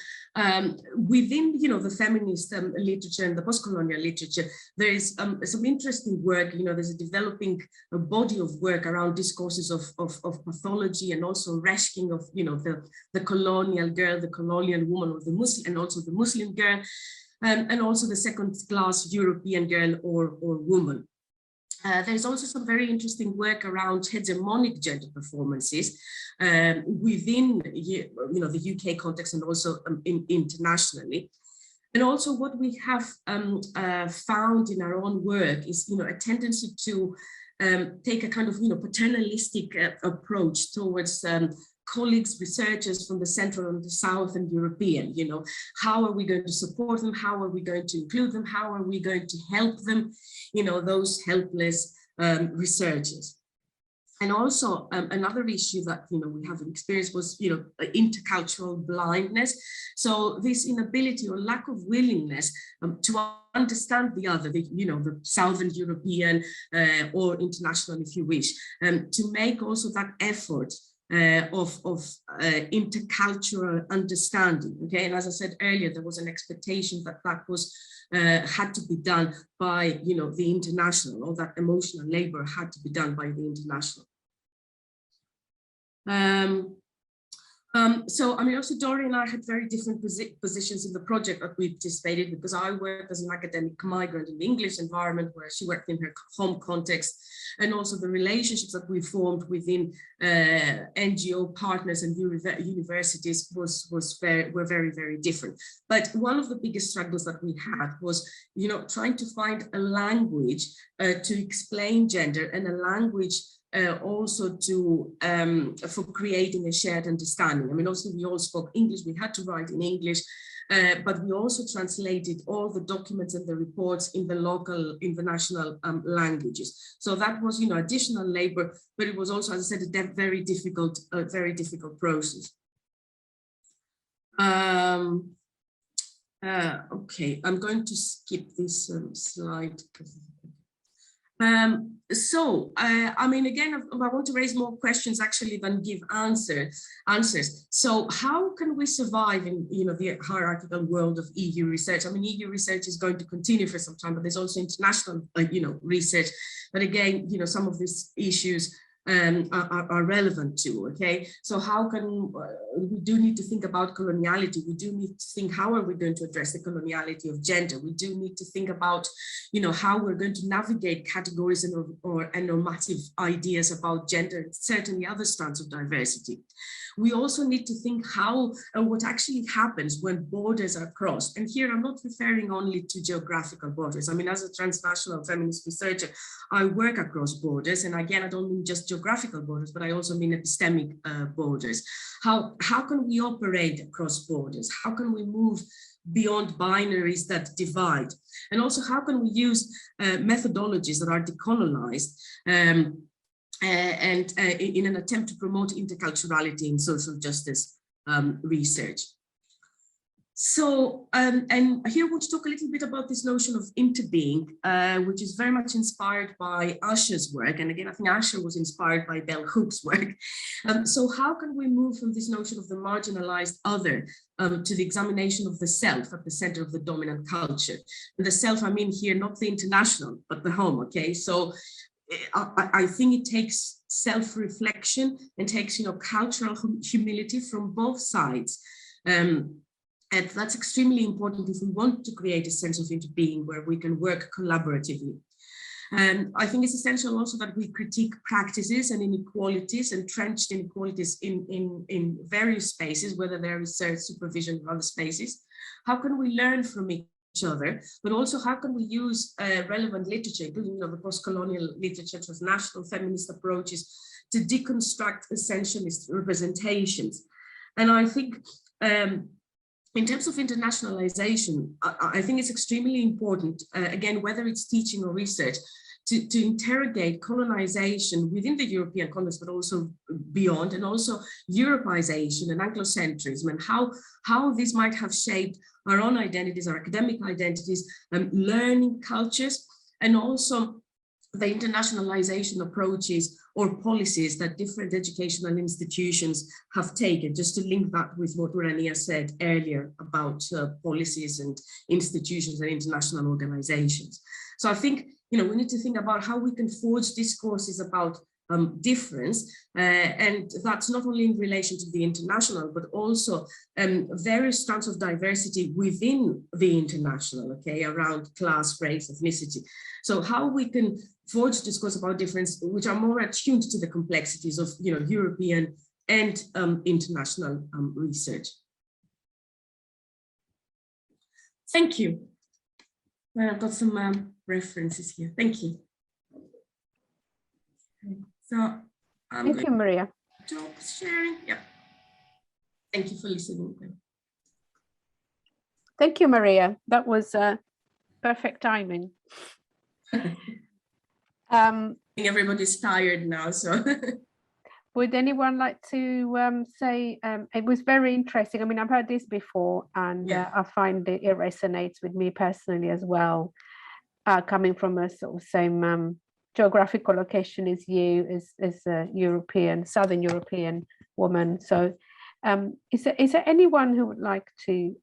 within, the feminist literature and the postcolonial literature, there is some interesting work. There's a developing body of work around discourses of pathology, and also rescuing of, the colonial girl, the colonial woman, or the Muslim, and also the Muslim girl, and also the second-class European girl or woman. There's also some very interesting work around hegemonic gender performances within, the UK context, and also internationally. And also what we have found in our own work is, a tendency to take a kind of, paternalistic approach towards colleagues, researchers from the Central and the Southern European. How are we going to support them? How are we going to include them? How are we going to help them? Those helpless researchers. And also another issue that we have experienced was intercultural blindness. So this inability or lack of willingness to understand the other, the Southern European or international, if you wish, to make also that effort of intercultural understanding. Okay, and as I said earlier, there was an expectation that was had to be done by the international, or that emotional labor had to be done by the international. So also Dori and I had very different positions in the project that we participated, because I worked as an academic migrant in the English environment, where she worked in her home context, and also the relationships that we formed within NGO partners and universities were very, very different. But one of the biggest struggles that we had was, trying to find a language to explain gender, and a language also to for creating a shared understanding. I mean, also we all spoke English, we had to write in English, but we also translated all the documents and the reports in the local, in the national languages. So that was, you know, additional labor, but it was also, as I said, a very difficult process. Okay, I'm going to skip this slide. I mean, again, I want to raise more questions actually than give answers. So how can we survive in, you know, the hierarchical world of EU research? I mean, EU research is going to continue for some time, but there's also international, you know, research. But again, you know, some of these issues are relevant to, okay? So how can, we do need to think about coloniality. We do need to think, how are we going to address the coloniality of gender? We do need to think about, you know, how we're going to navigate categories and normative ideas about gender, and certainly other strands of diversity. We also need to think how and what actually happens when borders are crossed. And here I'm not referring only to geographical borders. I mean, as a transnational feminist researcher, I work across borders. And again, I don't mean just geographical borders, but I also mean epistemic borders. How can we operate across borders? How can we move beyond binaries that divide? And also, how can we use methodologies that are decolonized and in an attempt to promote interculturality in social justice research? So, and here I want to talk a little bit about this notion of interbeing, which is very much inspired by Usher's work. And again, I think Usher was inspired by bell hooks' work. So how can we move from this notion of the marginalized other to the examination of the self at the center of the dominant culture? And the self, I mean here, not the international, but the home, okay? So I think it takes self-reflection and takes, you know, cultural humility from both sides. And that's extremely important if we want to create a sense of interbeing where we can work collaboratively. And I think it's essential also that we critique practices and inequalities, entrenched inequalities in various spaces, whether they're research, supervision, or other spaces. How can we learn from each other, but also how can we use relevant literature, including, you know, the post-colonial literature, transnational feminist approaches, to deconstruct essentialist representations? And I think in terms of internationalization, I think it's extremely important, again, whether it's teaching or research, to interrogate colonization within the European context, but also beyond, and also Europeization and Anglocentrism, and how this might have shaped our own identities, our academic identities, learning cultures, and also the internationalization approaches or policies that different educational institutions have taken, just to link that with what Rania said earlier about policies and institutions and international organizations. So I think, you know, we need to think about how we can forge discourses about difference, and that's not only in relation to the international, but also various strands of diversity within the international, okay, around class, race, ethnicity. So how we can forge discourse about difference, which are more attuned to the complexities of, you know, European and international research. Thank you. Well, I've got some references here. Thank you. So thank you, Maria. Stop sharing. Yeah. Thank you for listening. Thank you, Maria. That was perfect timing. I think everybody's tired now, so. Would anyone like to say, it was very interesting. I mean, I've heard this before, and yeah. I find it resonates with me personally as well, coming from a sort of same geographical location as you, as a European, Southern European woman. So is there anyone who would like to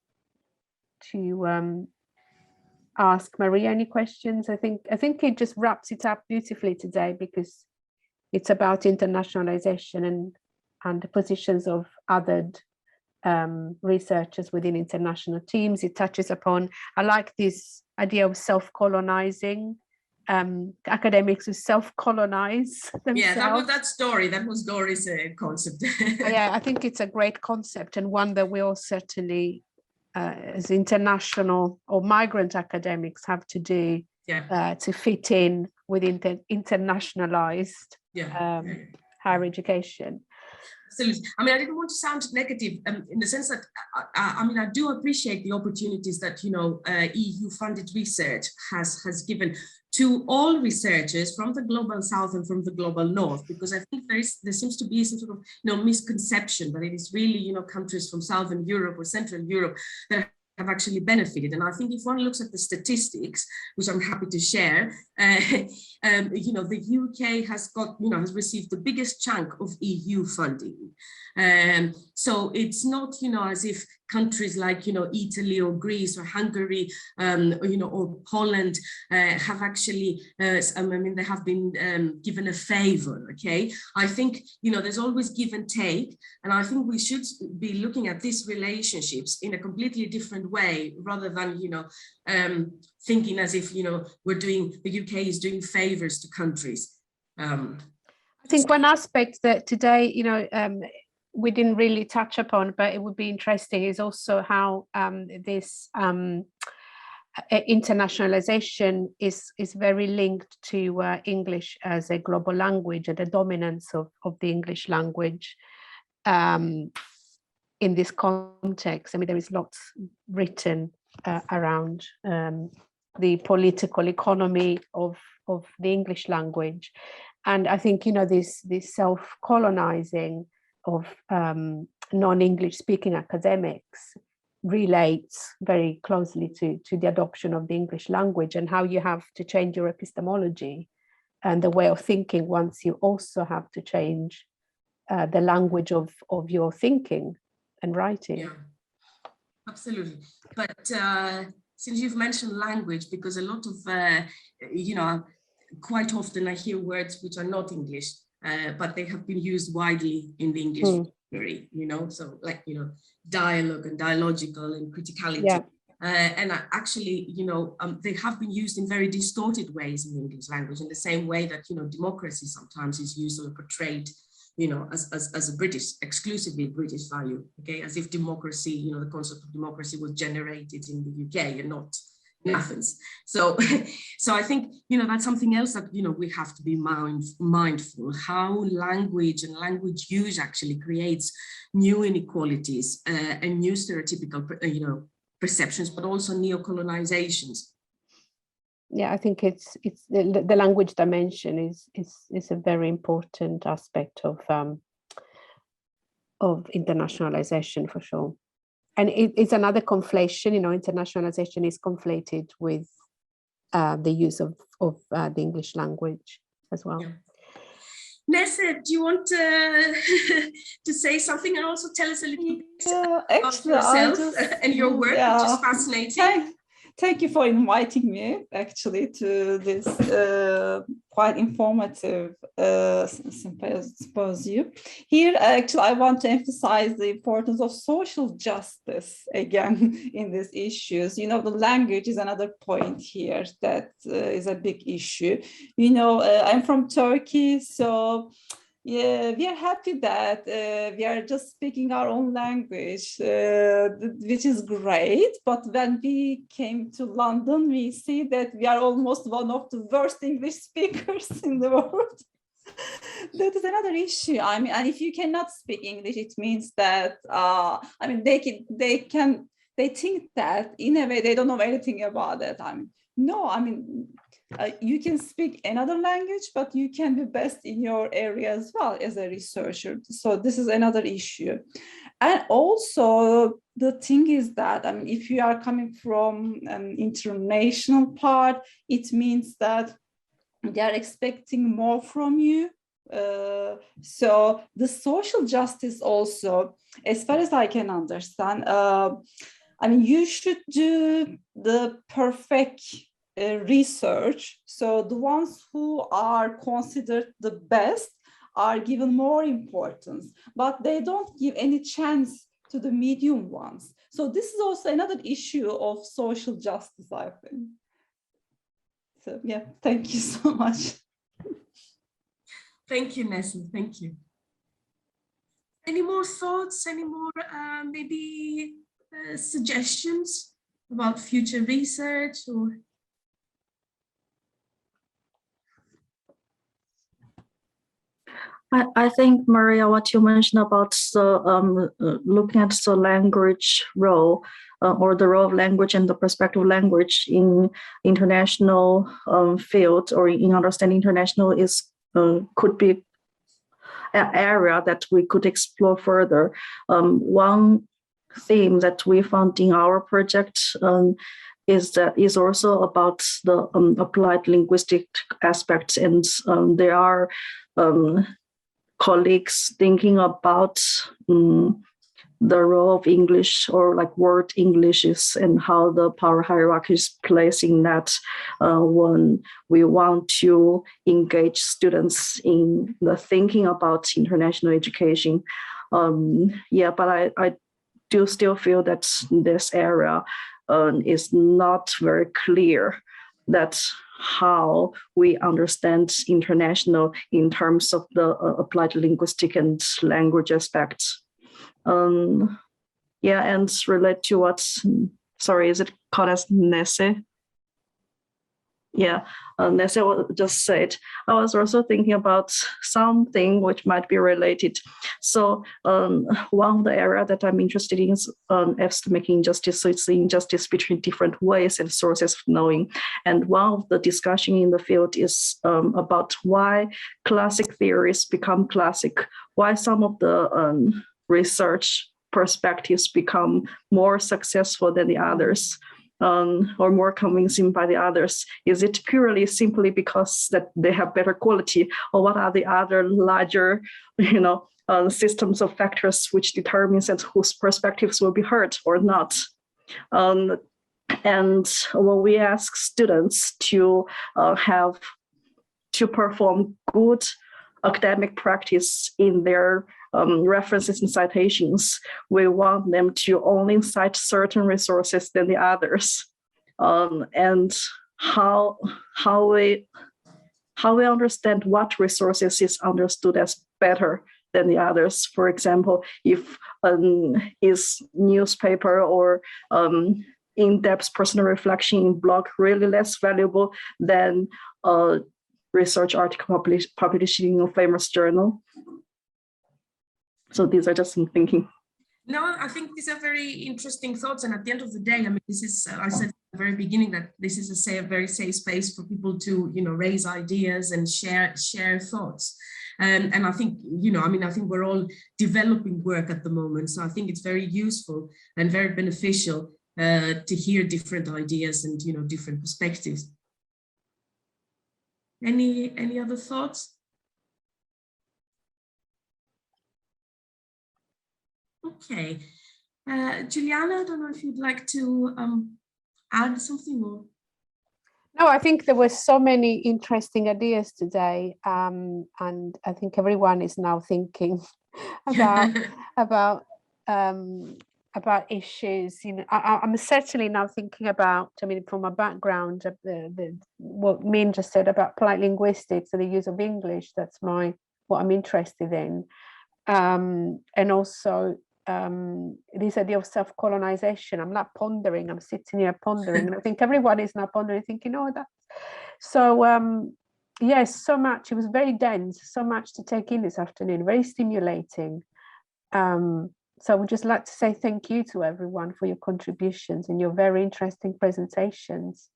ask Maria any questions? I think it just wraps it up beautifully today, because it's about internationalization and the positions of othered researchers within international teams. It touches upon, I like this idea of self-colonizing, academics who self-colonize themselves. Yeah, that was Doris' concept. Yeah, I think it's a great concept, and one that we all certainly, as international or migrant academics, have to do, yeah, to fit in within the internationalized higher education. Absolutely. I mean, I didn't want to sound negative in the sense that, I mean, I do appreciate the opportunities that, you know, EU-funded research has given to all researchers from the global south and from the global north, because I think there seems to be some sort of, you know, misconception that it is really, you know, countries from Southern Europe or Central Europe that have actually benefited. And I think if one looks at the statistics, which I'm happy to share, you know, the UK has got, you know, has received the biggest chunk of EU funding. So it's not, you know, as if countries like, you know, Italy or Greece or Hungary, or, you know, or Poland have actually, I mean, they have been given a favor, okay? I think, you know, there's always give and take, and I think we should be looking at these relationships in a completely different way, rather than, you know, thinking as if, you know, the UK is doing favors to countries. I think one aspect that today, you know, we didn't really touch upon, but it would be interesting, is also how this internationalization is very linked to English as a global language, and the dominance of the English language in this context. I mean, there is lots written around the political economy of the English language. And I think, you know, this self-colonizing of non-English speaking academics relates very closely to the adoption of the English language, and how you have to change your epistemology and the way of thinking once you also have to change the language of your thinking and writing. Yeah, absolutely. But since you've mentioned language, because a lot of, you know, quite often I hear words which are not English, but they have been used widely in the English dictionary, you know, so like, you know, dialogue and dialogical and criticality. Yeah. And actually, you know, they have been used in very distorted ways in the English language, in the same way that, you know, democracy sometimes is used or portrayed, you know, as a exclusively British value, okay, as if democracy, you know, the concept of democracy was generated in the UK and not in Athens. So I think, you know, that's something else that, you know, we have to be mindful, how language and language use actually creates new inequalities and new stereotypical, you know, perceptions, but also neo-colonizations. Yeah, I think it's the language dimension is a very important aspect of internationalization, for sure. And it's another conflation, you know, internationalization is conflated with the use of the English language as well. Yeah. Nessa, do you want to say something and also tell us a little bit about yourself and your work, which is fascinating? Thank you for inviting me, actually, to this quite informative symposium. Here, actually, I want to emphasize the importance of social justice again in these issues. You know, the language is another point here that is a big issue. You know, I'm from Turkey, so yeah, we are happy that we are just speaking our own language, which is great. But when we came to London, we see that we are almost one of the worst English speakers in the world. That is another issue. I mean, and if you cannot speak English, it means that I mean, they think that in a way they don't know anything about it. I mean, no, I mean. You can speak another language, but you can be best in your area as well as a researcher. So this is another issue. And also the thing is that, I mean, if you are coming from an international part, it means that they are expecting more from you. So the social justice also, as far as I can understand, I mean, you should do the perfect research. So the ones who are considered the best are given more importance, but they don't give any chance to the medium ones. So this is also another issue of social justice, I think. So yeah, thank you so much. Thank you, Nessie. Thank you. Any more thoughts? Any more maybe suggestions about future research or? I think, Maria, what you mentioned about the looking at the language role or the role of language and the perspective of language in international field or in understanding international is could be an area that we could explore further. One theme that we found in our project is also about the applied linguistic aspects, and there are colleagues thinking about the role of English or like word Englishes and how the power hierarchy is placed in that when we want to engage students in the thinking about international education. But I do still feel that this area is not very clear that how we understand international in terms of the applied linguistic and language aspects. And relate to what's, sorry, is it called as Nesse? Yeah, Nesse just said. I was also thinking about something which might be related. So one of the area that I'm interested in is epistemic injustice. So it's the injustice between different ways and sources of knowing. And one of the discussion in the field is about why classic theories become classic, why some of the research perspectives become more successful than the others. Or more convincing by the others? Is it purely simply because that they have better quality, or what are the other larger, systems of factors which determines that whose perspectives will be heard or not? And when we ask students to perform good academic practice in their references and citations, we want them to only cite certain resources than the others, and how we understand what resources is understood as better than the others. For example, if is newspaper or in-depth personal reflection in blog really less valuable than a research article published in a famous journal? So these are just some thinking. No, I think these are very interesting thoughts. And at the end of the day, I mean, this is, I said at the very beginning that this is a very safe space for people to, raise ideas and share thoughts. And I think, I think we're all developing work at the moment. So I think it's very useful and very beneficial to hear different ideas and, different perspectives. Any other thoughts? Okay, Juliana, I don't know if you'd like to add something more. No, I think there were so many interesting ideas today, and I think everyone is now thinking about issues. I'm certainly now thinking about. I mean, from my background, what Min just said about polite linguistics and the use of English. That's what I'm interested in, and also. This idea of self-colonization. I'm not pondering, I'm sitting here pondering, and I think everyone is now pondering, thinking, oh, that's so yes, so much. It was very dense, so much to take in this afternoon, very stimulating. So I would just like to say thank you to everyone for your contributions and your very interesting presentations.